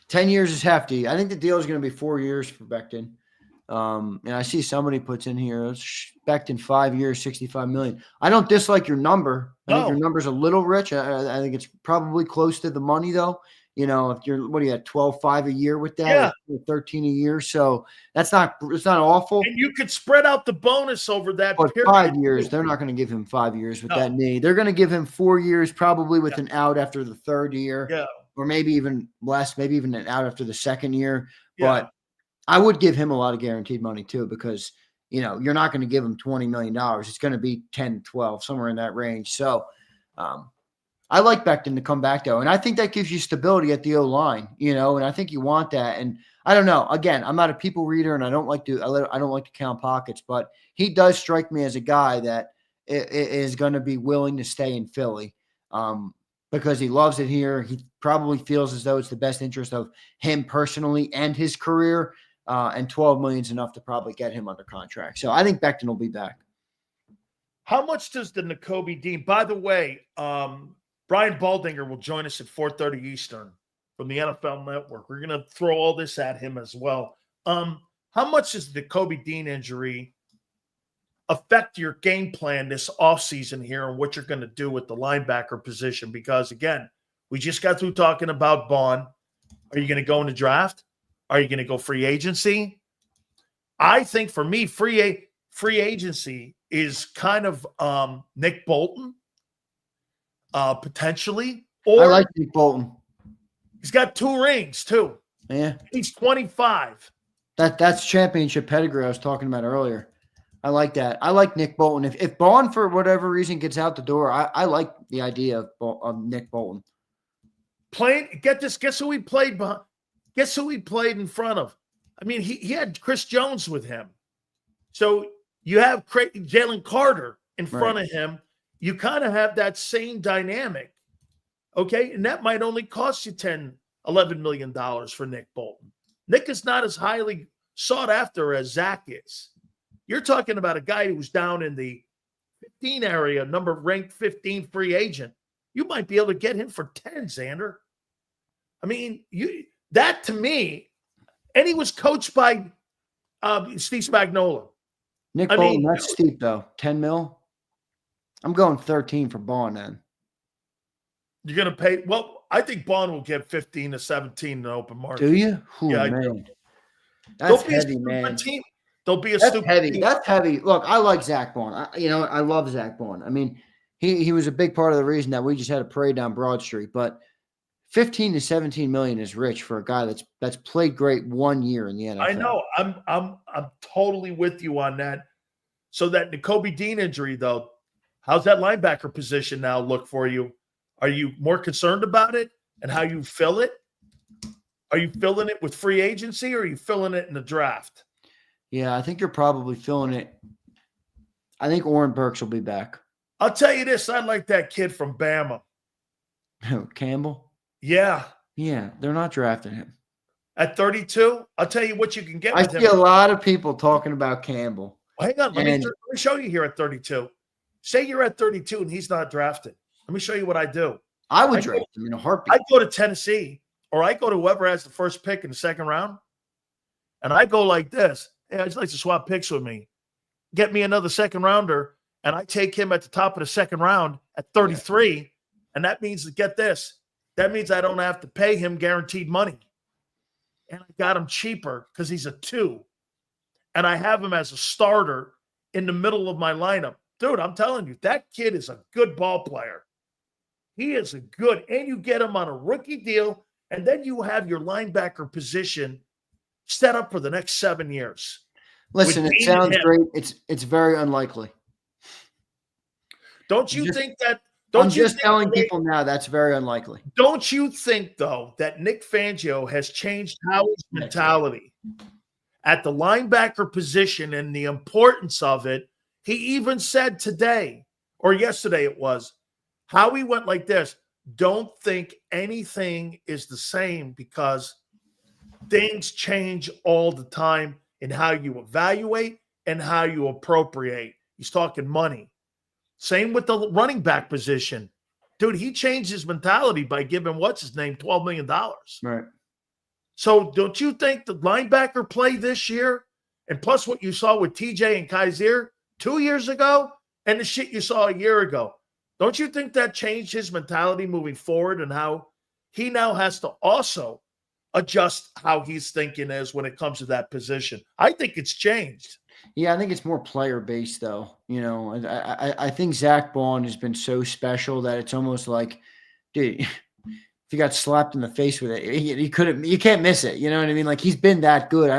10 years is hefty. I think the deal is going to be 4 years for Becton. And I see somebody puts in here, Becton 5 years, $65 million. I don't dislike your number. I think your number's a little rich. I think it's probably close to the money, though. You know, if you're, what are you at, 12.5 a year with that? Yeah. 13 a year. So it's not awful. And you could spread out the bonus over that period. 5 years, they're not going to give him 5 years with that knee. They're going to give him 4 years, probably with an out after the 3rd year. Yeah. Or maybe even less, maybe even an out after the 2nd year. Yeah. But I would give him a lot of guaranteed money too, because, you know, you're not going to give him $20 million. It's going to be 10, 12, somewhere in that range. So I like Becton to come back though. And I think that gives you stability at the O-line, you know, and I think you want that. And I don't know, again, I'm not a people reader and I don't like to count pockets, but he does strike me as a guy that is going to be willing to stay in Philly. Because he loves it here. He probably feels as though it's the best interest of him personally and his career. And $12 million is enough to probably get him under contract. So I think Becton will be back. How much does the Nakobe Dean, by the way, Brian Baldinger will join us at 4:30 Eastern from the NFL Network. We're going to throw all this at him as well. How much does the Nakobe Dean injury affect your game plan this offseason here and what you're going to do with the linebacker position? Because, again, we just got through talking about Baun. Are you going to go in the draft? Are you going to go free agency? I think for me, free agency is kind of Nick Bolton, potentially. Or I like Nick Bolton. He's got 2 rings, too. Yeah. He's 25. That's championship pedigree I was talking about earlier. I like that. I like Nick Bolton. If Baun, for whatever reason, gets out the door, I like the idea of Nick Bolton. Get this. Guess who he played behind? Guess who he played in front of? I mean, he had Chris Jones with him. So you have Jalen Carter in front of him. You kind of have that same dynamic. Okay? And that might only cost you $10, $11 million for Nick Bolton. Nick is not as highly sought after as Zach is. You're talking about a guy who's down in the 15 area, ranked 15 free agent. You might be able to get him for 10, Xander. I mean, that to me, and he was coached by Steve Spagnuolo. Nick Bolton, that's steep though. 10 mil. I'm going 13 for Baun then. You're going to pay. Well, I think Baun will get 15 to 17 in the open market. Do you? Ooh, yeah, man. That's heavy, man. There'll be a stupid heavy. team. That's heavy. Look, I like Zack Baun. I love Zack Baun. I mean, he was a big part of the reason that we just had a parade down Broad Street. But 15 to 17 million is rich for a guy that's played great 1 year in the NFL. I know. I'm totally with you on that. So that Nakobe Dean injury, though, how's that linebacker position now look for you? Are you more concerned about it and how you fill it? Are you filling it with free agency or are you filling it in the draft? Yeah, I think you're probably filling it. I think Oren Burks will be back. I'll tell you this. I like that kid from Bama. Campbell? Yeah. Yeah, they're not drafting him. At 32, I'll tell you what you can get I with him. see a lot of people talking about Campbell. Well, hang on. Let me show you here at 32. Say you're at 32 and he's not drafted. Let me show you what I do. I would draft him in a heartbeat. I go to Tennessee or I go to whoever has the first pick in the second round, and I go like this. Hey, I'd like to swap picks with me. Get me another second rounder, and I take him at the top of the second round at 33, yeah. And that means, get this, that means I don't have to pay him guaranteed money. And I got him cheaper because he's a 2. And I have him as a starter in the middle of my lineup. Dude, I'm telling you, that kid is a good ball player. He is a good, and you get him on a rookie deal, and then you have your linebacker position set up for the next 7 years. Listen, it sounds great. It's very unlikely. Don't you think that? I'm just telling people now that's very unlikely. Don't you think, though, that Vic Fangio has changed Howie's mentality at the linebacker position and the importance of it? He even said today, or yesterday it was, Howie went like this: don't think anything is the same because things change all the time in how you evaluate and how you appropriate. He's talking money. Same with the running back position. Dude, he changed his mentality by giving what's-his-name $12 million. Right. So don't you think the linebacker play this year, and plus what you saw with TJ and Kaiser 2 years ago and the shit you saw a year ago, don't you think that changed his mentality moving forward and how he now has to also adjust how he's thinking is when it comes to that position? I think it's changed. Yeah, I think it's more player-based, though. You know, I think Zack Baun has been so special that it's almost like, dude, if you got slapped in the face with it, you can't miss it. You know what I mean? Like, he's been that good.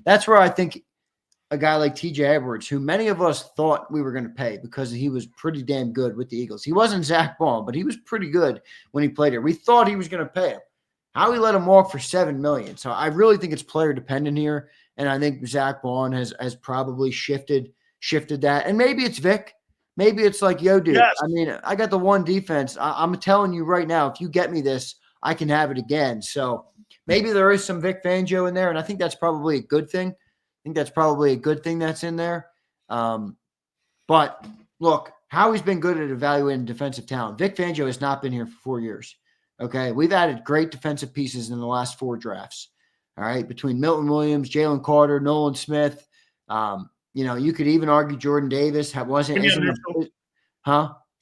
That's where I think a guy like TJ Edwards, who many of us thought we were going to pay because he was pretty damn good with the Eagles. He wasn't Zack Baun, but he was pretty good when he played here. We thought he was going to pay him. Howie let him walk for $7 million. So I really think it's player dependent here. And I think Zack Baun has probably shifted that. And maybe it's Vic. Maybe it's like, yo, dude, yes. I mean, I got the one defense. I'm telling you right now, if you get me this, I can have it again. So maybe there is some Vic Fangio in there. And I think that's probably a good thing. I think that's probably a good thing that's in there. But look, Howie's been good at evaluating defensive talent. Vic Fangio has not been here for 4 years. Okay. We've added great defensive pieces in the last 4 drafts. All right, between Milton Williams, Jalen Carter, Nolan Smith, you could even argue Jordan Davis Quinyon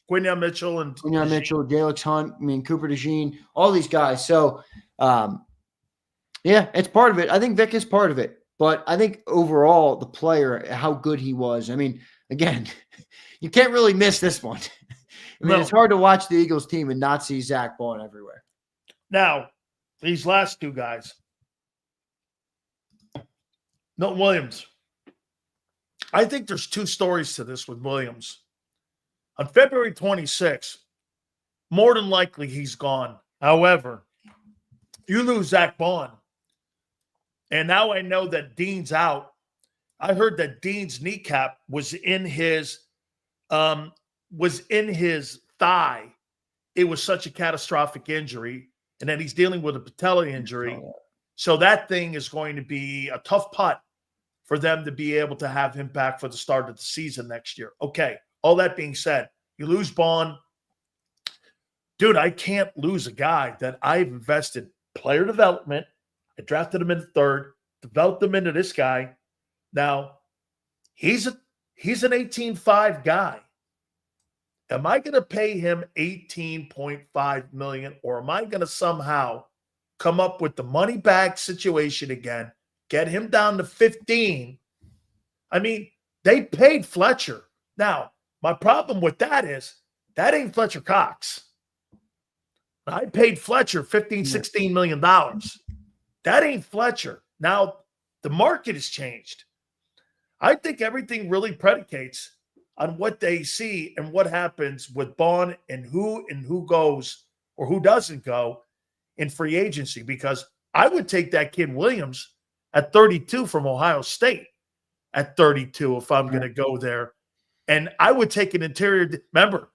Mitchell and Jalix Hunt. I mean, Cooper DeJean, all these guys. So, yeah, it's part of it. I think Vic is part of it, but I think overall the player, how good he was. I mean, again, you can't really miss this one. I mean, It's hard to watch the Eagles team and not see Zack Baun everywhere. Now, these last 2 guys. Milton Williams. I think there's 2 stories to this with Williams. On February 26th, more than likely he's gone. However, you lose Zack Baun. And now I know that Dean's out. I heard that Dean's kneecap was in his thigh. It was such a catastrophic injury. And then he's dealing with a patella injury. So that thing is going to be a tough putt for them to be able to have him back for the start of the season next year. Okay, all that being said, you lose Baun. Dude, I can't lose a guy that I've invested player development. I drafted him in the 3rd, developed him into this guy. Now, he's an 18.5 guy. Am I going to pay him $18.5 million, or am I going to somehow come up with the money back situation again, get him down to 15? I mean, they paid Fletcher. Now, my problem with that is that ain't Fletcher Cox. I paid Fletcher $15-16 million. That ain't Fletcher. Now, the market has changed. I think everything really predicates on what they see and what happens with Baun and who goes or who doesn't go in free agency, because I would take that kid Williams at 32 from Ohio State at 32 if I'm going to go there. And I would take an interior. Remember,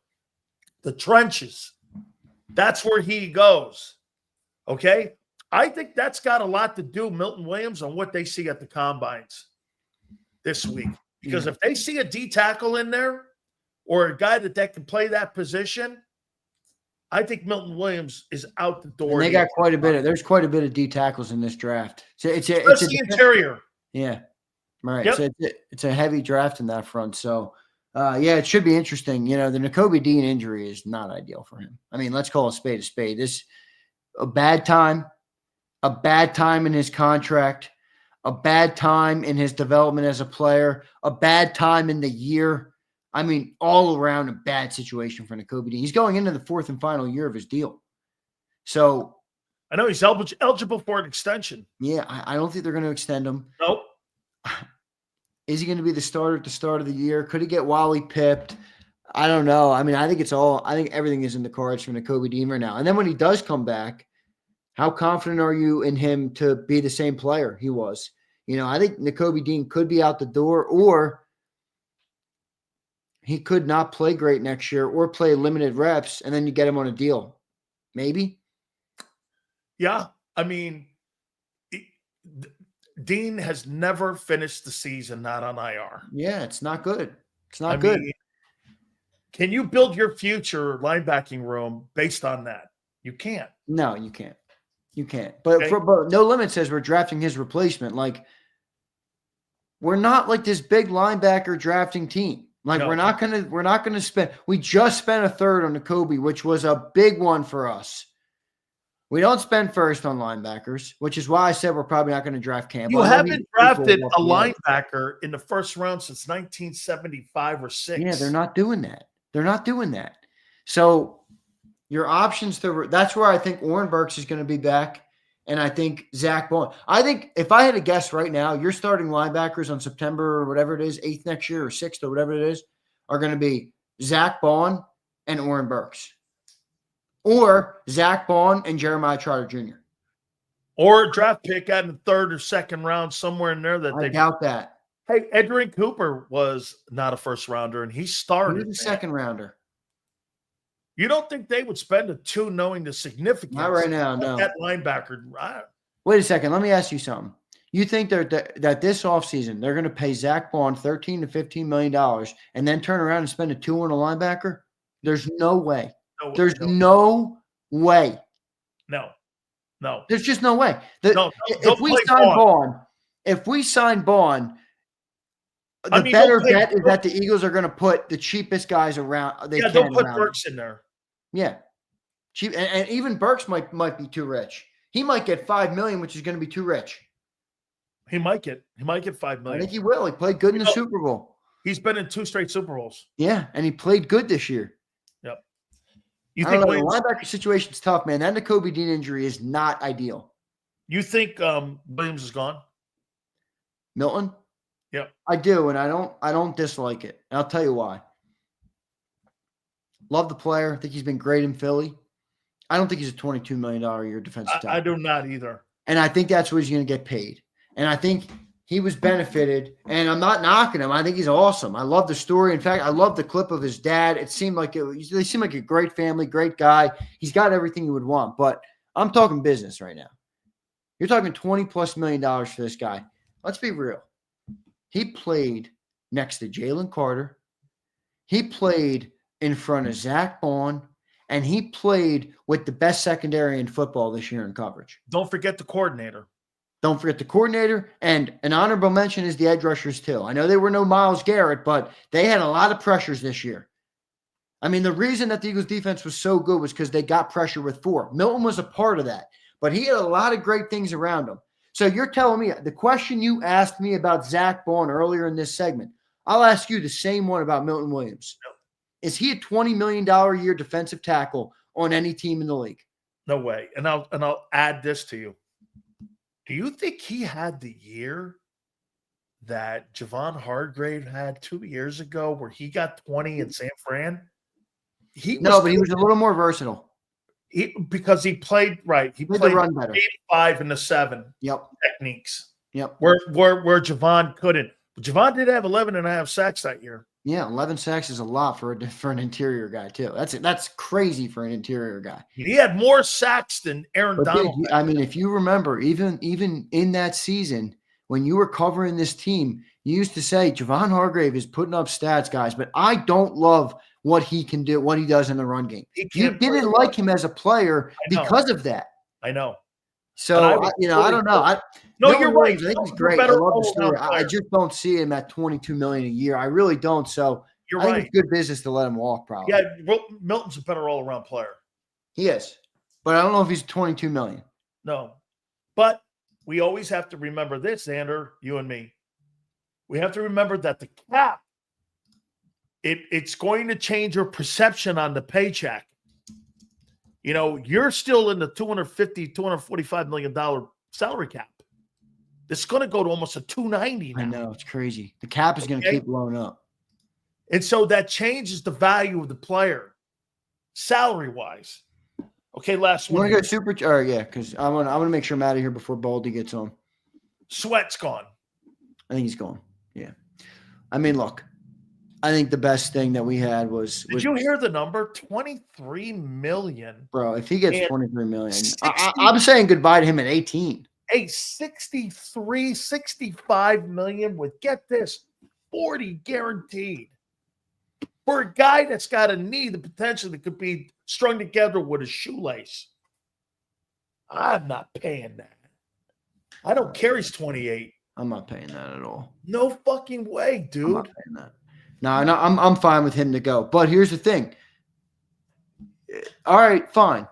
the trenches. That's where he goes. Okay? I think that's got a lot to do, Milton Williams, on what they see at the combines this week. Because if they see a D tackle in there or a guy that can play that position, I think Milton Williams is out the door. And they got there's quite a bit of D tackles in this draft. So it's the interior. Yeah. Right. Yep. So it's a heavy draft in that front. So it should be interesting. You know, the Nakobe Dean injury is not ideal for him. I mean, let's call a spade a spade. This a bad time in his contract, a bad time in his development as a player, a bad time in the year. I mean, all around a bad situation for Nakobe Dean. He's going into the fourth and final year of his deal. So I know he's eligible for an extension. Yeah, I don't think they're going to extend him. Nope. Is he going to be the starter at the start of the year? Could he get Wally pipped? I don't know. I mean, I think everything is in the cards for Nakobe Dean right now. And then when he does come back, how confident are you in him to be the same player he was? You know, I think Nakobe Dean could be out the door, or he could not play great next year or play limited reps, and then you get him on a deal. Maybe. Yeah. I mean, Dean has never finished the season not on IR. Yeah, it's not good. It's not good. Mean, can you build your future linebacking room based on that? You can't. No, you can't. You can't. But No Limit says we're drafting his replacement. Like, we're not like this big linebacker drafting team. Like, we're not gonna spend. We just spent a third on Nakobe, which was a big one for us. We don't spend first on linebackers, which is why I said we're probably not going to draft Campbell. You haven't drafted a linebacker in the first round since 1975 or 6. Yeah, they're not doing that. So your options that's where I think Oren Burks is going to be back, and I think Zack Baun. I think if I had to guess right now, your starting linebackers on September or whatever it is, 8th next year or 6th or whatever it is, are going to be Zack Baun and Oren Burks. Or Zack Baun and Jeremiah Trotter Jr. Or a draft pick out in the 3rd or 2nd round, somewhere in there. I doubt that. Hey, Edrin Cooper was not a first rounder, and he started. He was a 2nd rounder. You don't think they would spend a 2 knowing the significance? Not right now, no. That linebacker. Wait a second. Let me ask you something. You think that this offseason they're going to pay Zack Baun $13 to $15 million and then turn around and spend a 2 on a linebacker? There's no way. There's no way. No. There's just no way. If we sign Baun, the better bet is that the Eagles are going to put the cheapest guys around. They'll put Burks in there. Yeah, cheap, and even Burks might be too rich. He might get $5 million, which is going to be too rich. He might get $5 million. I think he will. He played good in the Super Bowl. He's been in 2 straight Super Bowls. Yeah, and he played good this year. Yep. You think the linebacker situation's tough, man. That Nakobe Dean injury is not ideal. You think Williams is gone? Milton? Yep. I do, and I don't dislike it. And I'll tell you why. Love the player. I think he's been great in Philly. I don't think he's a $22 million a year defensive tackle. I do not either. And I think that's what he's going to get paid. And I think he was benefited, and I'm not knocking him. I think he's awesome. I love the story. In fact, I love the clip of his dad. They seemed like a great family, great guy. He's got everything you would want. But I'm talking business right now. You're talking $20+ million for this guy. Let's be real. He played next to Jalen Carter. He played in front of Zack Baun, and he played with the best secondary in football this year in coverage. Don't forget the coordinator. Don't forget the coordinator, and an honorable mention is the edge rushers too. I know they were no Myles Garrett, but they had a lot of pressures this year. I mean, the reason that the Eagles defense was so good was because they got pressure with 4. Milton was a part of that, but he had a lot of great things around him. So you're telling me the question you asked me about Zack Baun earlier in this segment, I'll ask you the same one about Milton Williams. Is he a $20 million a year defensive tackle on any team in the league? No way. And I'll add this to you. Do you think he had the year that Javon Hargrave had 2 years ago where he got 20 in San Fran? No, but he was a little more versatile. Because he played right. He Played played the run better. 85 and the 7 Yep. techniques. Yep. Where Javon couldn't. But Javon did have 11.5 sacks that year. Yeah, 11 sacks is a lot for an interior guy too. That's crazy for an interior guy. He had more sacks than Aaron Donald. Dude, I mean, if you remember, even in that season when you were covering this team, you used to say Javon Hargrave is putting up stats, guys, but I don't love what he can do, what he does in the run game. You didn't like him as a player because of that. I know. So I don't know. You're right. I think he's great. I love the story. I just don't see him at $22 million a year. I really don't. So you're I think right. it's good business to let him walk. Probably. Yeah, Milton's a better all-around player. He is, but I don't know if he's $22 million. No, but we always have to remember this, Xander, you and me. We have to remember that the cap, it's going to change your perception on the paycheck. You know, you're still in the $245 million salary cap. It's going to go to almost a $290 now. I know, it's crazy. The cap is going to keep blowing up. And so that changes the value of the player, salary-wise. Okay, last one. You want to go super? Yeah, because I want to make sure I'm out of here before Baldy gets on. Sweat's gone. I think he's gone. Yeah. I mean, look, I think the best thing that we had was. Did you hear the number? $23 million. Bro, if he gets $23 million, I'm saying goodbye to him at 18. A $65 million with, get this, 40 guaranteed. For a guy that's got a knee, the potential that could be strung together with a shoelace. I'm not paying that. I don't care he's 28. I'm not paying that at all. No fucking way, dude. I'm not paying that. No, I'm fine with him to go. But here's the thing. All right, fine.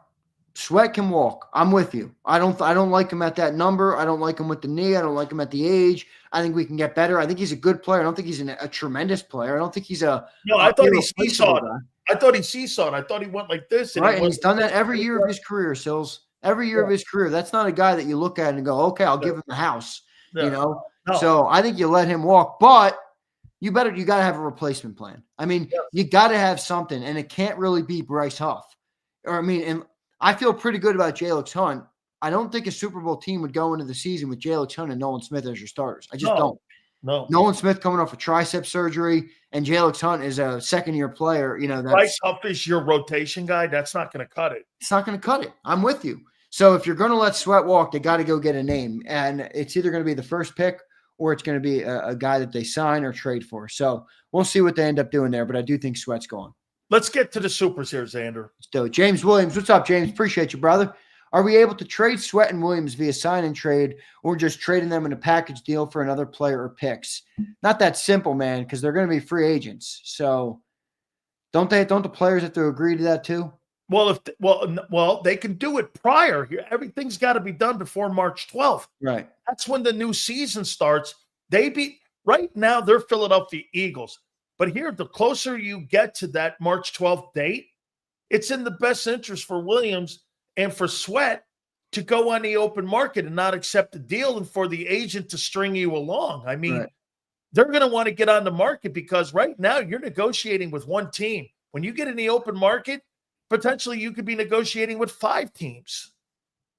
Sweat can walk. I'm with you. I don't like him at that number. I don't like him with the knee. I don't like him at the age. I think we can get better. I think he's a good player. I don't think he's a tremendous player. I don't think he's a no. I thought he seesawed. I thought he seesawed. I thought he went like this. And he's done that every year of his career, Sills. Every year of his career. That's not a guy that you look at and go, okay, I'll give him the house. You know. No. So I think you let him walk, but you got to have a replacement plan. I mean, you got to have something, and it can't really be Bryce Huff. And I feel pretty good about Jalen Hunt. I don't think a Super Bowl team would go into the season with Jalen Hunt and Nolan Smith as your starters. I just don't. No. Nolan Smith coming off a tricep surgery, and Jalen Hunt is a second-year player. You know, Bryce Huff is your rotation guy. That's not going to cut it. It's not going to cut it. I'm with you. So if you're going to let Sweat walk, they got to go get a name, and it's either going to be the first pick or it's going to be a guy that they sign or trade for. So we'll see what they end up doing there, but I do think Sweat's gone. Let's get to the supers here, Xander. Let's do it. James Williams. What's up, James? Appreciate you, brother. Are we able to trade Sweat and Williams via sign and trade or just trading them in a package deal for another player or picks? Not that simple, man, because they're going to be free agents. So don't the players have to agree to that too? Well, they can do it prior. Everything's got to be done before March 12th. Right. That's when the new season starts. Right now they're Philadelphia Eagles. But here, the closer you get to that March 12th date, it's in the best interest for Williams and for Sweat to go on the open market and not accept the deal and for the agent to string you along. I mean, They're going to want to get on the market because right now you're negotiating with one team. When you get in the open market, potentially you could be negotiating with 5 teams.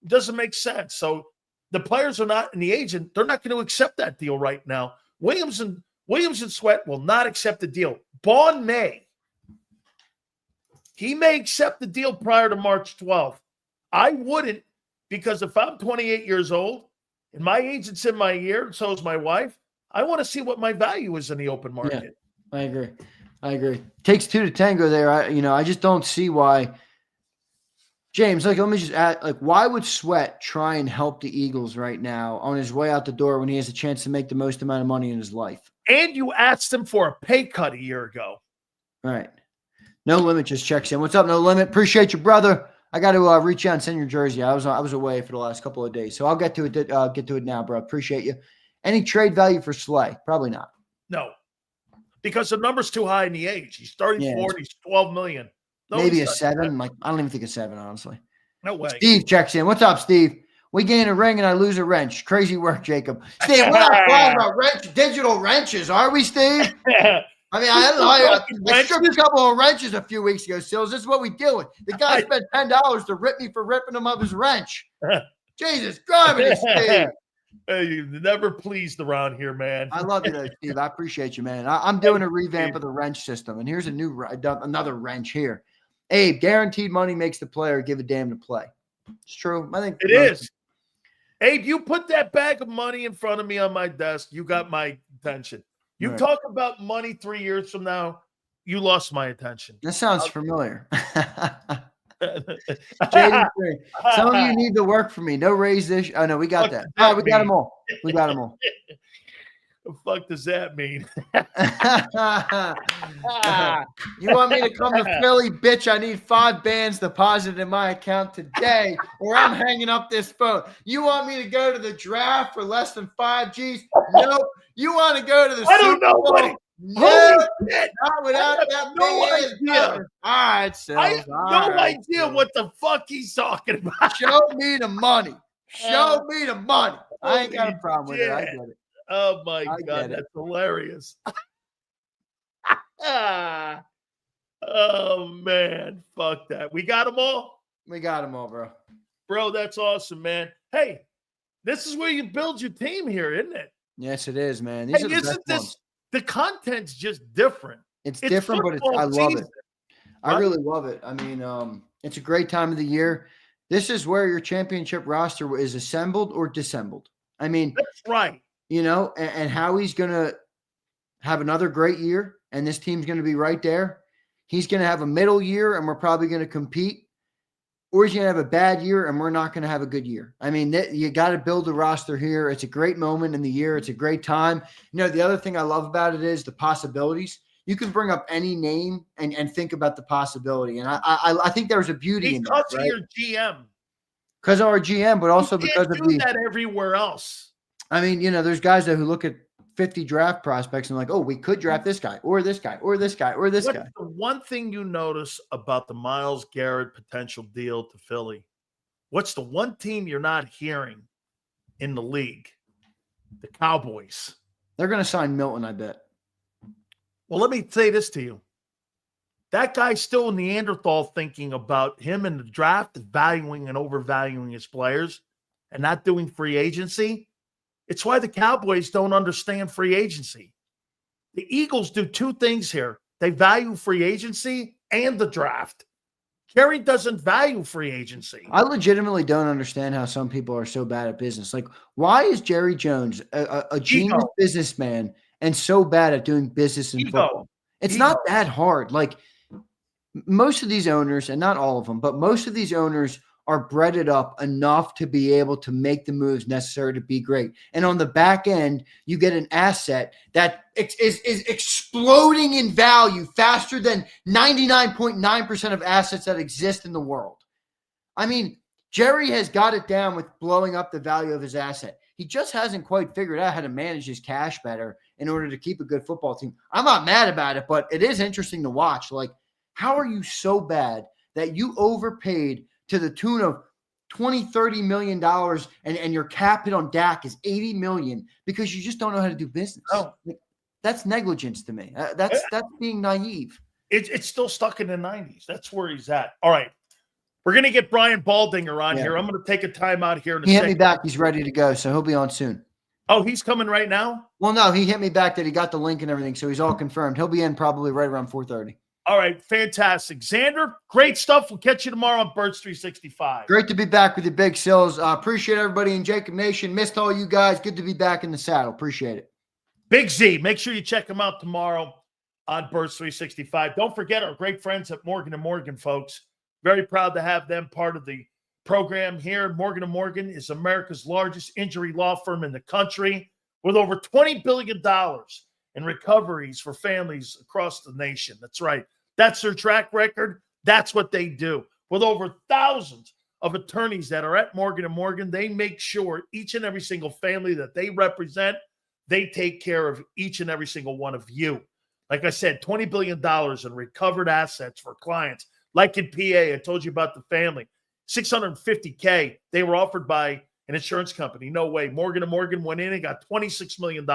It doesn't make sense. So the players are not, and the agent, they're not going to accept that deal right now. Williams and Sweat will not accept the deal. Baun may. He may accept the deal prior to March 12th. I wouldn't, because if I'm 28 years old and my agent's in my ear, and so is my wife, I want to see what my value is in the open market. Yeah, I agree. Takes 2 to tango there. I just don't see why. James, let me just add, why would Sweat try and help the Eagles right now on his way out the door when he has a chance to make the most amount of money in his life? And you asked him for a pay cut a year ago. All right. No Limit just checks in. What's up, No Limit? Appreciate you, brother. I got to reach out and send your jersey. I was away for the last couple of days, so I'll get to it now, bro. Appreciate you. Any trade value for Slay? Probably not. No, because the number's too high in the age. He's 34. He's $12 million. No, maybe a 7. I don't even think a 7, honestly. No way. Steve checks in. What's up, Steve? We gain a ring and I lose a wrench. Crazy work, Jacob. Steve, we're not talking about digital wrenches, are we, Steve? I mean, I stripped a couple of wrenches a few weeks ago, Sills. This is what we deal with. The guy spent $10 to rip me for ripping him of his wrench. Jesus, garbage, Steve. Hey, you're never pleased around here, man. I love you, though, Steve. I appreciate you, man. I'm doing a revamp of the wrench system, and here's another wrench here. Abe, guaranteed money makes the player give a damn to play. It's true. I think it is. Abe, you put that bag of money in front of me on my desk. You got my attention. You talk about money 3 years from now, you lost my attention. That sounds familiar. Jaden, some of you need to work for me. No raise this. Oh, no, we got that. All right, we got them all. We got them all. The fuck does that mean? You want me to come to Philly? Bitch, I need 5 bands deposited in my account today, or I'm hanging up this phone. You want me to go to the draft for less than 5 G's? Nope. You want to go to the Super Bowl? No, not without that idea. All right, so I have no idea what the fuck he's talking about. Show me the money. Show me the money. I ain't got a problem with it. I get it. Oh my God, that's hilarious. Oh man, fuck that. We got them all? We got them all, bro. Bro, that's awesome, man. Hey, this is where you build your team here, isn't it? Yes, it is, man. These are the best ones. The content's just different. It's different, but I love it. I really love it. I mean, it's a great time of the year. This is where your championship roster is assembled or dissembled. I mean, that's right. You know, and Howie's going to have another great year, and this team's going to be right there. He's going to have a middle year, and we're probably going to compete. Or he's going to have a bad year, and we're not going to have a good year. I mean, you got to build a roster here. It's a great moment in the year. It's a great time. You know, the other thing I love about it is the possibilities. You can bring up any name and think about the possibility. And I think there's a beauty in that. Because of your GM. Because of our GM, but also because of that everywhere else. I mean, you know, there's guys who look at 50 draft prospects and like, oh, we could draft this guy or this guy or this guy or this guy. The one thing you notice about the Myles Garrett potential deal to Philly? What's the one team you're not hearing in the league? The Cowboys. They're going to sign Milton, I bet. Well, let me say this to you. That guy's still Neanderthal thinking about him in the draft, valuing and overvaluing his players and not doing free agency. It's why the Cowboys don't understand free agency. The Eagles do 2 things here. They value free agency and the draft. Kerry doesn't value free agency. I legitimately don't understand how some people are so bad at business. Like, why is Jerry Jones a genius businessman and so bad at doing business in football? It's not that hard. Like, most of these owners, and not all of them, but most of these owners are breaded up enough to be able to make the moves necessary to be great. And on the back end, you get an asset that is exploding in value faster than 99.9% of assets that exist in the world. I mean, Jerry has got it down with blowing up the value of his asset. He just hasn't quite figured out how to manage his cash better in order to keep a good football team. I'm not mad about it, but it is interesting to watch. Like, how are you so bad that you overpaid to the tune of $20-30 million and your cap hit on Dak is $80 million because you just don't know how to do business? Oh. That's negligence to me. That's being naive. It's still stuck in the 90s. That's where he's at. All right. We're going to get Brian Baldinger on here. I'm going to take a time out here in a second. He hit me back. He's ready to go, so he'll be on soon. Oh, he's coming right now? Well, no, he hit me back that he got the link and everything, so he's all confirmed. He'll be in probably right around 4:30. All right, fantastic. Xander, great stuff. We'll catch you tomorrow on Birds 365. Great to be back with you, Big Sills. Appreciate everybody in JAKIB Nation. Missed all you guys. Good to be back in the saddle. Appreciate it. Big Z, make sure you check him out tomorrow on Birds 365. Don't forget our great friends at Morgan & Morgan, folks. Very proud to have them part of the program here. Morgan & Morgan is America's largest injury law firm in the country with over $20 billion in recoveries for families across the nation. That's right. That's their track record. That's what they do. With over thousands of attorneys that are at Morgan & Morgan, they make sure each and every single family that they represent, they take care of each and every single one of you. Like I said, $20 billion in recovered assets for clients. Like in PA, I told you about the family. $650K they were offered by an insurance company. No way. Morgan & Morgan went in and got $26 million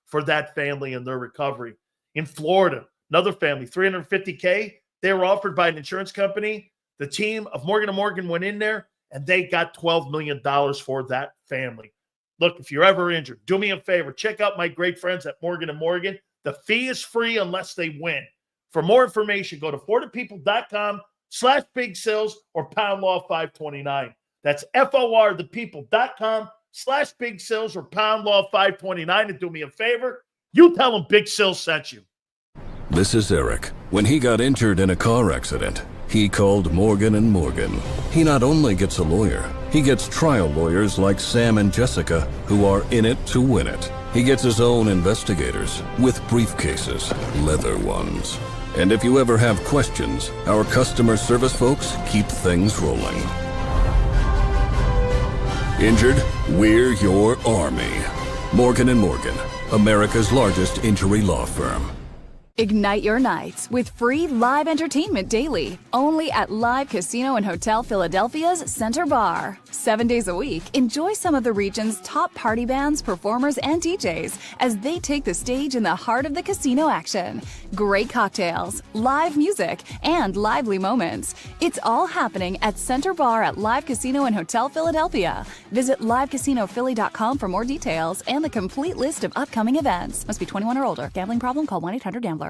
for that family and their recovery. In Florida, another family, $350K they were offered by an insurance company. The team of Morgan & Morgan went in there, and they got $12 million for that family. Look, if you're ever injured, do me a favor. Check out my great friends at Morgan & Morgan. The fee is free unless they win. For more information, go to forthepeople.com/Big Sills or pound law 529. That's forthepeople.com/Big Sills or pound law 529. And do me a favor, you tell them Big Sills sent you. This is Eric. When he got injured in a car accident, he called Morgan & Morgan. He not only gets a lawyer, he gets trial lawyers like Sam and Jessica who are in it to win it. He gets his own investigators with briefcases, leather ones. And if you ever have questions, our customer service folks keep things rolling. Injured? We're your army. Morgan & Morgan, America's largest injury law firm. Ignite your nights with free live entertainment daily, only at Live Casino and Hotel Philadelphia's Center Bar. 7 days a week, enjoy some of the region's top party bands, performers, and DJs as they take the stage in the heart of the casino action. Great cocktails, live music, and lively moments. It's all happening at Center Bar at Live Casino and Hotel Philadelphia. Visit livecasinophilly.com for more details and the complete list of upcoming events. Must be 21 or older. Gambling problem? Call 1-800-GAMBLER.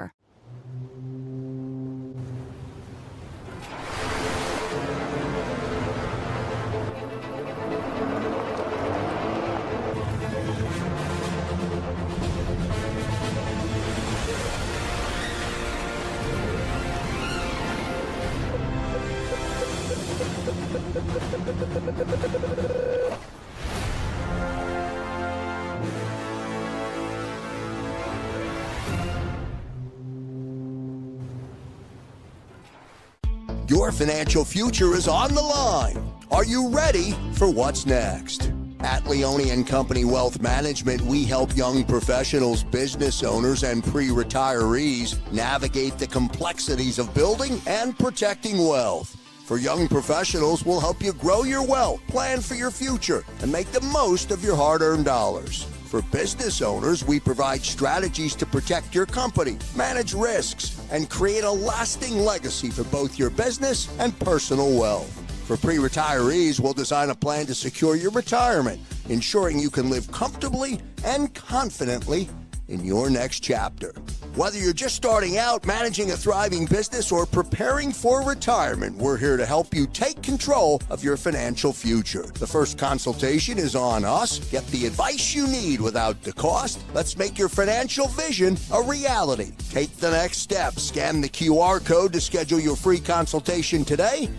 Your financial future is on the line. Are you ready for what's next? At Leone & Company Wealth Management, we help young professionals, business owners, and pre-retirees navigate the complexities of building and protecting wealth. For young professionals, we'll help you grow your wealth, plan for your future, and make the most of your hard-earned dollars. For business owners, we provide strategies to protect your company, manage risks, and create a lasting legacy for both your business and personal wealth. For pre-retirees, we'll design a plan to secure your retirement, ensuring you can live comfortably and confidently in your next chapter. Whether you're just starting out, managing a thriving business, or preparing for retirement, we're here to help you take control of your financial future. The first consultation is on us. Get the advice you need without the cost. Let's make your financial vision a reality. Take the next step. Scan the QR code to schedule your free consultation today.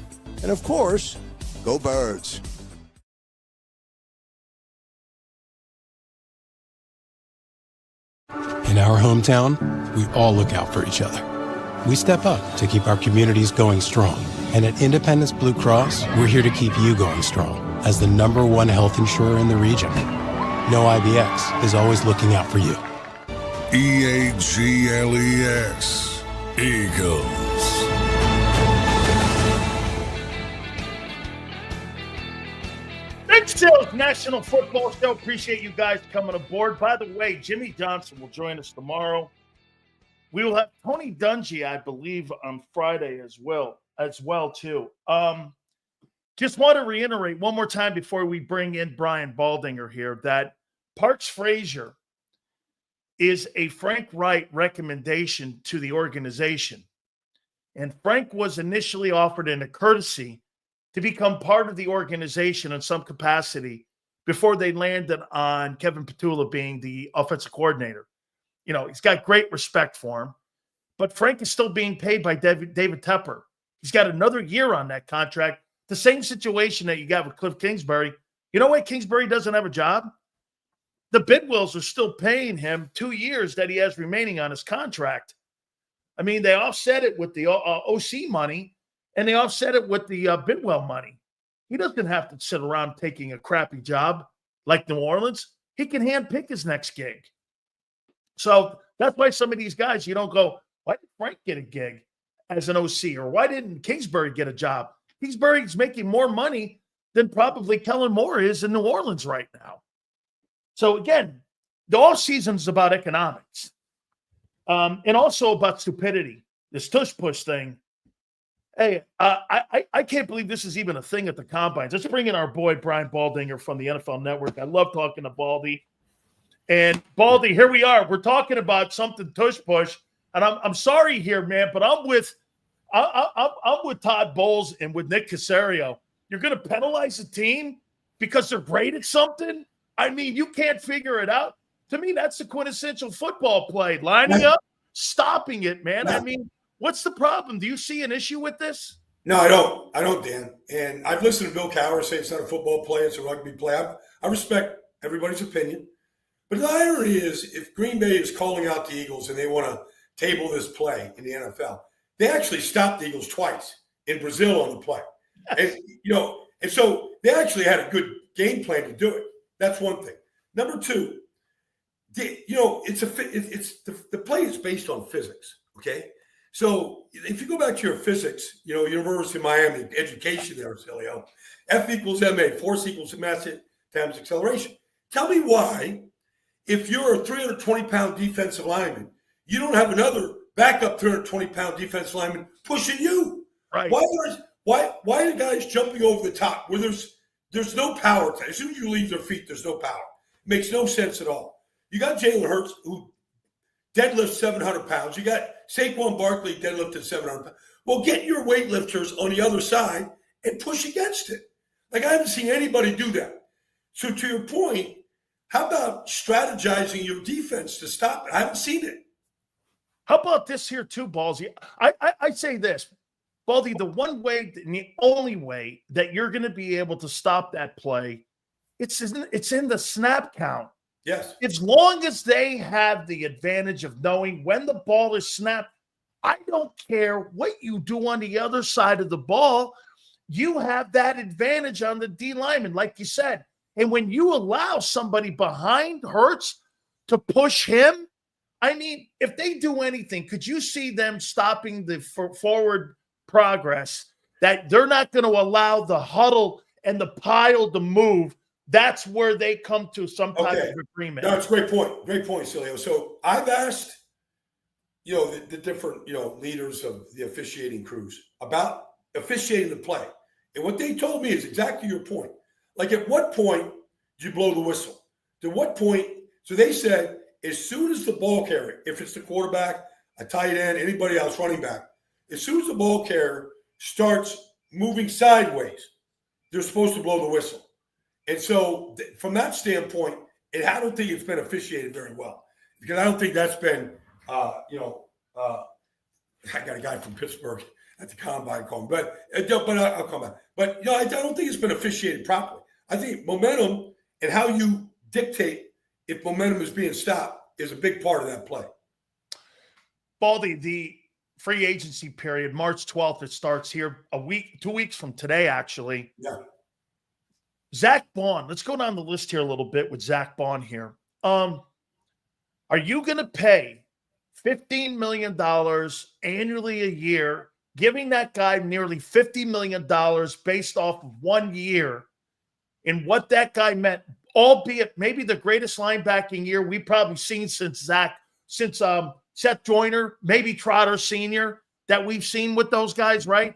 And of course, go Birds. In our hometown, we all look out for each other. We step up to keep our communities going strong. And at Independence Blue Cross, we're here to keep you going strong as the #1 health insurer in the region. No IBX is always looking out for you. EAGLES, Eagles. Big Sills National Football Show. Appreciate you guys coming aboard. By the way, Jimmy Johnson will join us tomorrow. We will have Tony Dungy, I believe, on Friday as well too. Just want to reiterate one more time before we bring in Brian Baldinger here that Parks Frazier is a Frank Wright recommendation to the organization. And Frank was initially offered in a courtesy to become part of the organization in some capacity before they landed on Kevin Petula being the offensive coordinator. You know, he's got great respect for him, but Frank is still being paid by David Tepper. He's got another year on that contract. The same situation that you got with Cliff Kingsbury. You know why Kingsbury doesn't have a job? The Bidwills are still paying him 2 years that he has remaining on his contract. I mean, they offset it with the OC money, and they offset it with the Bidwell money. He doesn't have to sit around taking a crappy job like New Orleans. He can handpick his next gig. So that's why some of these guys, you don't go, why did Frank get a gig as an OC? Or why didn't Kingsbury get a job? He's making more money than probably Kellen Moore is in New Orleans right now. So again, the offseason is about economics, and also about stupidity. This tush push thing. Hey, I can't believe this is even a thing at the combines. Let's bring in our boy Brian Baldinger from the NFL Network. I love talking to Baldy. And Baldy, here we are. We're talking about something tush push, and I'm sorry here, man, but I'm with Todd Bowles and with Nick Caserio. You're going to penalize a team because they're great at something? I mean, you can't figure it out. To me, that's the quintessential football play. Lining up, stopping it, man. I mean, what's the problem? Do you see an issue with this? No, I don't, Dan. And I've listened to Bill Cowher say it's not a football play, it's a rugby play. I respect everybody's opinion. But the irony is, if Green Bay is calling out the Eagles and they want to table this play in the NFL, they actually stopped the Eagles twice in Brazil on the play. And, and so they actually had a good game plan to do it. That's one thing. Number two, the play is based on physics, okay? So if you go back to your physics, University of Miami, education there, Sileo, F equals MA, force equals mass times acceleration. Tell me why, if you're a 320-pound defensive lineman, you don't have another backup 320-pound defensive lineman pushing you. Right. Why are guys jumping over the top where there's no power? As soon as you leave their feet, there's no power. It makes no sense at all. You got Jalen Hurts, who deadlifts 700 pounds. You got Saquon Barkley deadlifted 700 pounds. Well, get your weightlifters on the other side and push against it. Like, I haven't seen anybody do that. So to your point, how about strategizing your defense to stop it? I haven't seen it. How about this here too, Ballsy? I say this, Baldy, the one way and the only way that you're going to be able to stop that play, it's in the snap count. Yes. As long as they have the advantage of knowing when the ball is snapped, I don't care what you do on the other side of the ball. You have that advantage on the D lineman, like you said. And when you allow somebody behind Hurts to push him, I mean, if they do anything, could you see them stopping the forward progress, that they're not going to allow the huddle and the pile to move? That's where they come to some type of agreement. No, it's a great point. Great point, Sileo. So I've asked, the different, leaders of the officiating crews about officiating the play. And what they told me is exactly your point. Like, at what point do you blow the whistle? To what point? So they said, as soon as the ball carrier, if it's the quarterback, a tight end, anybody else, running back, as soon as the ball carrier starts moving sideways, they're supposed to blow the whistle. And so from that standpoint, I don't think it's been officiated very well, because I don't think that's been, I got a guy from Pittsburgh at the combine calling, but I'll come back. But, I don't think it's been officiated properly. I think momentum and how you dictate if momentum is being stopped is a big part of that play. Baldy, the free agency period, March 12th, it starts here 2 weeks from today, actually. Yeah. Zack Baun, let's go down the list here a little bit with Zack Baun here. Are you going to pay $15 million annually a year, giving that guy nearly $50 million based off of 1 year, and what that guy meant, albeit maybe the greatest linebacking year we've probably seen since Seth Joyner, maybe Trotter Sr., that we've seen with those guys, right?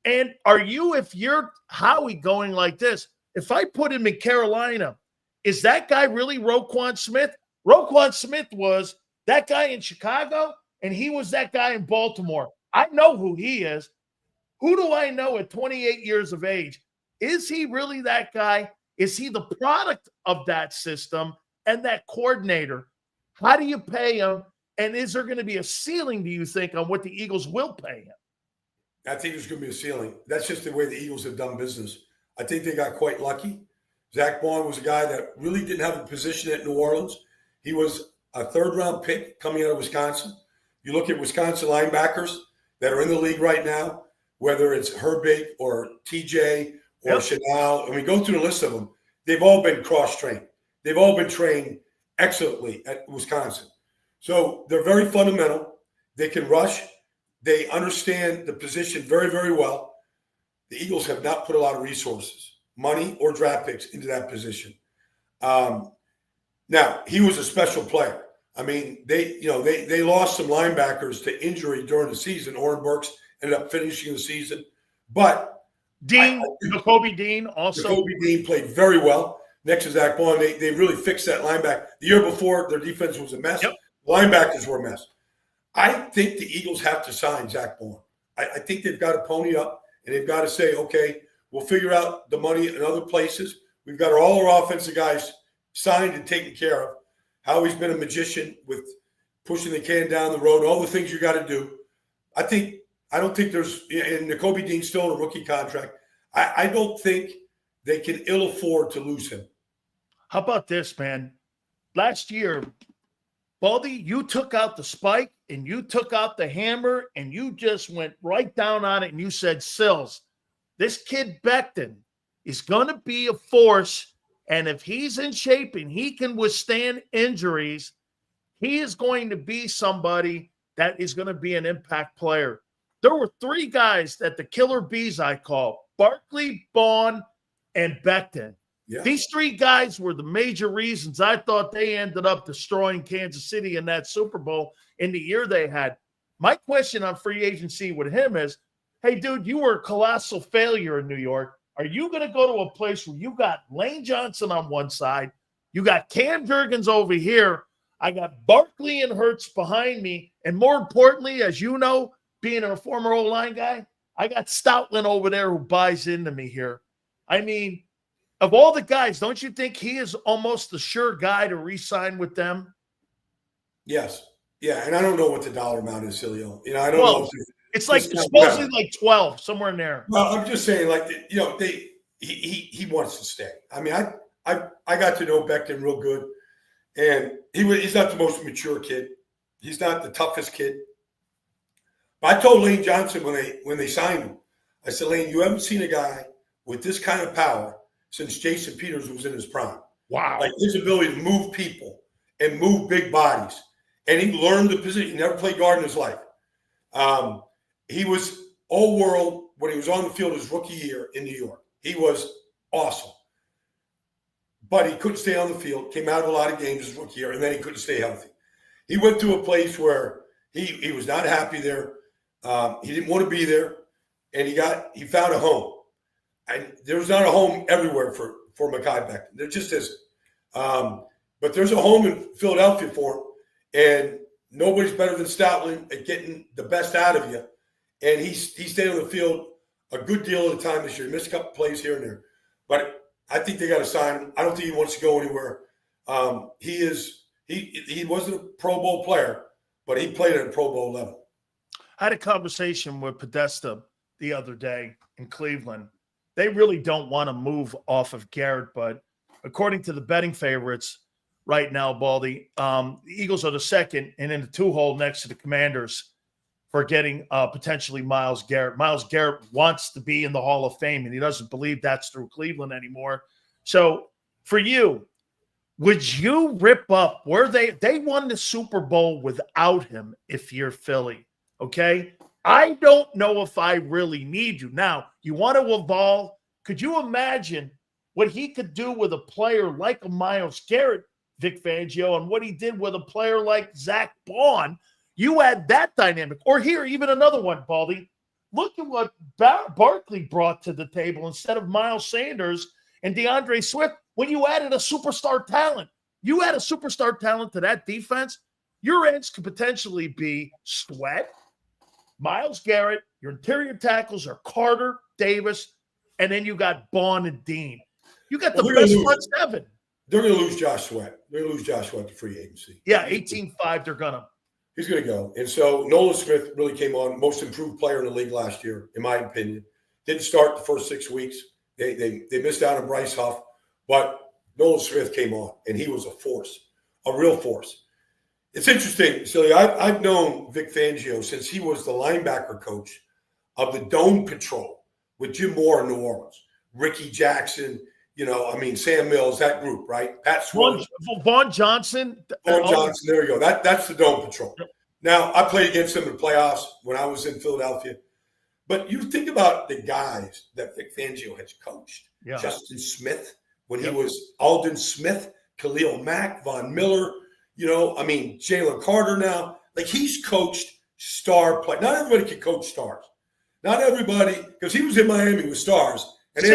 And if you're Howie, going like this, if I put him in Carolina, is that guy really Roquan Smith? Roquan Smith was that guy in Chicago, and he was that guy in Baltimore. I know who he is. Who do I know at 28 years of age? Is he really that guy? Is he the product of that system and that coordinator? How do you pay him? And is there going to be a ceiling, do you think, on what the Eagles will pay him? I think there's going to be a ceiling. That's just the way the Eagles have done business. I think they got quite lucky. Zack Baun was a guy that really didn't have a position at New Orleans. He was a third-round pick coming out of Wisconsin. You look at Wisconsin linebackers that are in the league right now, whether it's Herbig or TJ or Chanel, and we go through the list of them, they've all been cross-trained. They've all been trained excellently at Wisconsin. So they're very fundamental. They can rush. They understand the position very, very well. the Eagles have not put a lot of resources, money or draft picks into that position. Now, he was a special player. I mean, they lost some linebackers to injury during the season. Oren Burks ended up finishing the season. But Jacoby Dean also. Jacoby Dean played very well next to Zack Baun. They really fixed that linebacker. The year before, their defense was a mess. Yep. Linebackers were a mess. I think the Eagles have to sign Zack Baun. I think they've got to pony up, and they've got to say, okay, we'll figure out the money in other places. We've got all our offensive guys signed and taken care of. Howie's been a magician with pushing the can down the road, all the things you got to do. I don't think there's – and Jacoby Dean's still in a rookie contract. I don't think they can ill afford to lose him. How about this, man? Last year, Baldy, you took out the spike and you took out the hammer and you just went right down on it and you said, Sills, this kid Becton is going to be a force, and if he's in shape and he can withstand injuries, he is going to be somebody that is going to be an impact player. There were three guys that the killer bees I call, Barkley, Baun, and Becton. Yeah. These three guys were the major reasons I thought they ended up destroying Kansas City in that Super Bowl in the year they had. My question on free agency with him is, hey, dude, you were a colossal failure in New York. Are you going to go to a place where you got Lane Johnson on one side, you got Cam Jurgens over here, I got Barkley and Hurts behind me, and more importantly, as you know, being a former O-line guy, I got Stoutland over there who buys into me here. I mean, of all the guys, don't you think he is almost the sure guy to re-sign with them? Yes. Yeah, and I don't know what the dollar amount is, Sileo. I don't know. It's like supposedly like 12, somewhere in there. Well, I'm just saying, he wants to stay. I mean, I got to know Becton real good, and he's not the most mature kid. He's not the toughest kid. But I told Lane Johnson when they signed him, I said, Lane, you haven't seen a guy with this kind of power since Jason Peters was in his prime. Wow. Like his ability to move people and move big bodies. And he learned the position. He never played guard in his life. He was all-world when he was on the field his rookie year in New York. He was awesome. But he couldn't stay on the field, came out of a lot of games his rookie year, and then he couldn't stay healthy. He went to a place where he was not happy there. He didn't want to be there, and he found a home. And there's not a home everywhere for Mekhi Becton. There just isn't. But there's a home in Philadelphia for him, and nobody's better than Stoutland at getting the best out of you. And he stayed on the field a good deal of the time this year. He missed a couple plays here and there. But I think they got to sign him. I don't think he wants to go anywhere. He wasn't a Pro Bowl player, but he played at a Pro Bowl level. I had a conversation with Podesta the other day in Cleveland. They really don't want to move off of Garrett, but according to the betting favorites right now, Baldy, the Eagles are the second and in the two-hole next to the Commanders for getting potentially Myles Garrett. Myles Garrett wants to be in the Hall of Fame, and he doesn't believe that's through Cleveland anymore. So for you, would you rip up where they won the Super Bowl without him if you're Philly, okay? I don't know if I really need you. Now, you want to evolve. Could you imagine what he could do with a player like a Myles Garrett, Vic Fangio, and what he did with a player like Zack Baun? You add that dynamic. Or here, even another one, Baldy. Look at what Barkley brought to the table instead of Miles Sanders and DeAndre Swift when you added a superstar talent. You add a superstar talent to that defense, your ends could potentially be Sweat, Myles Garrett, your interior tackles are Carter, Davis, and then you got Baun and Dean. You got the best front seven. They're going to lose Josh Sweat. They're going to lose Josh Sweat to free agency. Yeah, 18-5, they're going to. He's going to go. And so Nolan Smith really came on, most improved player in the league last year, in my opinion. Didn't start the first 6 weeks. They missed out on Bryce Huff. But Nolan Smith came on, and he was a force, a real force. It's interesting, Silly. I've known Vic Fangio since he was the linebacker coach of the Dome Patrol with Jim Moore in New Orleans. Ricky Jackson, Sam Mills, that group, right? Pat Swilly. Vaughn Johnson. Vaughn Johnson, there you go. That's the Dome Patrol. Now, I played against them in the playoffs when I was in Philadelphia. But you think about the guys that Vic Fangio has coached. Yeah. Justin Smith, when he was Alden Smith, Khalil Mack, Von Miller, Jalen Carter now. Like, he's coached star play. Not everybody can coach stars. Not everybody, because he was in Miami with stars. And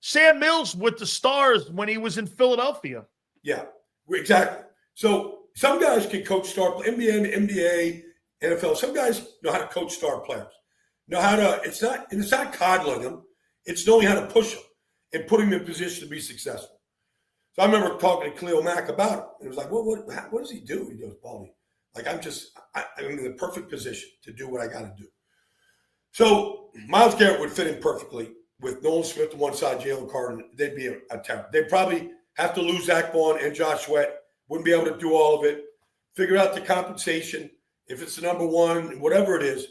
Sam Mills with the Stars when he was in Philadelphia. Yeah, exactly. So some guys can coach star play. NBA, NFL. Some guys know how to coach star players. Know how to. It's not coddling them. It's knowing how to push them and putting them in position to be successful. So I remember talking to Khalil Mack about it. And it was like, well, what does he do? He goes, Baldy, like, I'm in the perfect position to do what I got to do. So Myles Garrett would fit in perfectly with Nolan Smith on one side, Jalen Carter. They'd be a terror. They'd probably have to lose Zack Baun and Josh Sweat. Wouldn't be able to do all of it. Figure out the compensation. If it's the number one, whatever it is,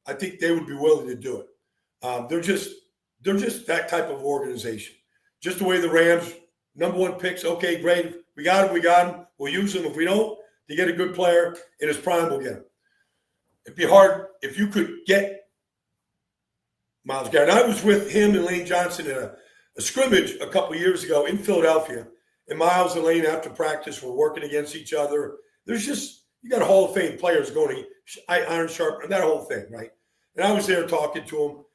I think they would be willing to do it. They're just that type of organization. Just the way the Rams, number one picks, okay, great. We got him. We'll use him. If we don't, to get a good player in his prime, we'll get him. It'd be hard if you could get Myles Garrett. And I was with him and Lane Johnson in a scrimmage a couple years ago in Philadelphia. And Myles and Lane, after practice, were working against each other. You got Hall of Fame players going to iron sharp, and that whole thing, right? And I was there talking to him.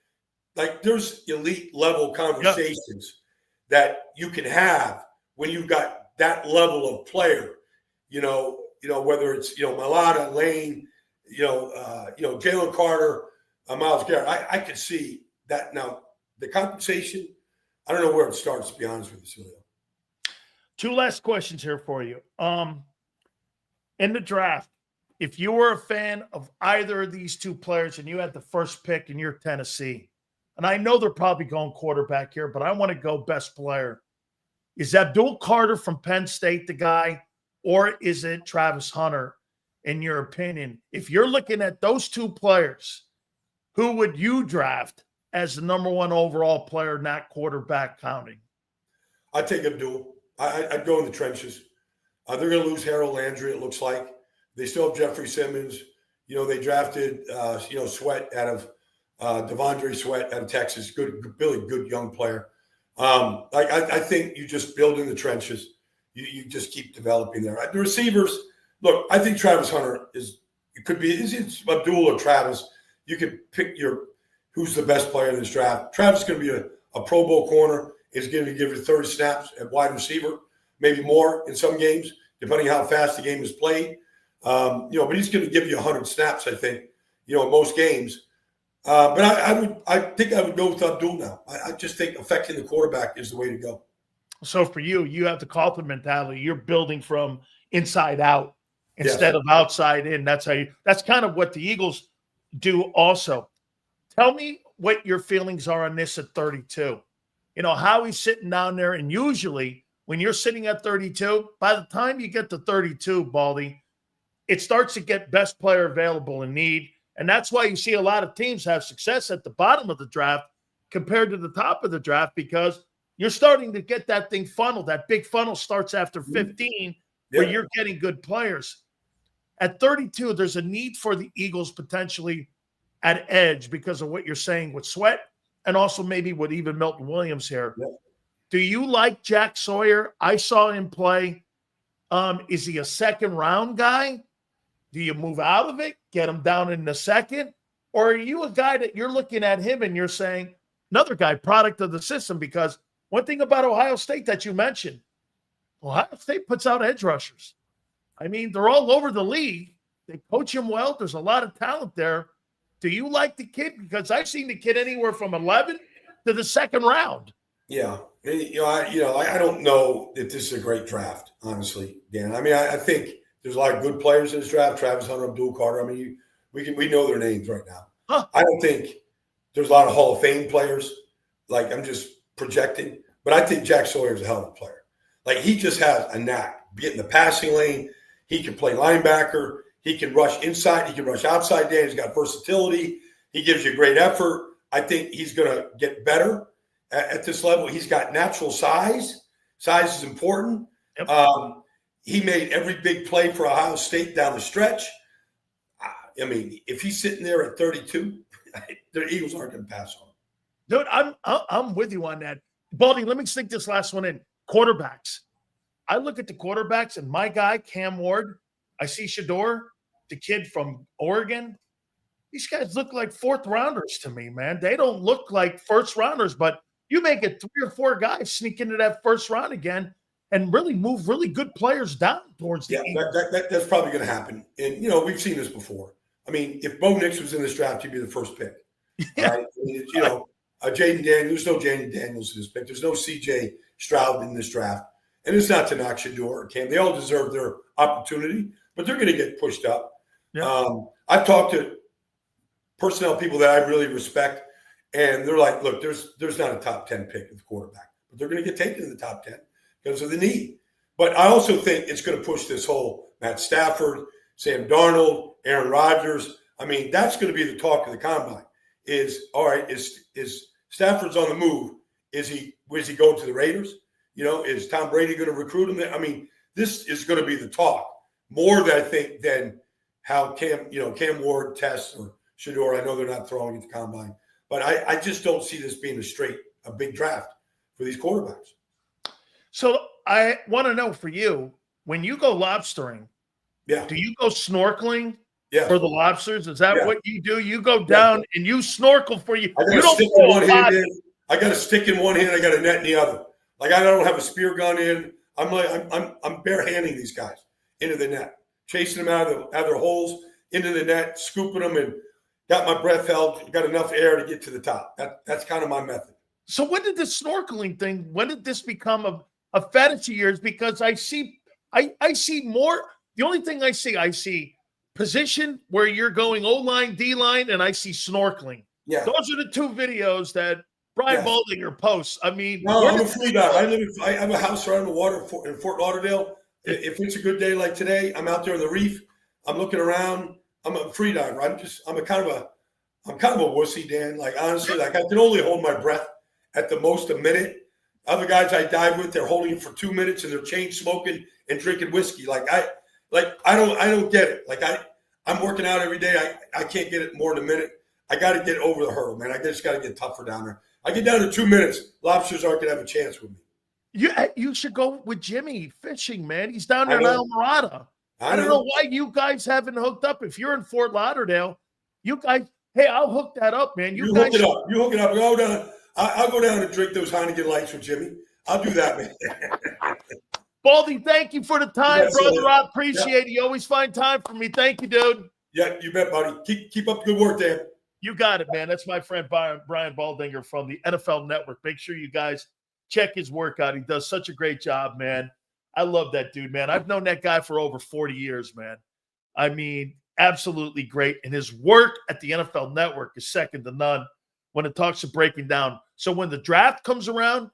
Like, there's elite level conversations that you can have when you've got that level of player. Whether it's Milana, Lane, Jalen Carter, Myles Garrett. I could see that. Now the compensation, I don't know where it starts, to be honest with you, Sileo. Two last questions here for you. In the draft, if you were a fan of either of these two players and you had the first pick and you're Tennessee, and I know they're probably going quarterback here, but I want to go best player. Is Abdul Carter from Penn State the guy, or is it Travis Hunter, in your opinion? If you're looking at those two players, who would you draft as the number one overall player, not quarterback counting? I'd take Abdul. I'd go in the trenches. They're going to lose Harold Landry, it looks like. They still have Jeffrey Simmons. They drafted, Sweat out of Devondre Sweat out of Texas. Really good young player. I think you just build in the trenches. You just keep developing there. The receivers, look, I think Travis Hunter is Abdul or Travis. You can pick who's the best player in this draft. Travis is going to be a Pro Bowl corner. He's going to give you 30 snaps at wide receiver, maybe more in some games, depending how fast the game is played. But he's going to give you 100 snaps, I think, in most games. But I think I would go with Abdul now. I just think affecting the quarterback is the way to go. So for you have the Carlton mentality. You're building from inside out instead of outside in. That's kind of what the Eagles do also. Tell me what your feelings are on this at 32. Howie's sitting down there, and usually when you're sitting at 32, by the time you get to 32, Baldy, it starts to get best player available in need. And that's why you see a lot of teams have success at the bottom of the draft compared to the top of the draft, because you're starting to get that thing funneled. That big funnel starts after 15 where you're getting good players. At 32, there's a need for the Eagles potentially at edge because of what you're saying with Sweat and also maybe with even Milton Williams here. Yeah. Do you like Jack Sawyer? I saw him play. Is he a second-round guy? Do you move out of it, get him down in the second? Or are you a guy that you're looking at him and you're saying, another guy, product of the system? Because one thing about Ohio State that you mentioned, Ohio State puts out edge rushers. I mean, they're all over the league. They coach him well. There's a lot of talent there. Do you like the kid? Because I've seen the kid anywhere from 11 to the second round. Yeah. I don't know if this is a great draft, honestly, Dan. I mean, I think there's a lot of good players in this draft. Travis Hunter, Abdul Carter. I mean, we know their names right now. Huh. I don't think there's a lot of Hall of Fame players. Like, I'm just projecting. But I think Jack Sawyer is a hell of a player. Like, he just has a knack. Get in the passing lane. He can play linebacker. He can rush inside. He can rush outside. Dan, he's got versatility. He gives you great effort. I think he's going to get better at this level. He's got natural size. Size is important. Yep. He made every big play for Ohio State down the stretch. I mean, if he's sitting there at 32, the Eagles aren't going to pass on Dude, I'm with you on that. Baldy, let me sneak this last one in. Quarterbacks. I look at the quarterbacks, and my guy, Cam Ward, I see Shador, the kid from Oregon. These guys look like fourth rounders to me, man. They don't look like first rounders, but you may get 3 or 4 guys sneak into that first round again and really move really good players down towards the end. That's probably going to happen. And, you know, we've seen this before. I mean, if Bo Nix was in this draft, he'd be the first pick. Yeah. Right? I mean, you know, Jaden Daniels, there's no Jaden Daniels in this pick. There's no C.J. Stroud in this draft. And it's not to knock Shador or Cam. They all deserve their opportunity, but they're going to get pushed up. Yeah. I've talked to personnel people that I really respect, and they're like, look, there's not a top 10 pick at the quarterback, but they're going to get taken in the top 10 because of the need. But I also think it's going to push this whole Matt Stafford, Sam Darnold, Aaron Rodgers. I mean, that's going to be the talk of the combine is, all right, is Stafford's on the move. Is he going to the Raiders? You know, is Tom Brady going to recruit him? I mean, this is going to be the talk more than I think than how Cam Ward tests or Shador. I know they're not throwing at the combine, but I just don't see this being a big draft for these quarterbacks. So I want to know for you, when you go lobstering, do you go snorkeling for the lobsters? Is that what you do? You go down and you snorkel for you. I got a stick in one hand. I got a stick in one hand. I got a net in the other. Like I don't have a spear gun in. I'm barehanding these guys into the net, chasing them out of their holes into the net, scooping them, and got my breath held. Got enough air to get to the top. That's kind of my method. So when did this snorkeling thing? When did this become a fetish of yours? Because I see more. The only thing I see position where you're going O-line, D-line, and I see snorkeling. Yeah, those are the 2 videos that Brian Baldinger posts. I mean, no, I'm a free diver. I have a house right on the water in Fort Lauderdale. If it's a good day like today, I'm out there on the reef. I'm looking around. I'm a free diver. I'm kind of a wussy, Dan. Like honestly, like I can only hold my breath at the most a minute. Other guys I dive with, they're holding it for 2 minutes and they're chain smoking and drinking whiskey. I don't get it. Like I'm working out every day. I can't get it more than a minute. I got to get over the hurdle, man. I just got to get tougher down there. I get down to 2 minutes, lobsters aren't going to have a chance with me. You should go with Jimmy fishing, man. He's down there in Almirada. I don't know why you guys haven't hooked up. If you're in Fort Lauderdale, you guys, hey, I'll hook that up, man. You guys hook it up. You hook it up. Go down. I'll go down and drink those Heineken Lights with Jimmy. I'll do that, man. Baldy, thank you for the time, brother. I appreciate it. You always find time for me. Thank you, dude. Yeah, you bet, buddy. Keep up the good work, Dan. You got it, man. That's my friend Brian Baldinger from the NFL Network. Make sure you guys check his work out. He does such a great job, man. I love that dude, man. I've known that guy for over 40 years, man. I mean, absolutely great. And his work at the NFL Network is second to none when it talks to breaking down. So when the draft comes around,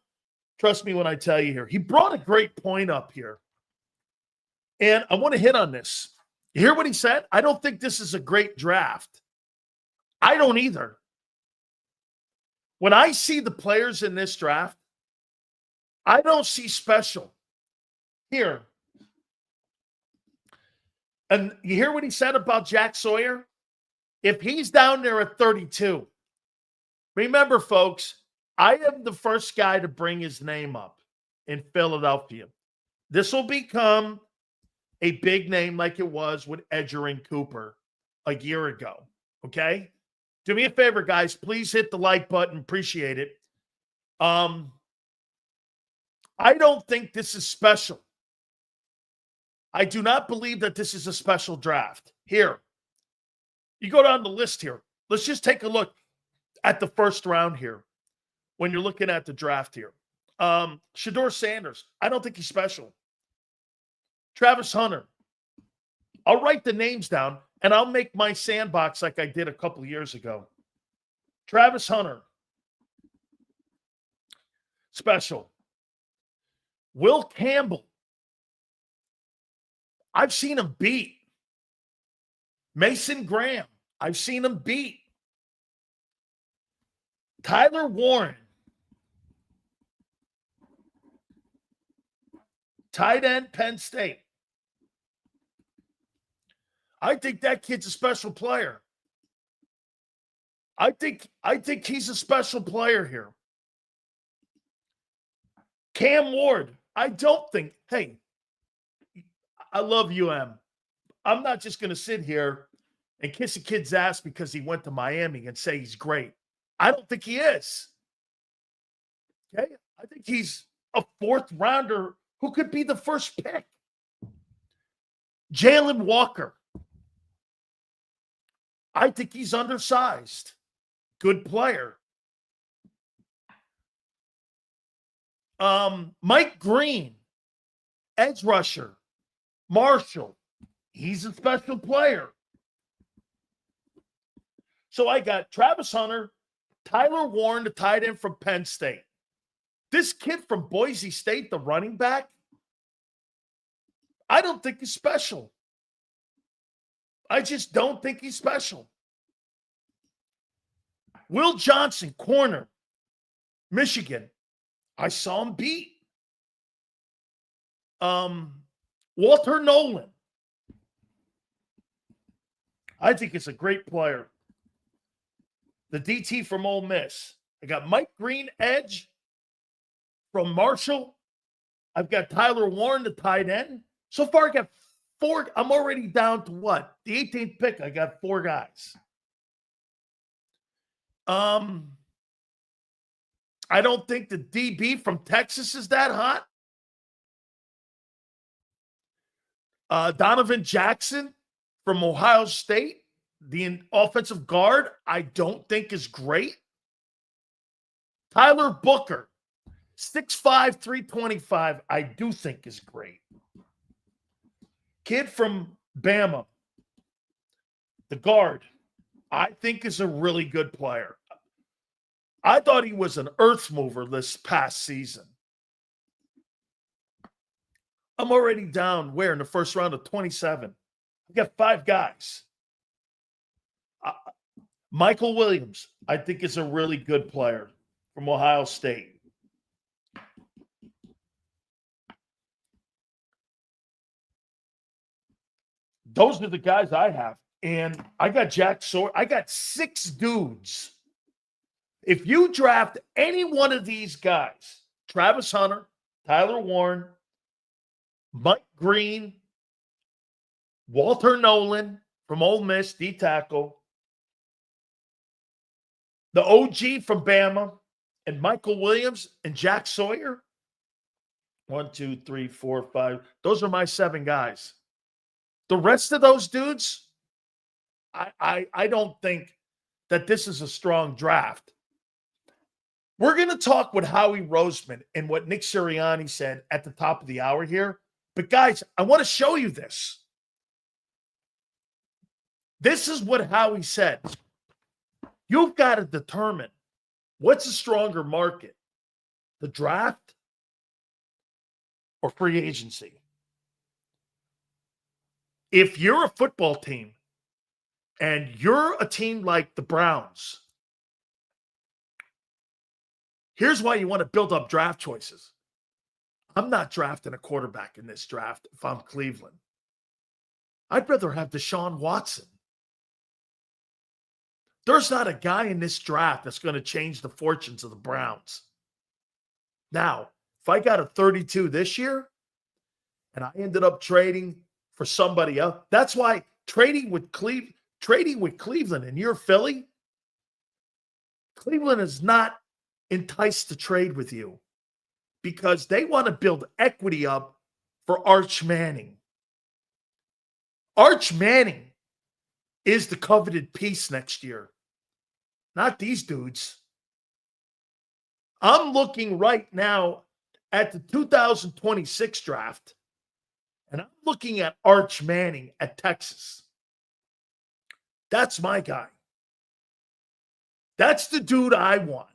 trust me when I tell you here, he brought a great point up here. And I want to hit on this. You hear what he said? I don't think this is a great draft. I don't either. When I see the players in this draft, I don't see special. Here. And you hear what he said about Jack Sawyer? If he's down there at 32, remember, folks, I am the first guy to bring his name up in Philadelphia. This will become a big name like it was with Edger and Cooper a year ago, okay? Do me a favor, guys. Please hit the like button. Appreciate it. I don't think this is special. I do not believe that this is a special draft. Here, you go down the list here. Let's just take a look at the first round here when you're looking at the draft here. Shador Sanders, I don't think he's special. Travis Hunter. I'll write the names down, and I'll make my sandbox like I did a couple of years ago. Travis Hunter. Special. Will Campbell. I've seen him beat. Mason Graham. I've seen him beat. Tyler Warren. Tight end, Penn State. I think that kid's a special player. I think he's a special player here. Cam Ward, I don't think, hey, I love UM. I'm not just going to sit here and kiss a kid's ass because he went to Miami and say he's great. I don't think he is. Okay? I think he's a fourth rounder who could be the first pick. Jalen Walker. I think he's undersized. Good player. Mike Green, edge rusher. Marshall, he's a special player. So I got Travis Hunter, Tyler Warren, the tight end from Penn State. This kid from Boise State, the running back, I don't think he's special. I just don't think he's special. Will Johnson, corner, Michigan. I saw him beat. Walter Nolan. I think it's a great player. The DT from Ole Miss. I got Mike Green, edge from Marshall. I've got Tyler Warren, the tight end. So far, I got 4. I'm already down to what? The 18th pick, I got 4 guys. I don't think the DB from Texas is that hot. Donovan Jackson from Ohio State, the offensive guard, I don't think is great. Tyler Booker, 6'5", 325, I do think is great. Kid from Bama, the guard, I think is a really good player. I thought he was an earth mover this past season. I'm already down where in the first round of 27. I got 5 guys. Michael Williams, I think is a really good player from Ohio State. Those are the guys I have. And I got Jack Sawyer. I got 6 dudes. If you draft any one of these guys, Travis Hunter, Tyler Warren, Mike Green, Walter Nolan from Ole Miss, D tackle, the OG from Bama, and Michael Williams and Jack Sawyer. 1, 2, 3, 4, 5. Those are my 7 guys. The rest of those dudes, I don't think that this is a strong draft. We're going to talk with Howie Roseman and what Nick Sirianni said at the top of the hour here. But guys, I want to show you this. This is what Howie said. You've got to determine what's a stronger market, the draft or free agency. If you're a football team and you're a team like the Browns, here's why you want to build up draft choices. I'm not drafting a quarterback in this draft if I'm Cleveland. I'd rather have Deshaun Watson. There's not a guy in this draft that's going to change the fortunes of the Browns. Now, if I got a 32 this year and I ended up trading for somebody else, that's why trading with Cleveland and you're Philly, Cleveland is not enticed to trade with you because they want to build equity up for Arch Manning. Arch Manning is the coveted piece next year, not these dudes. I'm looking right now at the 2026 draft, and I'm looking at Arch Manning at Texas. That's my guy. That's the dude I want.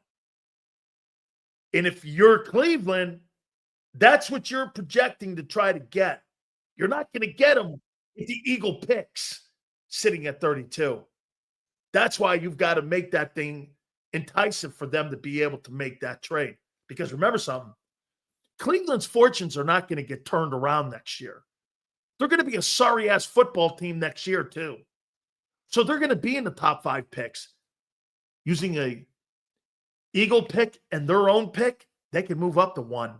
And if you're Cleveland, that's what you're projecting to try to get. You're not going to get him with the Eagle picks sitting at 32. That's why you've got to make that thing enticing for them to be able to make that trade. Because remember something, Cleveland's fortunes are not going to get turned around next year. They're going to be a sorry-ass football team next year too. So they're going to be in the top 5 picks. using a Eagle pick and their own pick, they can move up to 1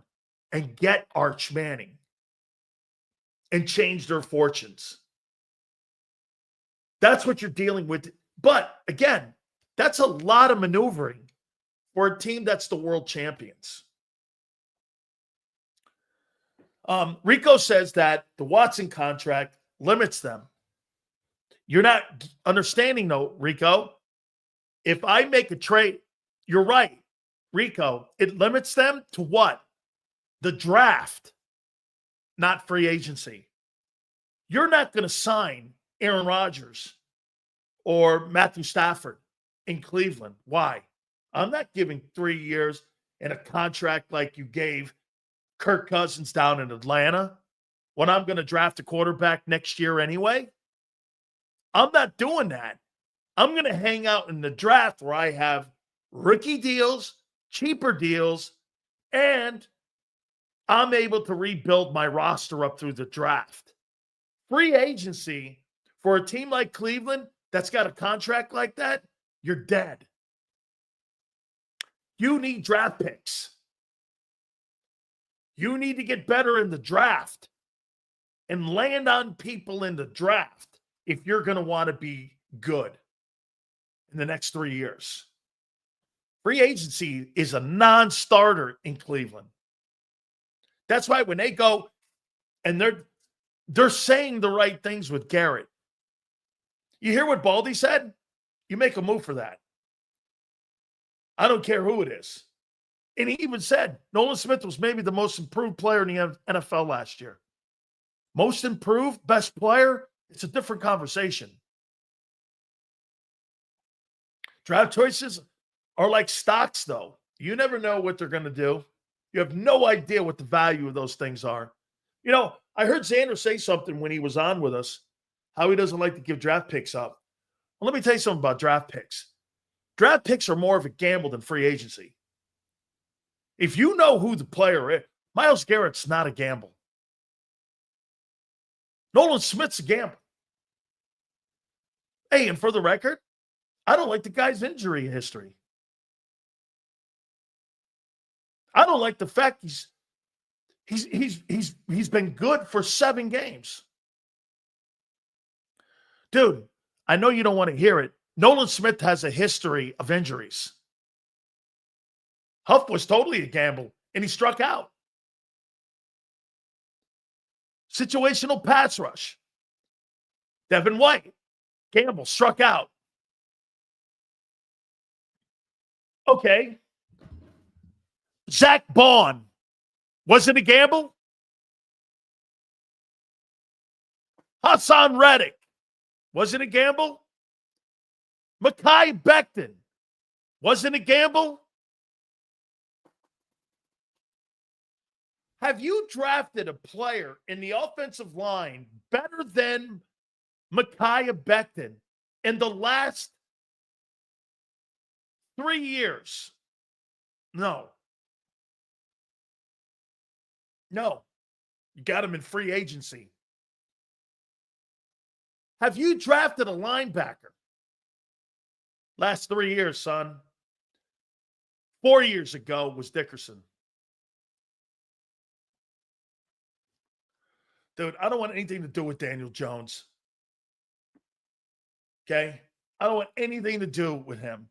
and get Arch Manning and change their fortunes. That's what you're dealing with. But again, that's a lot of maneuvering for a team that's the world champions. Rico says that the Watson contract limits them. You're not understanding, though, Rico. If I make a trade, you're right, Rico. It limits them to what? The draft, not free agency. You're not going to sign Aaron Rodgers or Matthew Stafford in Cleveland. Why? I'm not giving 3 years and a contract like you gave Kirk Cousins down in Atlanta when I'm going to draft a quarterback next year anyway. I'm not doing that. I'm going to hang out in the draft where I have rookie deals, cheaper deals, and I'm able to rebuild my roster up through the draft. Free agency for a team like Cleveland that's got a contract like that, you're dead. You need draft picks. You need to get better in the draft and land on people in the draft if you're going to want to be good in the next 3 years. Free agency is a non-starter in Cleveland. That's why when they go and they're saying the right things with Garrett. You hear what Baldy said? You make a move for that. I don't care who it is. And he even said Nolan Smith was maybe the most improved player in the NFL last year. Most improved, best player, it's a different conversation. Draft choices are like stocks, though. You never know what they're going to do. You have no idea what the value of those things are. You know, I heard Xander say something when he was on with us, how he doesn't like to give draft picks up. Well, let me tell you something about draft picks. Draft picks are more of a gamble than free agency. If you know who the player is, Myles Garrett's not a gamble. Nolan Smith's a gamble. Hey, and for the record, I don't like the guy's injury history. I don't like the fact he's been good for 7 games. Dude, I know you don't want to hear it. Nolan Smith has a history of injuries. Huff was totally a gamble, and he struck out. Situational pass rush. Devin White, gamble, struck out. Okay. Zack Baun, was it a gamble? Hassan Reddick, was it a gamble? Mekhi Becton, was it a gamble? Have you drafted a player in the offensive line better than Mekhi Becton in the last 3 years? No. No. You got him in free agency. Have you drafted a linebacker? Last 3 years, son. 4 years ago was Dickerson. Dude, I don't want anything to do with Daniel Jones. Okay? I don't want anything to do with him.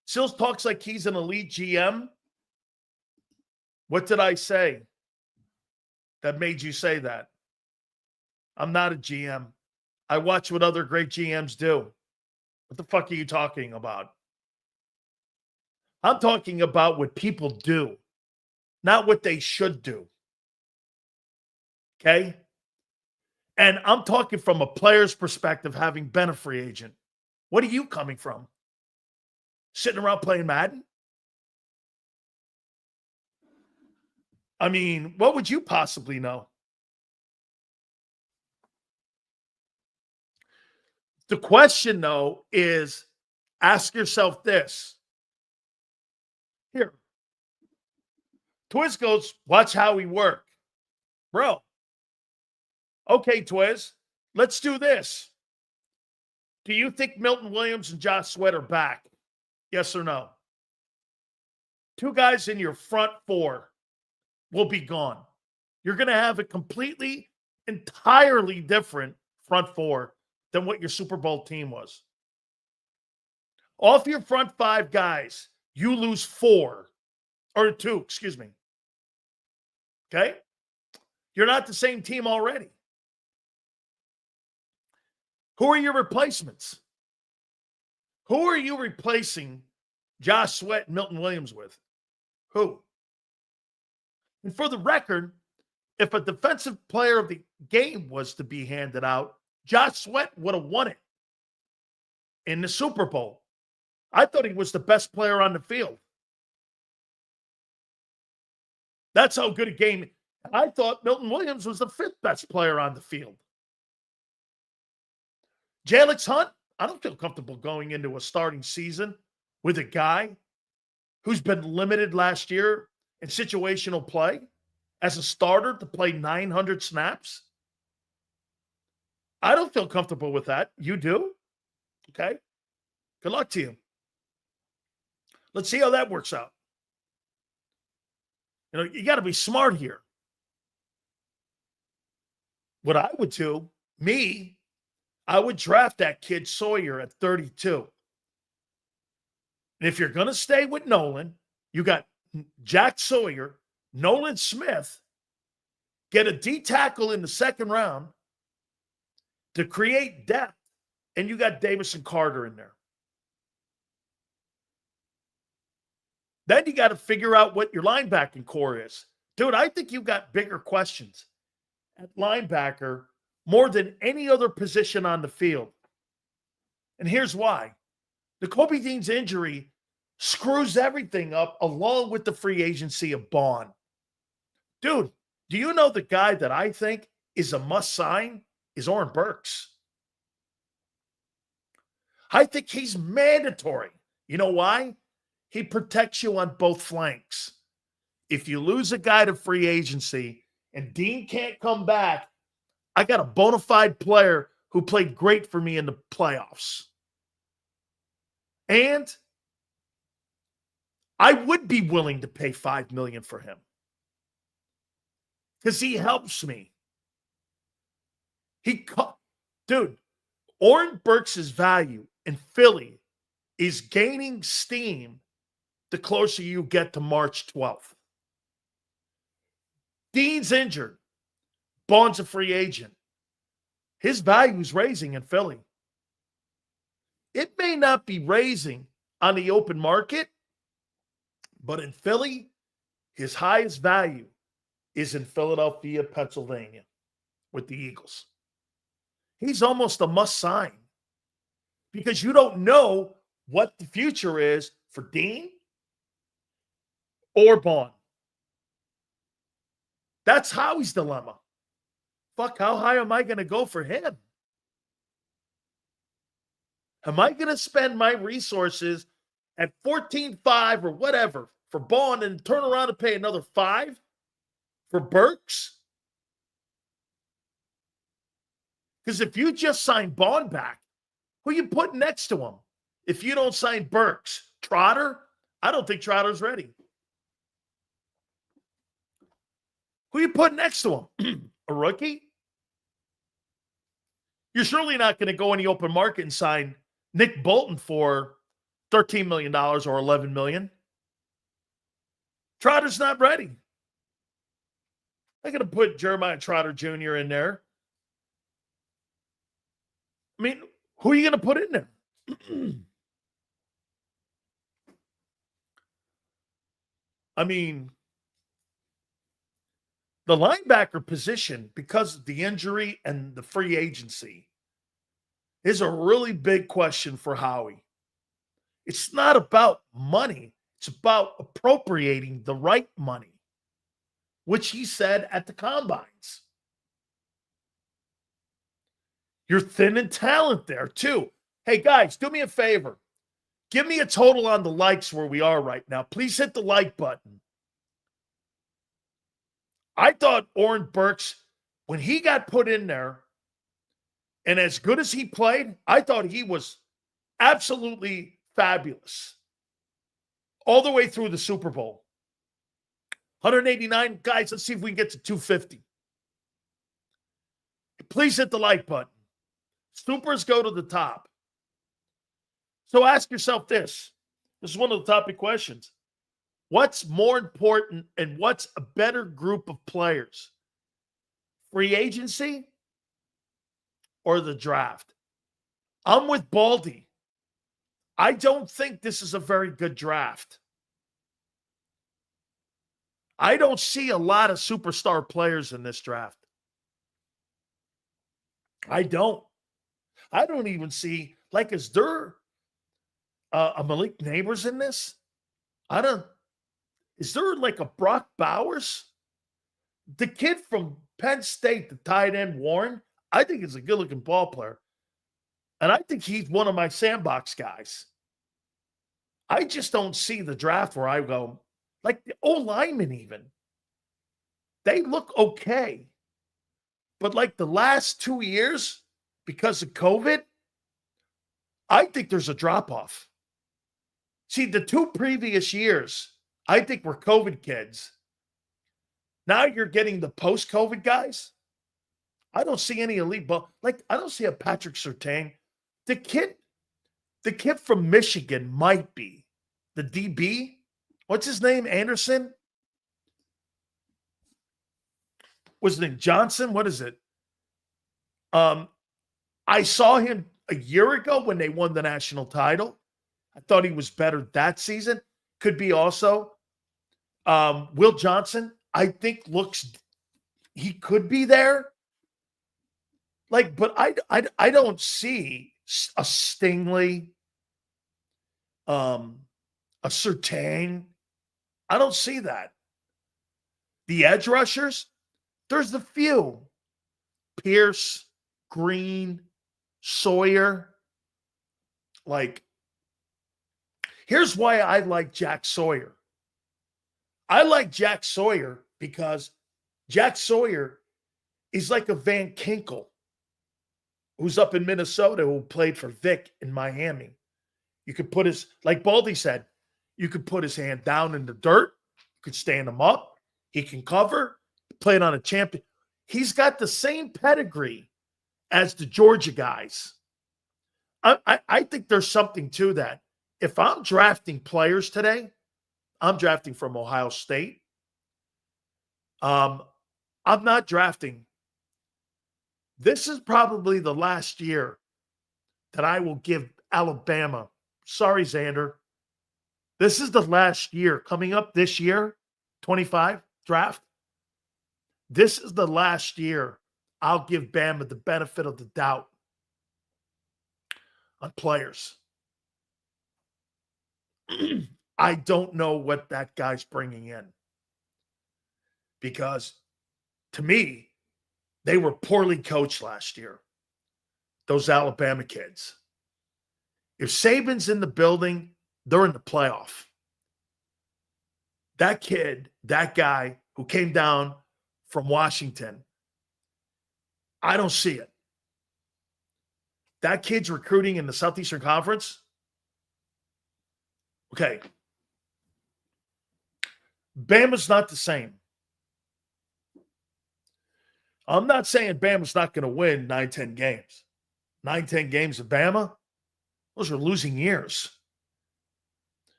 Sills talks like he's an elite GM. What did I say that made you say that? I'm not a GM. I watch what other great GMs do. What the fuck are you talking about? I'm talking about what people do, not what they should do. Okay? And I'm talking from a player's perspective, having been a free agent. What are you coming from? Sitting around playing Madden? I mean, what would you possibly know? The question, though, is ask yourself this. Here. Twiz goes, watch how we work. Bro. Okay, Twiz, let's do this. Do you think Milton Williams and Josh Sweat are back? Yes or no? Two guys in your front four will be gone. You're going to have a completely, entirely different front four than what your Super Bowl team was. Off your front five guys, you lose two, excuse me. Okay? You're not the same team already. Who are your replacements? Who are you replacing Josh Sweat and Milton Williams with? Who? And for the record, if a defensive player of the game was to be handed out, Josh Sweat would have won it in the Super Bowl. I thought he was the best player on the field. That's how good a game. I thought Milton Williams was the fifth best player on the field. Jalen Hunt, I don't feel comfortable going into a starting season with a guy who's been limited last year in situational play as a starter to play 900 snaps. I don't feel comfortable with that. You do? Okay. Good luck to you. Let's see how that works out. You know, you got to be smart here. What I would do, I would draft that kid Sawyer at 32. And if you're going to stay with Nolan, you got Jack Sawyer, Nolan Smith, get a D tackle in the second round to create depth, and you got Davis and Carter in there. Then you got to figure out what your linebacking core is. Dude, I think you've got bigger questions at linebacker more than any other position on the field. And here's why. Nakobe Dean's injury screws everything up along with the free agency of Baun. Dude, do you know the guy that I think is a must-sign is Oren Burks? I think he's mandatory. You know why? He protects you on both flanks. If you lose a guy to free agency and Dean can't come back, I got a bona fide player who played great for me in the playoffs. And I would be willing to pay $5 million for him because he helps me. Dude, Oren Burks' value in Philly is gaining steam the closer you get to March 12th. Dean's injured. Baun's a free agent. His value is raising in Philly. It may not be raising on the open market, but in Philly, his highest value is in Philadelphia, Pennsylvania, with the Eagles. He's almost a must-sign because you don't know what the future is for Dean or Baun. That's Howie's dilemma. Fuck, how high am I going to go for him? Am I going to spend my resources at 14.5 or whatever for Baun and turn around and pay another $5 for Burks? Because if you just sign Baun back, who you put next to him? If you don't sign Burks, Trotter? I don't think Trotter's ready. Who you put next to him? A rookie? You're surely not going to go in the open market and sign Nick Bolton for $13 million or $11 million. Trotter's not ready. I'm going to put Jeremiah Trotter Jr. in there. I mean, who are you going to put in there? I mean, the linebacker position, because of the injury and the free agency, is a really big question for Howie. It's not about money. It's about appropriating the right money, which he said at the combines. You're thin in talent there, too. Hey, guys, do me a favor. Give me a total on the likes where we are right now. Please hit the like button. I thought Oren Burks, when he got put in there And as good as he played, I thought he was absolutely fabulous all the way through the Super Bowl. 189. Guys, let's see if we can get to 250. Please hit the like button. Supers go to the top. So ask yourself this. This is one of the topic questions. What's more important and what's a better group of players? Free agency or the draft? I'm with Baldy. I don't think this is a very good draft. I don't see a lot of superstar players in this draft. I don't even see, like, is there a Malik Neighbors in this? Is there like a Brock Bowers? The kid from Penn State, the tight end Warren, I think is a good-looking ball player. And I think he's one of my sandbox guys. I just don't see the draft where I go, like the O-linemen even. They look okay. But like the last 2 years, because of COVID, I think there's a drop-off. See, the 2 previous years, I think were COVID kids. Now you're getting the post-COVID guys. I don't see any elite ball. Like, I don't see a Patrick Surtain. The kid from Michigan might be. The DB. What's his name? Anderson? What's his name? Johnson? What is it? I saw him a year ago when they won the national title. I thought he was better that season. Could be also Will Johnson. I think he could be there. Like, but I don't see a Stingley, a Surtain. I don't see that. The edge rushers, there's the few. Pierce, Green, Sawyer. Like, here's why I like Jack Sawyer. I like Jack Sawyer because Jack Sawyer is like a Van Kinkel who's up in Minnesota who played for Vic in Miami. You could put his, like Baldy said, you could put his hand down in the dirt. You could stand him up. He can cover. Played on a champion. He's got the same pedigree as the Georgia guys. I think there's something to that. If I'm drafting players today, I'm drafting from Ohio State. I'm not drafting. This is probably the last year that I will give Alabama. Sorry, Xander. This is the last year coming up this year, 25 draft. This is the last year I'll give Bama the benefit of the doubt on players. I don't know what that guy's bringing in. Because to me, they were poorly coached last year, those Alabama kids. If Saban's in the building, they're in the playoff. That kid, that guy who came down from Washington, I don't see it. That kid's recruiting in the Southeastern Conference. Okay. Bama's not the same. I'm not saying Bama's not going to win 9-10 games. 9-10 games of Bama, those are losing years.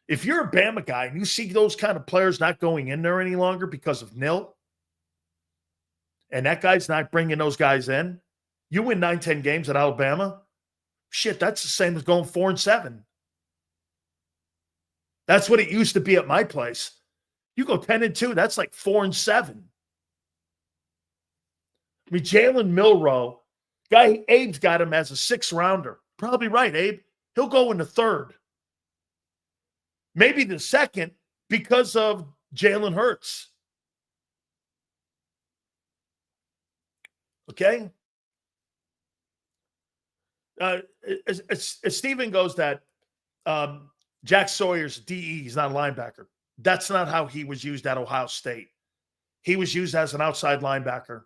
If you're a Bama guy and you see those kind of players not going in there any longer because of nil, and that guy's not bringing those guys in, you win 9-10 games at Alabama, shit, that's the same as going 4-7. That's what it used to be at my place. You go 10-2, that's like 4-7. I mean, Jalen Milroe, guy, Abe's got him as a 6th rounder. Probably right, Abe. He'll go in the 3rd. Maybe the 2nd because of Jalen Hurts. Okay? Steven goes that Jack Sawyer's DE, he's not a linebacker. That's not how he was used at Ohio State. He was used as an outside linebacker.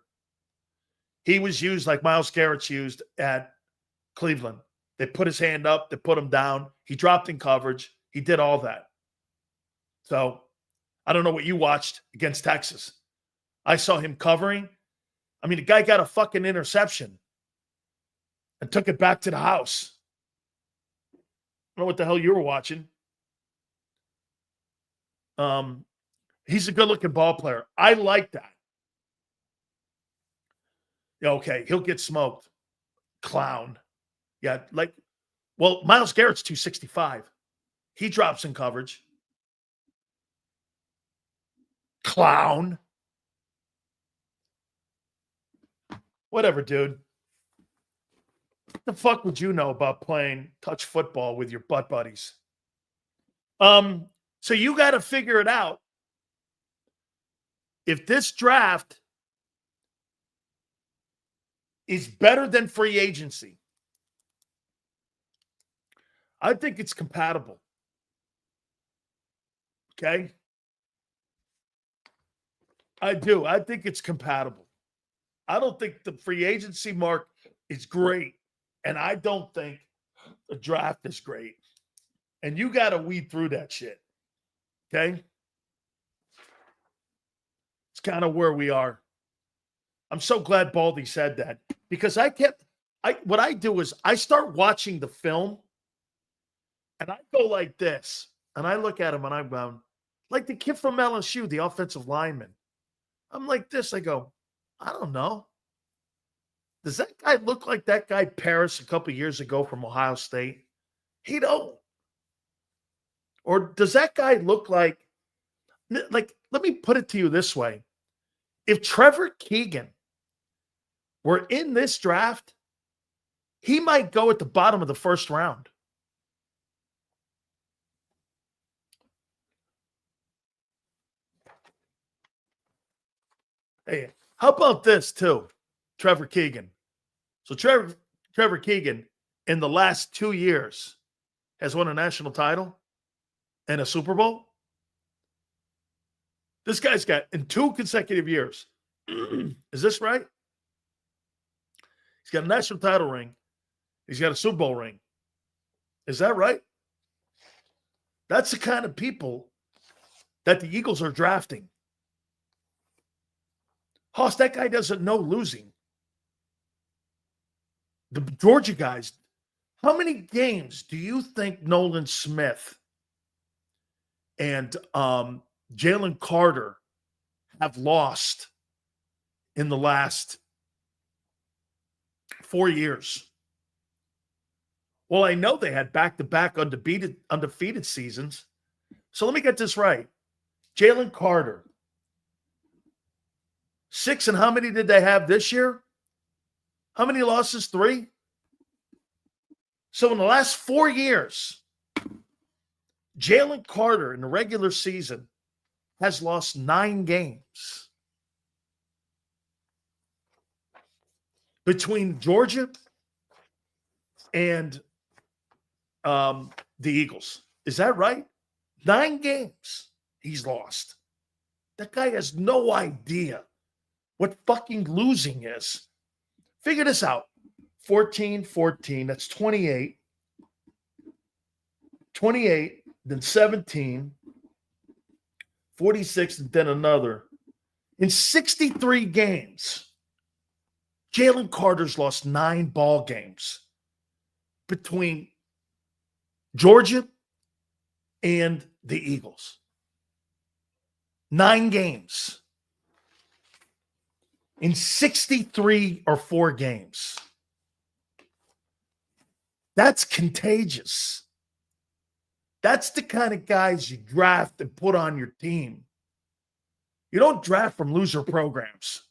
He was used like Myles Garrett's used at Cleveland. They put his hand up. They put him down. He dropped in coverage. He did all that. So I don't know what you watched against Texas. I saw him covering. I mean, the guy got a fucking interception and took it back to the house. I don't know what the hell you were watching. He's a good-looking ball player. I like that. Yeah, okay, he'll get smoked. Clown. Yeah, Myles Garrett's 265. He drops in coverage. Clown. Whatever, dude. What the fuck would you know about playing touch football with your butt buddies? So you got to figure it out. If this draft is better than free agency, I think it's compatible. Okay? I do. I think it's compatible. I don't think the free agency mark is great. And I don't think the draft is great. And you got to weed through that shit. Okay? It's kind of where we are. I'm so glad Baldy said that. Because what I do is I start watching the film and I go like this. And I look at him and I'm like the kid from LSU, the offensive lineman. I'm like this. I go, I don't know. Does that guy look like that guy Paris a couple years ago from Ohio State? He don't. Or does that guy look like, let me put it to you this way. If Trevor Keegan were in this draft, he might go at the bottom of the first round. Hey, how about this too? Trevor Keegan. So Trevor Keegan in the last 2 years has won a national title and a Super Bowl. This guy's got in 2 consecutive years. Is this right? He's got a national title ring. He's got a Super Bowl ring. Is that right? That's the kind of people that the Eagles are drafting. Hoss, that guy doesn't know losing. The Georgia guys, how many games do you think Nolan Smith and Jalen Carter have lost in the last 4 years? Well, I know they had back-to-back undefeated seasons. So let me get this right. Jalen Carter, 6, and how many did they have this year? How many losses? 3? So in the last 4 years, Jalen Carter in the regular season has lost 9 games. Between Georgia and the Eagles. Is that right? 9 games he's lost. That guy has no idea what fucking losing is. Figure this out. 14, that's 28. 28, then 17, 46, and then another. In 63 games, Jalen Carter's lost 9 ball games between Georgia and the Eagles. 9 games. In 63 or 4 games. That's contagious. That's the kind of guys you draft and put on your team. You don't draft from loser programs.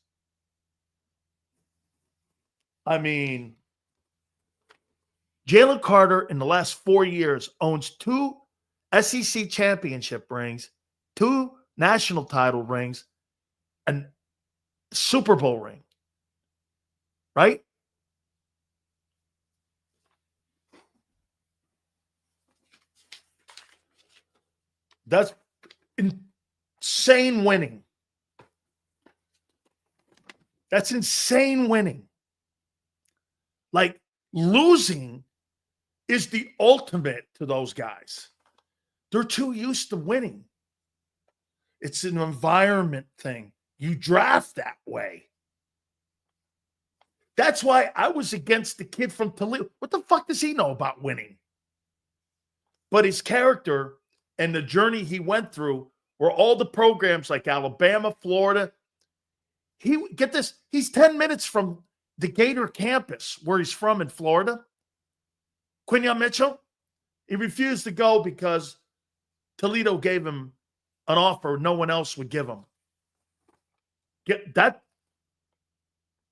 I mean, Jalen Carter in the last 4 years owns 2 SEC championship rings, 2 national title rings, and Super Bowl ring, right? That's insane winning. That's insane winning. Like, Losing is the ultimate to those guys. They're too used to winning. It's an environment thing. You draft that way. That's why I was against the kid from Toledo. What the fuck does he know about winning? But his character and the journey he went through were all the programs like Alabama, Florida. Get this, he's 10 minutes from the Gator campus where he's from in Florida. Quinion Mitchell, he refused to go because Toledo gave him an offer no one else would give him. Get that.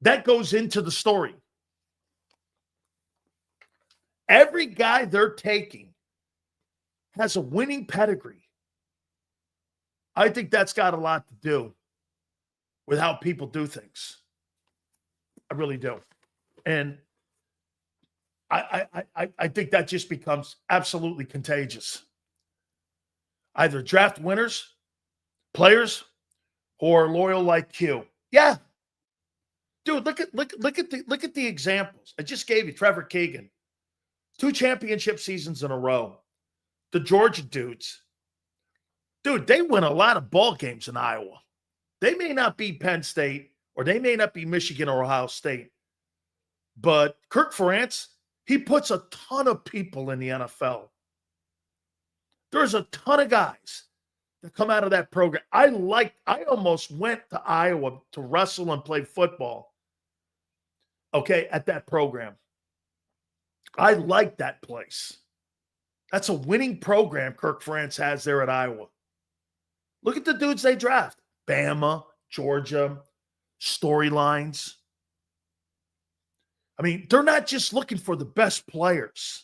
That goes into the story. Every guy they're taking has a winning pedigree. I think that's got a lot to do with how people do things. I really do. And I think that just becomes absolutely contagious. Either draft winners, players, or loyal like Q. Yeah. Dude, look at the examples. I just gave you Trevor Keegan. 2 championship seasons in a row. The Georgia dudes. Dude, they win a lot of ball games in Iowa. They may not be Penn State, or they may not be Michigan or Ohio State. But Kirk Ferentz, he puts a ton of people in the NFL. There's a ton of guys that come out of that program. I almost went to Iowa to wrestle and play football, okay, at that program. I like that place. That's a winning program Kirk Ferentz has there at Iowa. Look at the dudes they draft. Bama, Georgia, storylines. I mean, they're not just looking for the best players.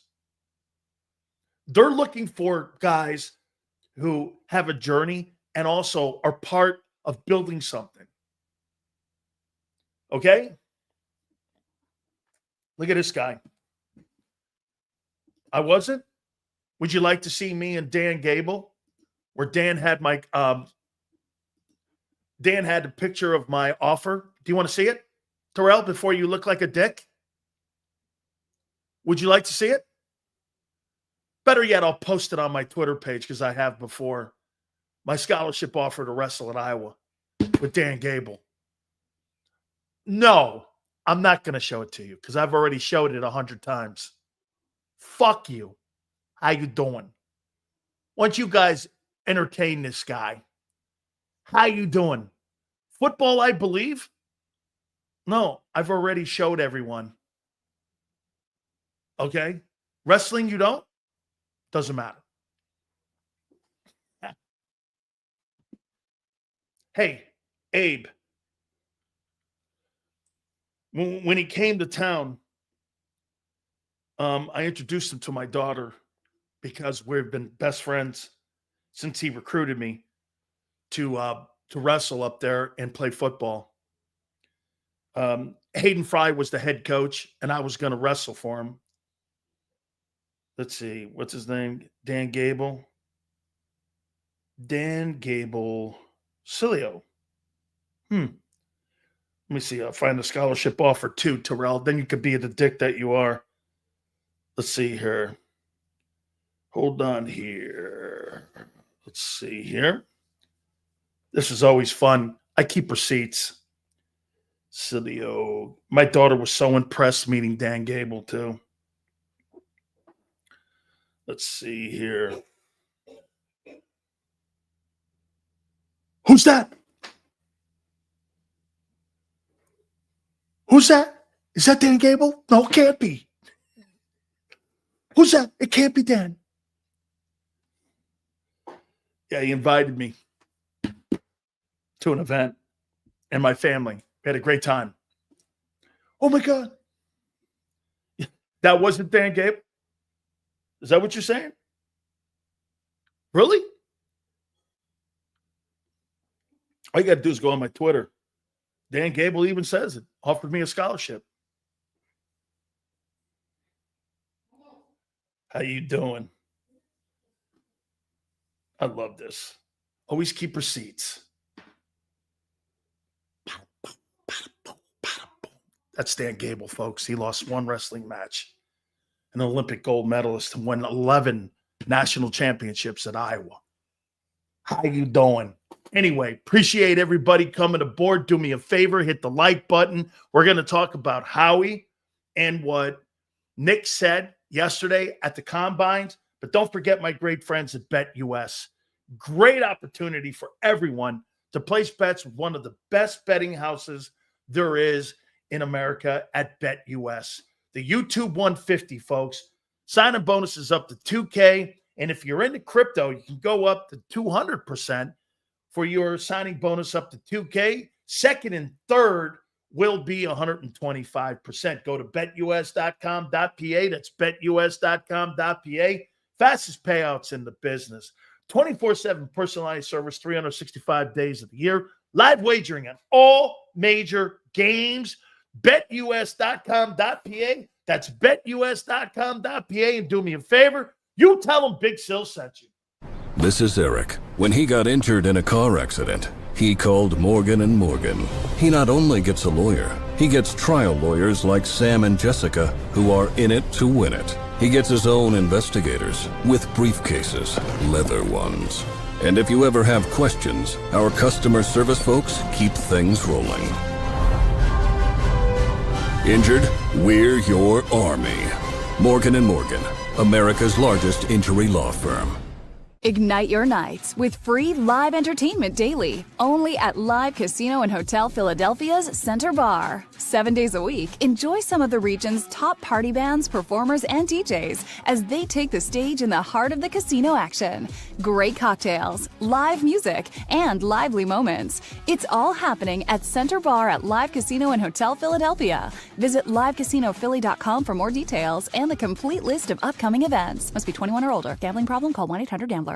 They're looking for guys who have a journey and also are part of building something. Okay? Look at this guy. I wasn't? Would you like to see me and Dan Gable? Where Dan had Dan had a picture of my offer. Do you want to see it, Terrell, before you look like a dick? Would you like to see it? Better yet, I'll post it on my Twitter page because I have before. My scholarship offer to wrestle at Iowa with Dan Gable. No, I'm not going to show it to you because I've already showed it 100 times. Fuck you. How you doing? Why don't you guys entertain this guy? How you doing? Football, I believe? No, I've already showed everyone. Okay? Wrestling, you don't? Doesn't matter. Hey, Abe. When he came to town, I introduced him to my daughter because we've been best friends since he recruited me to wrestle up there and play football. Hayden Fry was the head coach, and I was going to wrestle for him. Let's see. What's his name? Dan Gable. Dan Gable Sileo. Let me see. I'll find the scholarship offer too, Terrell. Then you could be the dick that you are. Let's see here. Hold on here. Let's see here. This is always fun. I keep receipts. Sileo. My daughter was so impressed meeting Dan Gable too. Let's see here. Who's that? Who's that? Is that Dan Gable? No, it can't be. Who's that? It can't be Dan. Yeah, he invited me to an event and my family. We had a great time. Oh, my God. That wasn't Dan Gable? Is that what you're saying? Really? All you got to do is go on my Twitter. Dan Gable even says it. Offered me a scholarship. How you doing? I love this. Always keep receipts. That's Dan Gable, folks. He lost one wrestling match. An Olympic gold medalist and won 11 national championships at Iowa. How you doing? Anyway, appreciate everybody coming aboard. Do me a favor, hit the like button. We're going to talk about Howie and what Nick said yesterday at the Combines. But don't forget my great friends at BetUS. Great opportunity for everyone to place bets with one of the best betting houses there is in America at BetUS. The YouTube 150, folks. Sign-in bonus is up to $2K. And if you're into crypto, you can go up to 200% for your signing bonus up to $2K. Second and third will be 125%. Go to betus.com.pa. That's betus.com.pa. Fastest payouts in the business. 24/7 personalized service, 365 days of the year. Live wagering on all major games. betus.com.pa. That's betus.com.pa. And do me a favor, you tell them Big Sil sent you. This is Eric. When he got injured in a car accident, he called Morgan & Morgan. He not only gets a lawyer, he gets trial lawyers like Sam and Jessica who are in it to win it. He gets his own investigators with briefcases, leather ones. And if you ever have questions, our customer service folks keep things rolling. Injured? We're your army. Morgan & Morgan, America's largest injury law firm. Ignite your nights with free live entertainment daily, only at Live Casino and Hotel Philadelphia's Center Bar. 7 days a week, enjoy some of the region's top party bands, performers, and DJs as they take the stage in the heart of the casino action. Great cocktails, live music, and lively moments. It's all happening at Center Bar at Live Casino and Hotel Philadelphia. Visit livecasinophilly.com for more details and the complete list of upcoming events. Must be 21 or older. Gambling problem? Call 1-800-GAMBLER.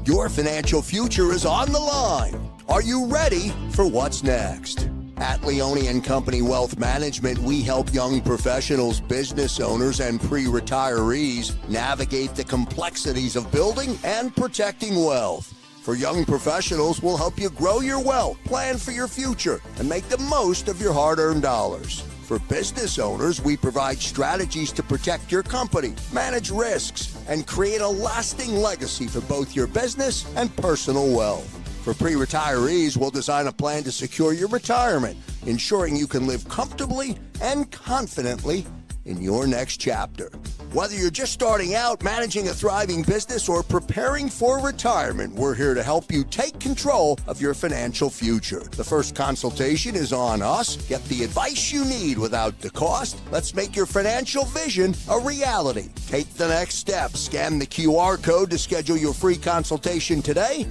Your financial future is on the line. Are you ready for what's next? At Leone & Company Wealth Management, we help young professionals, business owners, and pre-retirees navigate the complexities of building and protecting wealth. For young professionals, we'll help you grow your wealth, plan for your future, and make the most of your hard-earned dollars. For business owners, we provide strategies to protect your company, manage risks, and create a lasting legacy for both your business and personal wealth. For pre-retirees, we'll design a plan to secure your retirement, ensuring you can live comfortably and confidently in your next chapter. Whether you're just starting out, managing a thriving business, or preparing for retirement, we're here to help you take control of your financial future. The first consultation is on us. Get the advice you need without the cost. Let's make your financial vision a reality. Take the next step. Scan the QR code to schedule your free consultation today.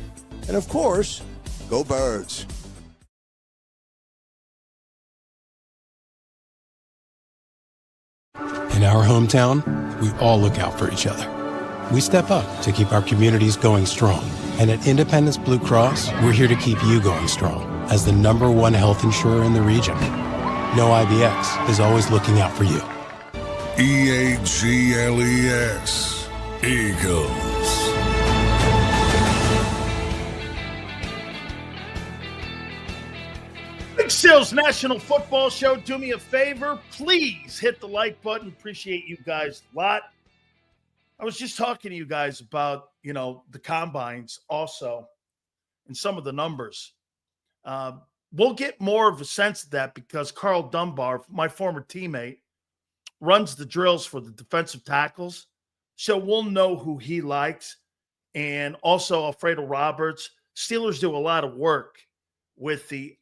And of course, go Birds. In our hometown, we all look out for each other. We step up to keep our communities going strong. And at Independence Blue Cross, we're here to keep you going strong as the #1 health insurer in the region. No IBX is always looking out for you. EAGLES, Eagles. Big Sil's National Football Show. Do me a favor. Please hit the like button. Appreciate you guys a lot. I was just talking to you guys about, the combines also and some of the numbers. We'll get more of a sense of that because Carl Dunbar, my former teammate, runs the drills for the defensive tackles. So we'll know who he likes. And also Alfredo Roberts. Steelers do a lot of work with the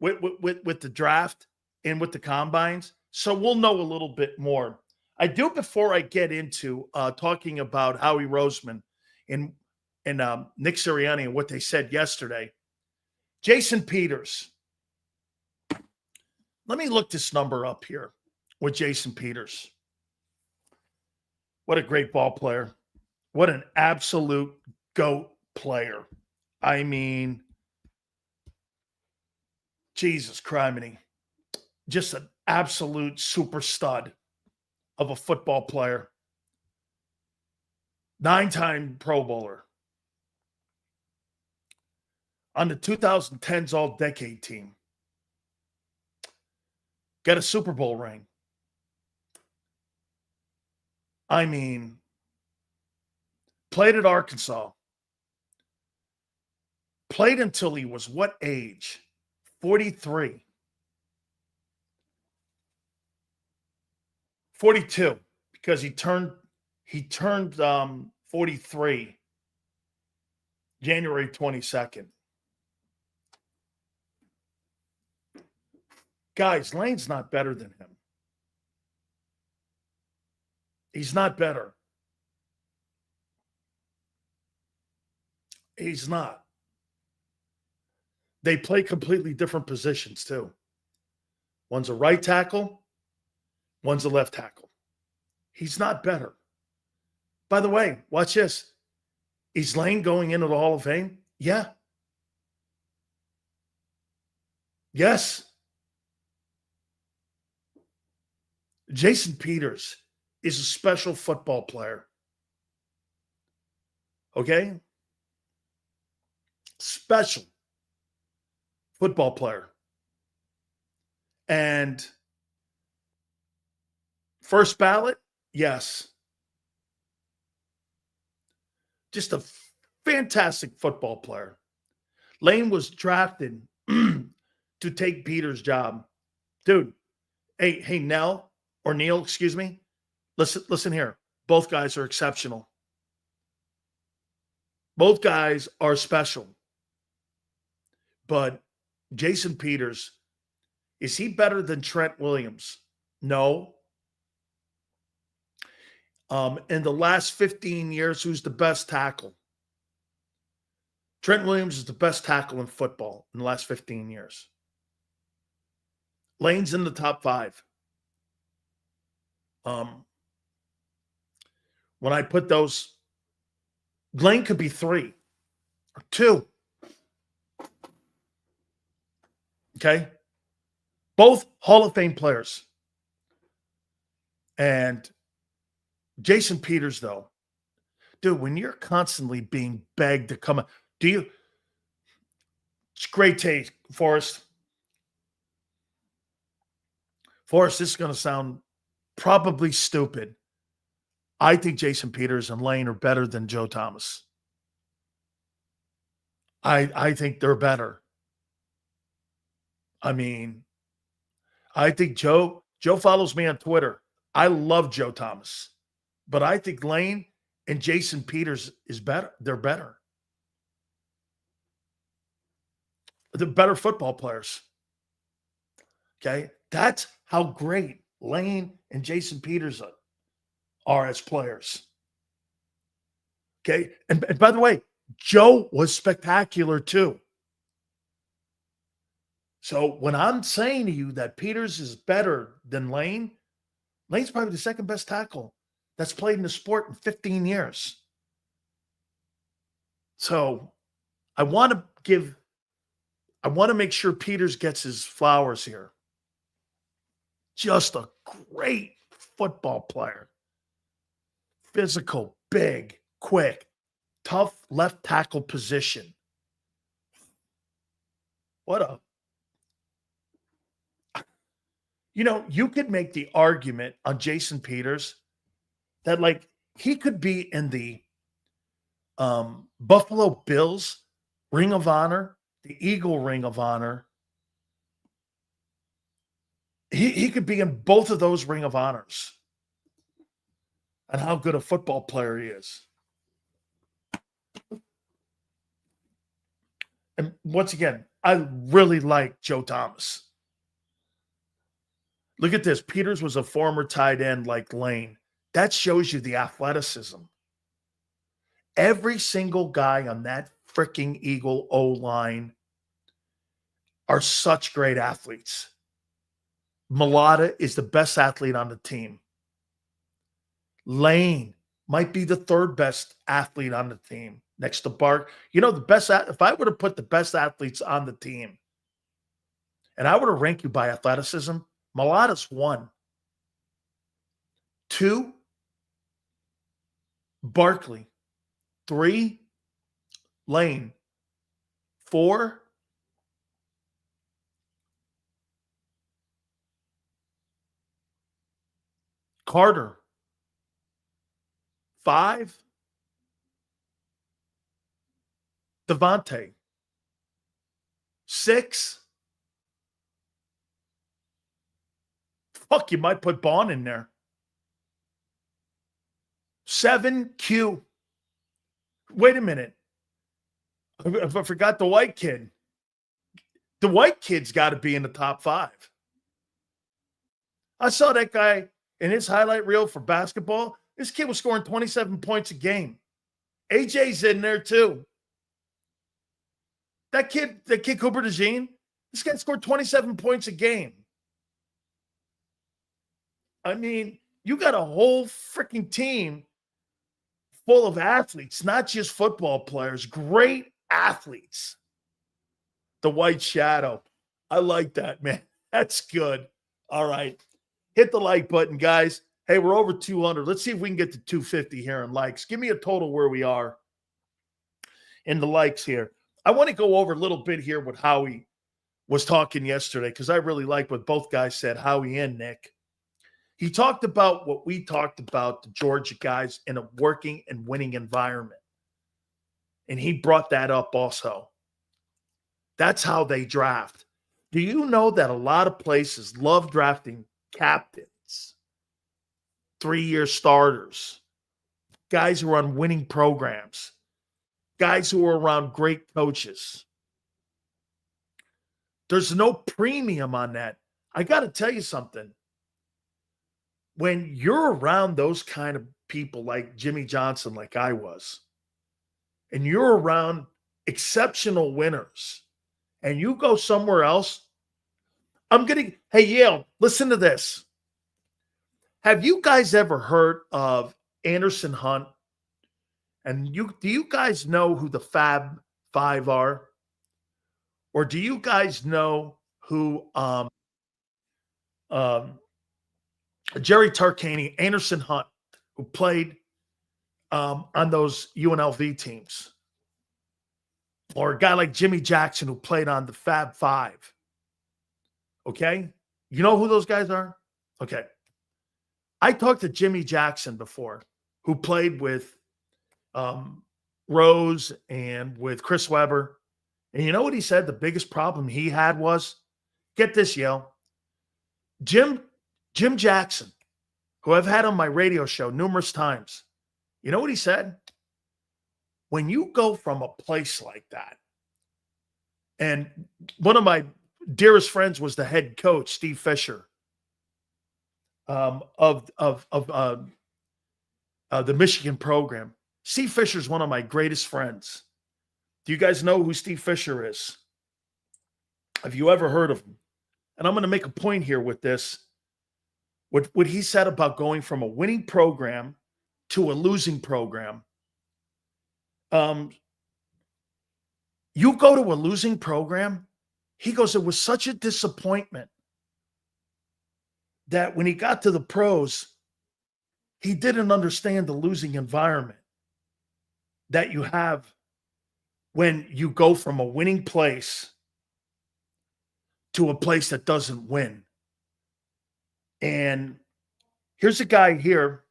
with the draft and with the combines. So we'll know a little bit more. I do, before I get into talking about Howie Roseman and Nick Sirianni and what they said yesterday, Jason Peters. Let me look this number up here with Jason Peters. What a great ball player. What an absolute GOAT player. I mean, Jesus criminy. Just an absolute super stud of a football player. 9-time Pro Bowler. On the 2010s All-Decade team. Got a Super Bowl ring. I mean, played at Arkansas. Played until he was what age? 43. 42, because he turned 43 January 22nd. Guys, Lane's not better than him. He's not better. He's not. They play completely different positions, too. One's a right tackle, one's a left tackle. He's not better. By the way, watch this. Is Lane going into the Hall of Fame? Yeah. Yes. Jason Peters is a special football player. Okay? Special football player. And first ballot? Yes. Just a fantastic football player. Lane was drafted to take Peters' job. Dude, hey, Neil, excuse me. Listen here. Both guys are exceptional. Both guys are special. But Jason Peters, is he better than Trent Williams? No. In the last 15 years, who's the best tackle? Trent Williams is the best tackle in football in the last 15 years. Lane's in the top 5. When I put those, Lane could be 3 or 2. Okay? Both Hall of Fame players. And Jason Peters, though, dude, when you're constantly being begged to come, it's great taste, Forrest. Forrest, this is going to sound probably stupid. I think Jason Peters and Lane are better than Joe Thomas. I think they're better. I mean, I think Joe follows me on Twitter. I love Joe Thomas. But I think Lane and Jason Peters is better. They're better. They're better football players. Okay? That's how great Lane and Jason Peters are as players. Okay? And by the way, Joe was spectacular too. So when I'm saying to you that Peters is better than Lane, Lane's probably the second best tackle that's played in the sport in 15 years. So I want to make sure Peters gets his flowers here. Just a great football player. Physical, big, quick, tough left tackle position. You could make the argument on Jason Peters that, like, he could be in the Buffalo Bills Ring of Honor, the Eagle Ring of Honor. He could be in both of those Ring of Honors. And how good a football player he is. And once again, I really like Joe Thomas. Look at this. Peters was a former tight end like Lane. That shows you the athleticism. Every single guy on that freaking Eagle O-line are such great athletes. Mulata is the best athlete on the team. Lane might be the third best athlete on the team next to Bark. You know, the best, if I were to put the best athletes on the team and I were to rank you by athleticism, Mulata's 1. 2, Barkley. 3, Lane. 4, Carter. 5, Devontae. 6, fuck, you might put Baun in there. 7, Q. Wait a minute. I forgot the white kid. The white kid's got to be in the top 5. I saw that guy in his highlight reel for basketball. This kid was scoring 27 points a game. AJ's in there too. That kid Cooper DeJean, this guy scored 27 points a game. I mean, you got a whole freaking team full of athletes, not just football players, great athletes. The White Shadow. I like that, man. That's good. All right. Hit the like button, guys. Hey, we're over 200. Let's see if we can get to 250 here in likes. Give me a total where we are in the likes here. I want to go over a little bit here what Howie was talking yesterday because I really like what both guys said, Howie and Nick. He talked about what we talked about, the Georgia guys in a working and winning environment. And he brought that up also. That's how they draft. Do you know that a lot of places love drafting captains, 3-year starters, guys who are on winning programs, guys who are around great coaches? There's no premium on that. I got to tell you something. When you're around those kind of people like Jimmy Johnson, like I was, and you're around exceptional winners, and you go somewhere else, hey, Yale, listen to this. Have you guys ever heard of Anderson Hunt? And do you guys know who the Fab Five are? Or do you guys know who Jerry Tarkanian, Anderson Hunt, who played on those UNLV teams? Or a guy like Jimmy Jackson who played on the Fab Five. Okay? You know who those guys are? Okay. I talked to Jimmy Jackson before, who played with Rose and with Chris Webber. And you know what he said? The biggest problem he had was, get this, Yale, Jim Jackson, who I've had on my radio show numerous times. You know what he said? When you go from a place like that, and one of my dearest friends was the head coach, Steve Fisher, of the Michigan program. Steve Fisher is one of my greatest friends. Do you guys know who Steve Fisher is? Have you ever heard of him? And I'm going to make a point here with this. What he said about going from a winning program to a losing program. You go to a losing program, he goes, it was such a disappointment that when he got to the pros, he didn't understand the losing environment that you have when you go from a winning place to a place that doesn't win. And here's a guy here,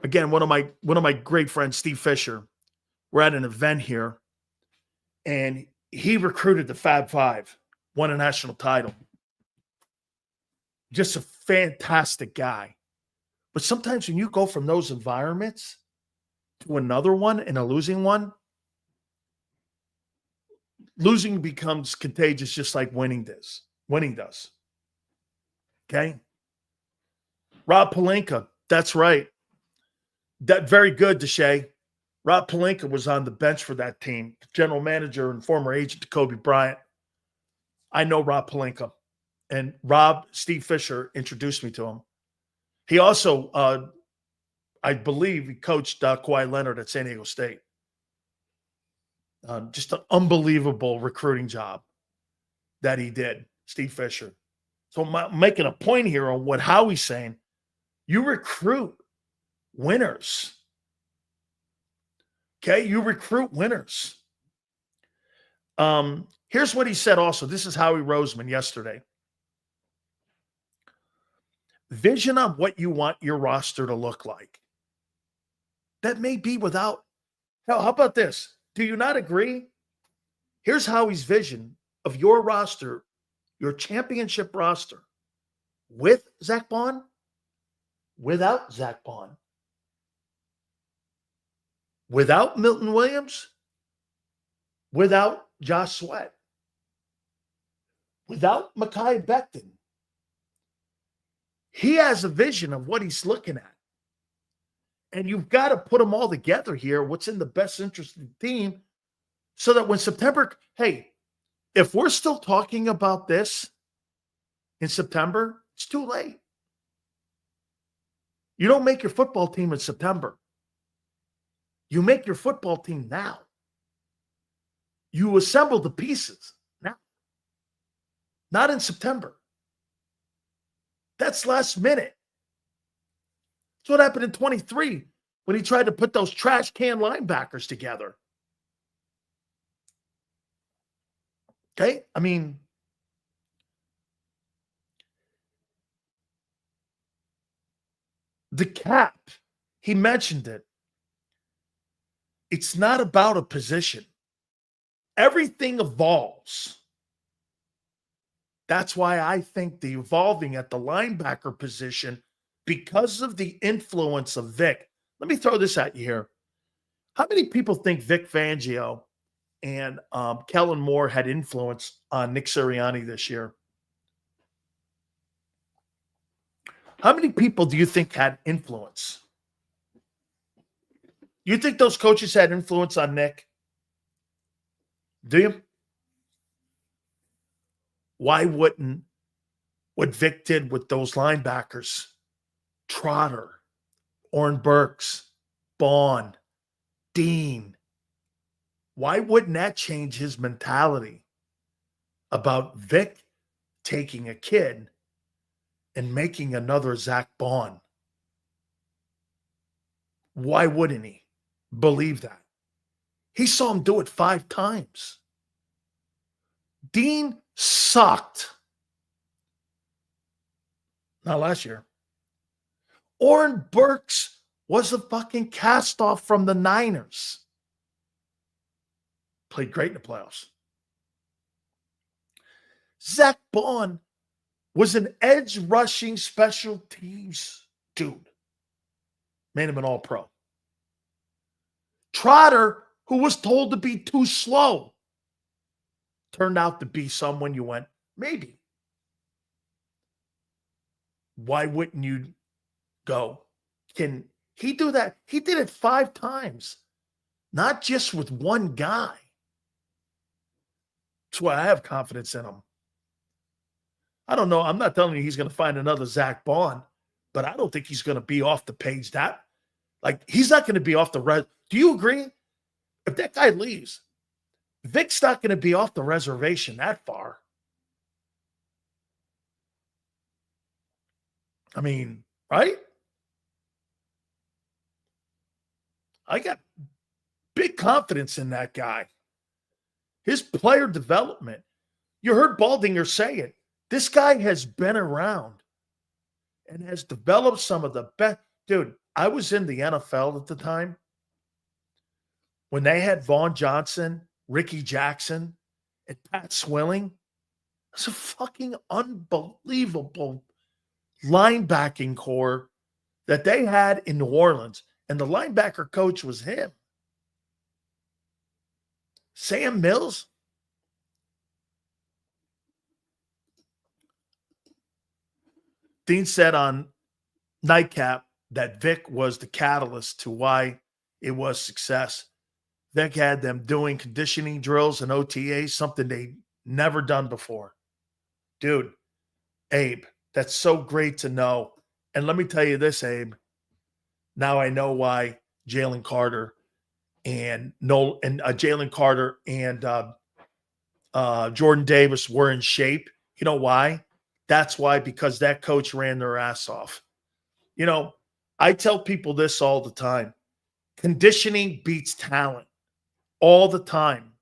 again, one of my great friends, Steve Fisher. We're at an event here, and he recruited the Fab Five, won a national title. Just a fantastic guy. But sometimes when you go from those environments to another one and a losing one, losing becomes contagious just like winning does. Okay? Rob Pelinka, that's right. That very good, Deshae. Rob Pelinka was on the bench for that team, general manager and former agent to Kobe Bryant. I know Rob Pelinka, and Steve Fisher introduced me to him. He also, I believe, he coached Kawhi Leonard at San Diego State. Just an unbelievable recruiting job that he did, Steve Fisher. So I'm making a point here on what Howie's saying. You recruit winners. Okay, you recruit winners. Here's what he said also. This is Howie Roseman yesterday. Vision on what you want your roster to look like. That may be without. Hell, how about this? Do you not agree? Here's Howie's vision of your roster, your championship roster, with Zack Baun, without Zack Baun, without Milton Williams, without Josh Sweat, without Mekhi Becton. He has a vision of what he's looking at. And you've got to put them all together here, what's in the best interest of the team, so that when September, hey, if we're still talking about this in September, it's too late. You don't make your football team in September. You make your football team now. You assemble the pieces now, not in September. That's last minute. That's what happened in 23 when he tried to put those trash can linebackers together. Okay? I mean, the cap, he mentioned it. It's not about a position. Everything evolves. That's why I think the evolving at the linebacker position, because of the influence of Vic. Let me throw this at you here. How many people think Vic Fangio and Kellen Moore had influence on Nick Sirianni this year? How many people do you think had influence? You think those coaches had influence on Nick? Do you? Why wouldn't what Vic did with those linebackers, Trotter, Orrin Burks, Baun, Dean, why wouldn't that change his mentality about Vic taking a kid and making another Zack Baun? Why wouldn't he believe that? He saw him do it 5 times. Dean sucked. Not last year. Orrin Burks was a fucking cast-off from the Niners. Played great in the playoffs. Zack Baun was an edge rushing special teams dude. Made him an all-pro. Trotter, who was told to be too slow, turned out to be someone you went, maybe. Why wouldn't you go? Can he do that? He did it 5 times, not just with one guy. That's why I have confidence in him. I don't know. I'm not telling you he's going to find another Zack Baun, but I don't think he's going to be off the page that, like, he's not going to be off the res. Do you agree? If that guy leaves, Vic's not going to be off the reservation that far. I mean, right? I got big confidence in that guy. His player development. You heard Baldinger say it. This guy has been around and has developed some of the best. Dude, I was in the NFL at the time when they had Vaughn Johnson, Ricky Jackson, and Pat Swilling. It's a fucking unbelievable linebacking core that they had in New Orleans. And the linebacker coach was him. Sam Mills. Dean said on Nightcap that Vic was the catalyst to why it was success. Vic had them doing conditioning drills and OTAs, something they'd never done before. Dude, Abe, that's so great to know. And let me tell you this, Abe. Now I know why Jalen Carter and Jalen Carter and Jordan Davis were in shape. You know why? That's why, because that coach ran their ass off. You know, I tell people this all the time. Conditioning beats talent all the time.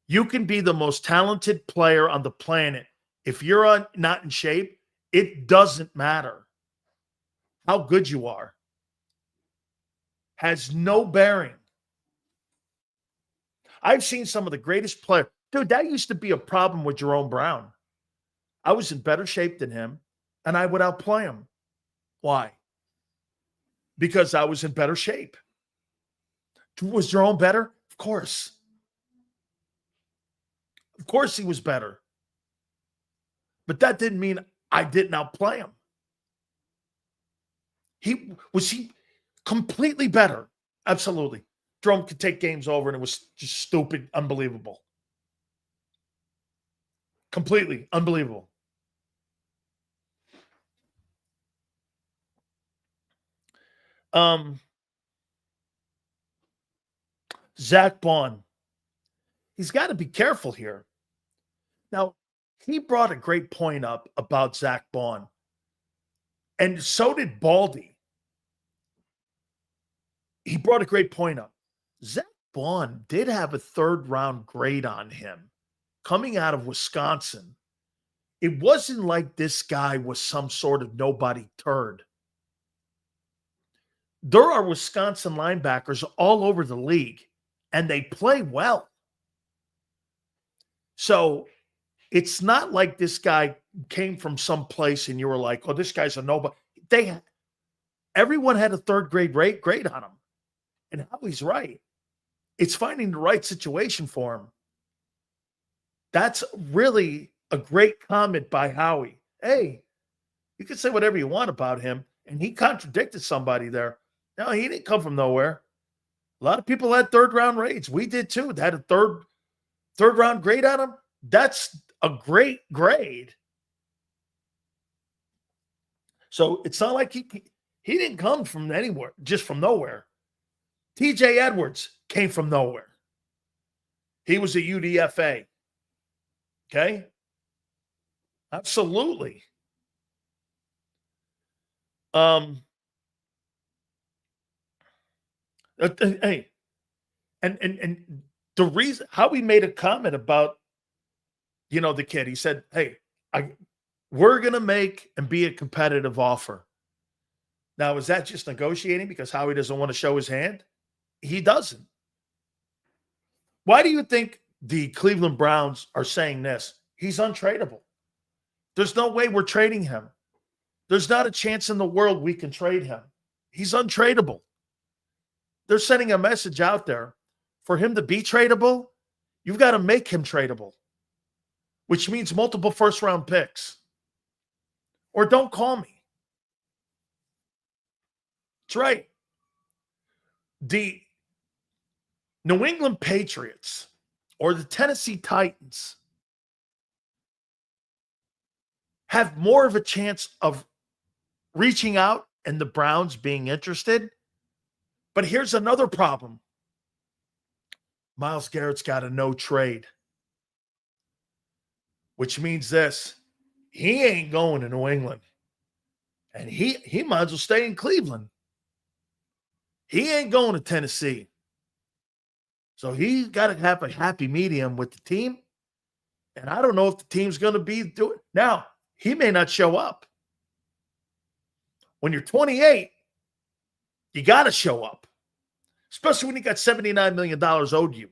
You can be the most talented player on the planet. If you're not in shape, it doesn't matter how good you are. Has no bearing. I've seen some of the greatest players. Dude, that used to be a problem with Jerome Brown. I was in better shape than him, and I would outplay him. Why? Because I was in better shape. Was Jerome better? Of course. Of course he was better. But that didn't mean I didn't outplay him. Was he completely better? Absolutely. Jerome could take games over, and it was just stupid, unbelievable. Completely unbelievable. Zack Baun. He's got to be careful here. Now, he brought a great point up about Zack Baun. And so did Baldy. He brought a great point up. Zack Baun did have a third-round grade on him coming out of Wisconsin. It wasn't like this guy was some sort of nobody turd. There are Wisconsin linebackers all over the league, and they play well. So it's not like this guy came from some place and you were like, oh, this guy's a nobody. Everyone had a third grade grade on him. And Howie's right. It's finding the right situation for him. That's really a great comment by Howie. Hey, you can say whatever you want about him. And he contradicted somebody there. No, he didn't come from nowhere. A lot of people had third-round grades. We did too. They had a third-round grade on him. That's a great grade. So it's not like he didn't come from anywhere, just from nowhere. TJ Edwards came from nowhere. He was a UDFA. Okay? Absolutely. Hey, and the reason how we made a comment about, the kid, he said, hey, we're going to make and be a competitive offer. Now, is that just negotiating because Howie doesn't want to show his hand? He doesn't. Why do you think the Cleveland Browns are saying this? He's untradeable. There's no way we're trading him. There's not a chance in the world we can trade him. He's untradeable. They're sending a message out there. For him to be tradable, you've got to make him tradable, which means multiple first-round picks. Or don't call me. That's right. The New England Patriots or the Tennessee Titans have more of a chance of reaching out and the Browns being interested. But here's another problem. Myles Garrett's got a no trade, which means this. He ain't going to New England. And he might as well stay in Cleveland. He ain't going to Tennessee. So he's got to have a happy medium with the team. And I don't know if the team's going to be doing. Now, he may not show up. When you're 28, you got to show up. Especially when you got $79 million owed you.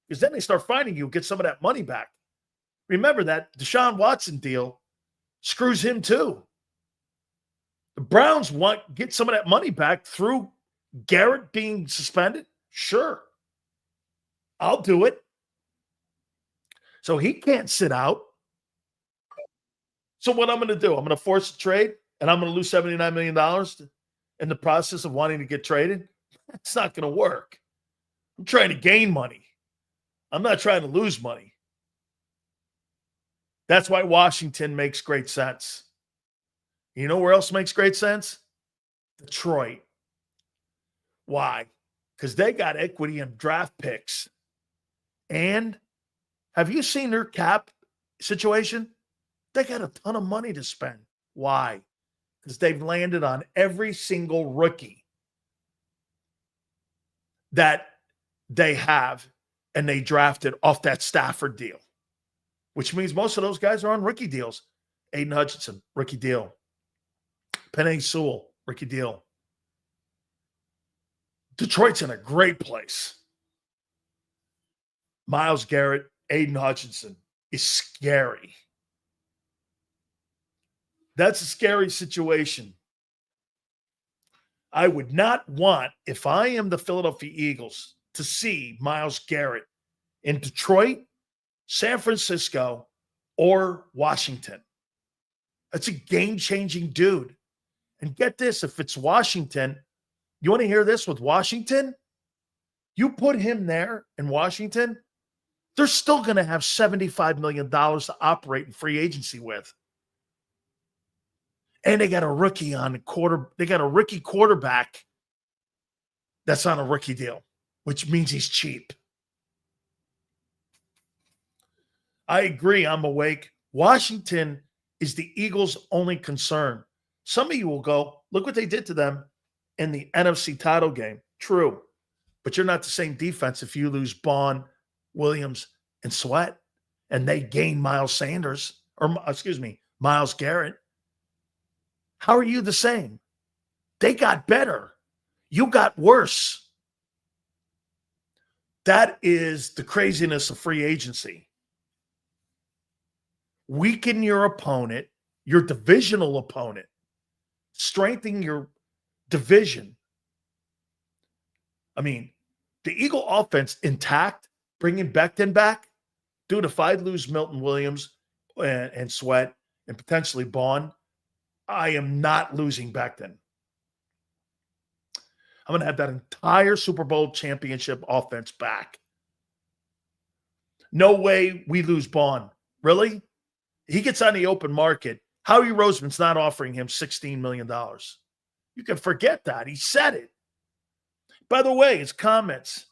Because then they start finding you, get some of that money back. Remember that Deshaun Watson deal screws him too. The Browns get some of that money back through Garrett being suspended. Sure. I'll do it. So he can't sit out. So what I'm going to do, I'm going to force a trade and I'm going to lose $79 million in the process of wanting to get traded. That's not going to work. I'm trying to gain money. I'm not trying to lose money. That's why Washington makes great sense. You know where else makes great sense? Detroit. Why? Because they got equity in draft picks. And have you seen their cap situation? They got a ton of money to spend. Why? Because they've landed on every single rookie that they have, and they drafted off that Stafford deal, which means most of those guys are on rookie deals. Aiden Hutchinson, rookie deal. Penei Sewell, rookie deal. Detroit's in a great place. Myles Garrett, Aiden Hutchinson is scary. That's a scary situation. I would not want, if I am the Philadelphia Eagles, to see Myles Garrett in Detroit, San Francisco, or Washington. That's a game-changing dude. And get this, if it's Washington, you want to hear this with Washington? You put him there in Washington, they're still going to have $75 million to operate in free agency with. And they got a rookie on the quarter. They got a rookie quarterback that's on a rookie deal, which means he's cheap. I agree. I'm awake. Washington is the Eagles' only concern. Some of you will go, look what they did to them in the NFC title game. True. But you're not the same defense if you lose Baun, Williams, and Sweat, and they gain Myles Garrett. How are you the same? They got better. You got worse. That is the craziness of free agency. Weaken your opponent, your divisional opponent. Strengthen your division. I mean, the Eagle offense intact, bringing Becton back. Dude, if I lose Milton Williams and Sweat and potentially Baun, I am not losing Becton. I'm going to have that entire Super Bowl championship offense back. No way we lose Baun. Really? He gets on the open market. Howie Roseman's not offering him $16 million. You can forget that. He said it. By the way, his comments,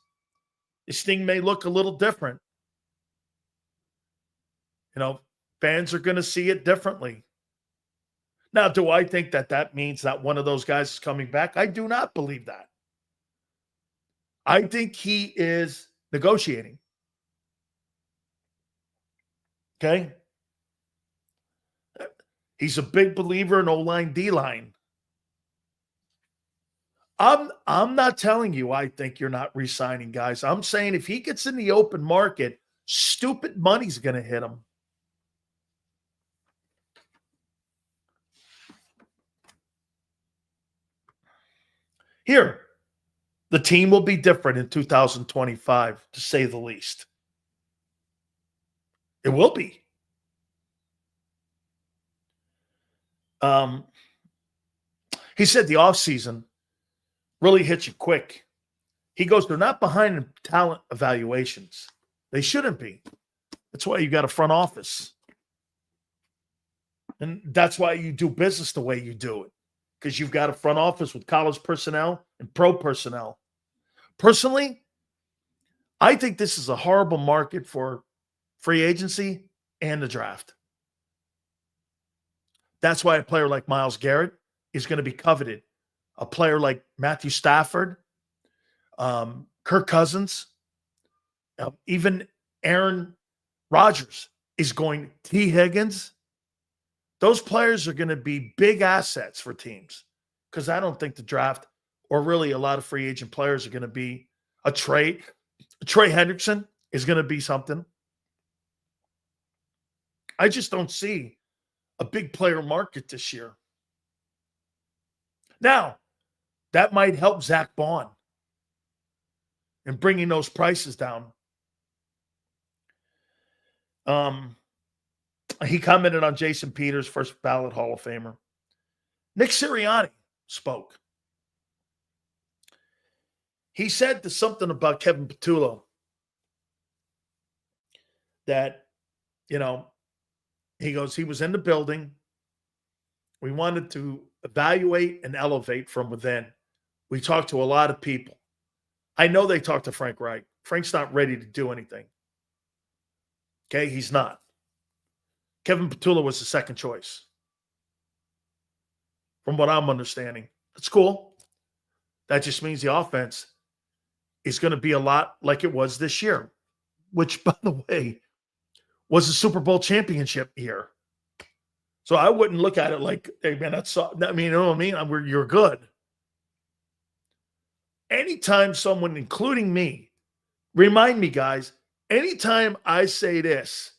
this thing may look a little different. You know, fans are going to see it differently. Now, do I think that means that one of those guys is coming back? I do not believe that. I think he is negotiating. Okay? He's a big believer in O-line, D-line. I'm not telling you I think you're not re-signing guys. I'm saying if he gets in the open market, stupid money's going to hit him. Here, the team will be different in 2025, to say the least. It will be. He said the offseason really hits you quick. He goes, they're not behind in talent evaluations. They shouldn't be. That's why you got a front office. And that's why you do business the way you do it. Because you've got a front office with college personnel and pro personnel. Personally, I think this is a horrible market for free agency and the draft. That's why a player like Myles Garrett is going to be coveted. A player like Matthew Stafford, Kirk Cousins, even Aaron Rodgers is going, T. Higgins. Those players are going to be big assets for teams because I don't think the draft or really a lot of free agent players are going to be a trade. Trey Hendrickson is going to be something. I just don't see a big player market this year. Now, that might help Zack Baun in bringing those prices down. He commented on Jason Peters, first ballot Hall of Famer. Nick Sirianni spoke. He said something about Kevin Patullo that, He goes, he was in the building. We wanted to evaluate and elevate from within. We talked to a lot of people. I know they talked to Frank Reich. Frank's not ready to do anything. Okay, he's not. Kevin Petula was the second choice, from what I'm understanding. That's cool. That just means the offense is going to be a lot like it was this year, which, by the way, was a Super Bowl championship year. So I wouldn't look at it like, hey, man, you know what I mean? You're good. Anytime someone, including me, remind me, guys, anytime I say this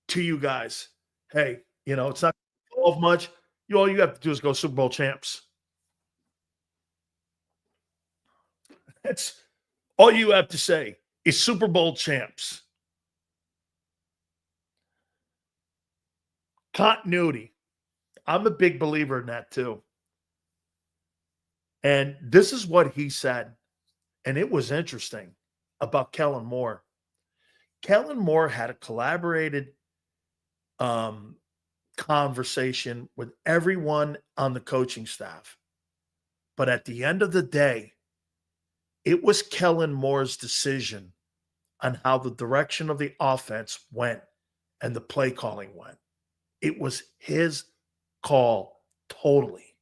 to you guys, hey, it's not going to involve much. All you have to do is go Super Bowl champs. That's all you have to say is Super Bowl champs. Continuity. I'm a big believer in that too. And this is what he said, and it was interesting about Kellen Moore. Kellen Moore had a collaborated conversation with everyone on the coaching staff. But at the end of the day, it was Kellen Moore's decision on how the direction of the offense went and the play calling went. It was his call totally.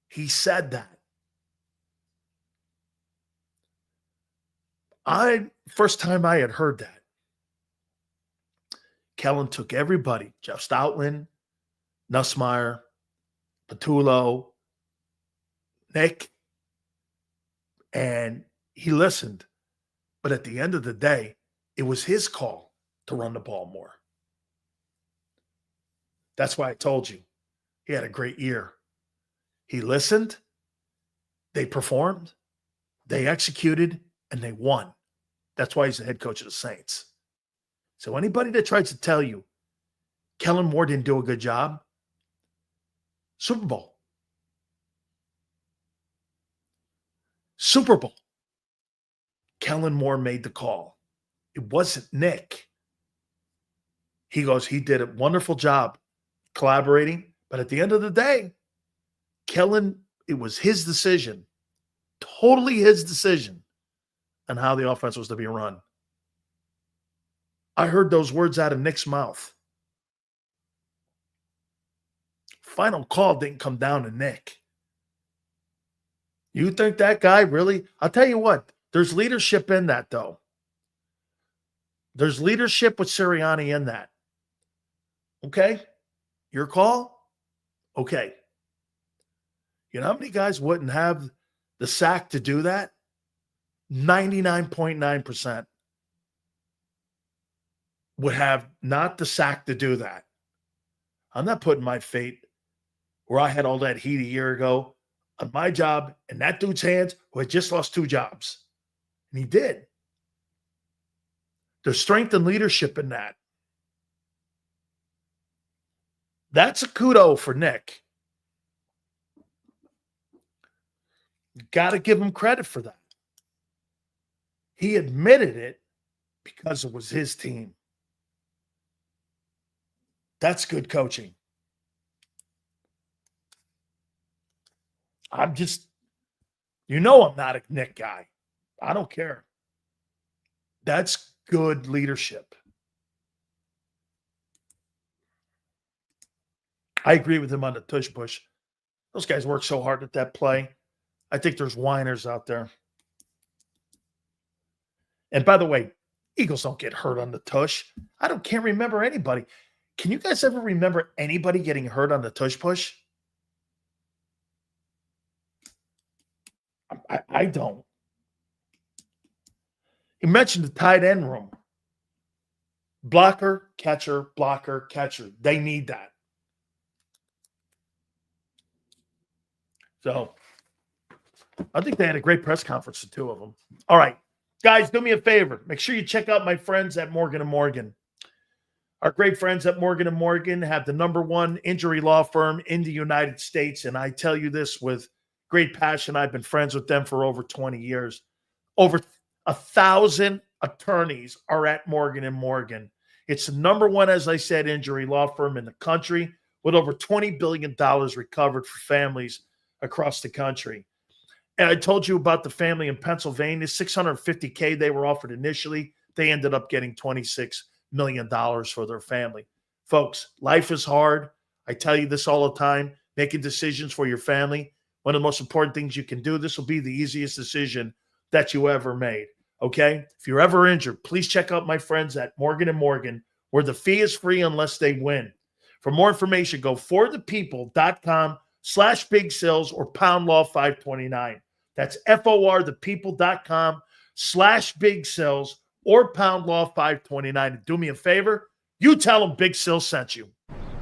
He said that. First time I had heard that, Kellen took everybody, Jeff Stoutland, Nussmeier, Patullo, Nick, and he listened. But at the end of the day, it was his call to run the ball more. That's why I told you he had a great year. He listened, they performed, they executed, and they won. That's why he's the head coach of the Saints. So anybody that tries to tell you Kellen Moore didn't do a good job, Super Bowl. Super Bowl. Kellen Moore made the call. It wasn't Nick. He goes, he did a wonderful job collaborating, but at the end of the day, Kellen, it was his decision, totally his decision on how the offense was to be run. I heard those words out of Nick's mouth. Final call didn't come down to Nick. You think that guy really? I'll tell you what, there's leadership in that, though. There's leadership with Sirianni in that. Okay? Your call? Okay. You know how many guys wouldn't have the sack to do that? 99.9% would have not the sack to do that. I'm not putting my fate where I had all that heat a year ago on my job in that dude's hands who had just lost 2 jobs. And he did. There's strength and leadership in that. That's a kudo for Nick. You got to give him credit for that. He admitted it because it was his team. That's good coaching. I'm not a Nick guy. I don't care. That's good leadership. I agree with him on the Tush Push. Those guys work so hard at that play. I think there's whiners out there. And by the way, Eagles don't get hurt on the Tush. Can't remember anybody. Can you guys ever remember anybody getting hurt on the Tush Push? I don't. You mentioned the tight end room. Blocker, catcher, blocker, catcher. They need that. So I think they had a great press conference, the 2 of them. All right. Guys, do me a favor. Make sure you check out my friends at Morgan & Morgan. Our great friends at Morgan & Morgan have the #1 injury law firm in the United States. And I tell you this with great passion. I've been friends with them for over 20 years. Over 1,000 attorneys are at Morgan & Morgan. It's the number one, as I said, injury law firm in the country with over $20 billion recovered for families across the country. And I told you about the family in Pennsylvania, $650K they were offered initially. They ended up getting $26 million for their family. Folks, life is hard. I tell you this all the time, making decisions for your family. One of the most important things you can do, this will be the easiest decision that you ever made, okay? If you're ever injured, please check out my friends at Morgan & Morgan, where the fee is free unless they win. For more information, go forthepeople.com/big sales or pound law 529. That's forthepeople.com/big sales or pound law 529. And do me a favor, you tell them Big Sil sent you.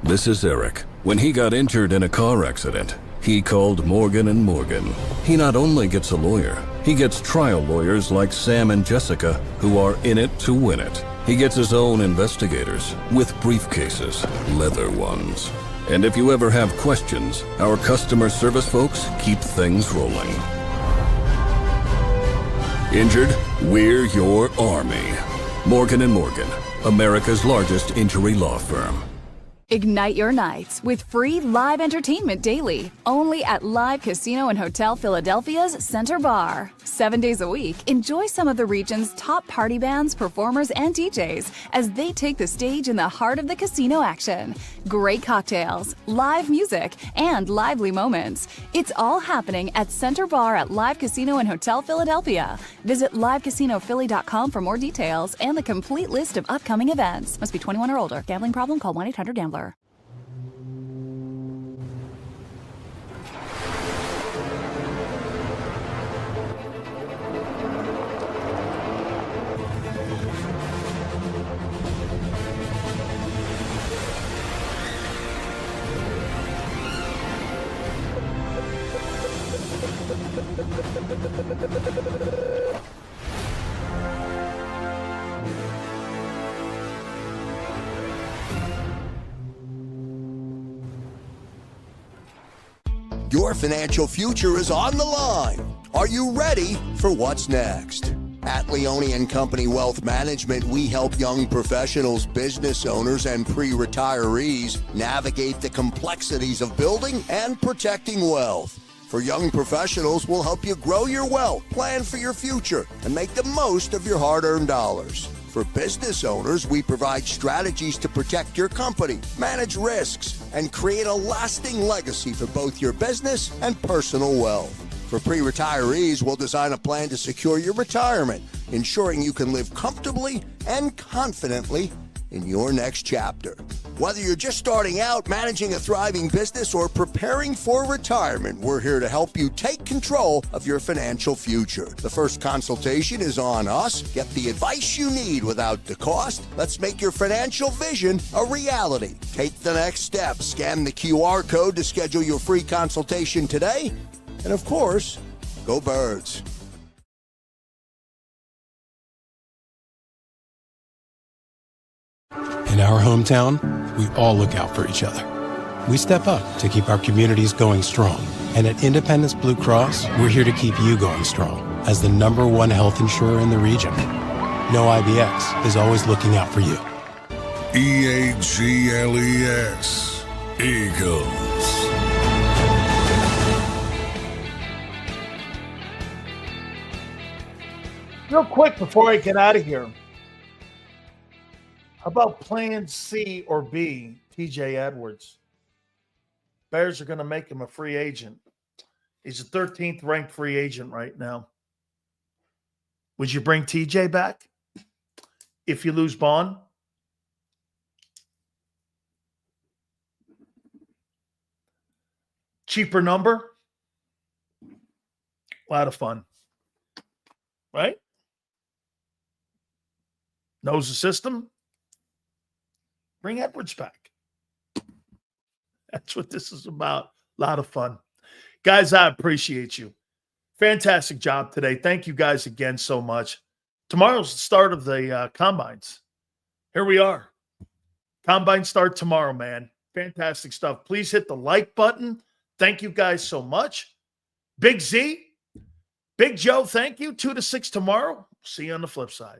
This is Eric. When he got injured in a car accident, he called Morgan & Morgan. He not only gets a lawyer, he gets trial lawyers like Sam and Jessica, who are in it to win it. He gets his own investigators with briefcases, leather ones. And if you ever have questions, our customer service folks keep things rolling. Injured? We're your army. Morgan & Morgan, America's largest injury law firm. Ignite your nights with free live entertainment daily, only at Live Casino and Hotel Philadelphia's Center Bar. 7 days a week, enjoy some of the region's top party bands, performers, and DJs as they take the stage in the heart of the casino action. Great cocktails, live music, and lively moments. It's all happening at Center Bar at Live Casino and Hotel Philadelphia. Visit livecasinophilly.com for more details and the complete list of upcoming events. Must be 21 or older. Gambling problem? Call 1-800-GAMBLER. Your financial future is on the line. Are you ready for what's next? At Leone & Company Wealth Management, we help young professionals, business owners, and pre-retirees navigate the complexities of building and protecting wealth. For young professionals, we'll help you grow your wealth, plan for your future, and make the most of your hard-earned dollars. For business owners, we provide strategies to protect your company, manage risks, and create a lasting legacy for both your business and personal wealth. For pre-retirees, we'll design a plan to secure your retirement, ensuring you can live comfortably and confidently in your next chapter. Whether you're just starting out, managing a thriving business, or preparing for retirement, we're here to help you take control of your financial future. The first consultation is on us. Get the advice you need without the cost. Let's make your financial vision a reality. Take the next step. Scan the QR code to schedule your free consultation today. And of course, go Birds. In our hometown, we all look out for each other. We step up to keep our communities going strong. And at Independence Blue Cross, we're here to keep you going strong as the #1 health insurer in the region. No IBX is always looking out for you. EAGLES, Eagles. Real quick before I get out of here, how about plan C or B, TJ Edwards? Bears are going to make him a free agent. He's a 13th ranked free agent right now. Would you bring TJ back if you lose Baun? Cheaper number? A lot of fun. Right? Knows the system? Bring Edwards back. That's what this is about. A lot of fun. Guys, I appreciate you. Fantastic job today. Thank you guys again so much. Tomorrow's the start of the combines. Here we are. Combine start tomorrow, man. Fantastic stuff. Please hit the like button. Thank you guys so much. Big Z, Big Joe, thank you. 2 to 6 tomorrow. See you on the flip side.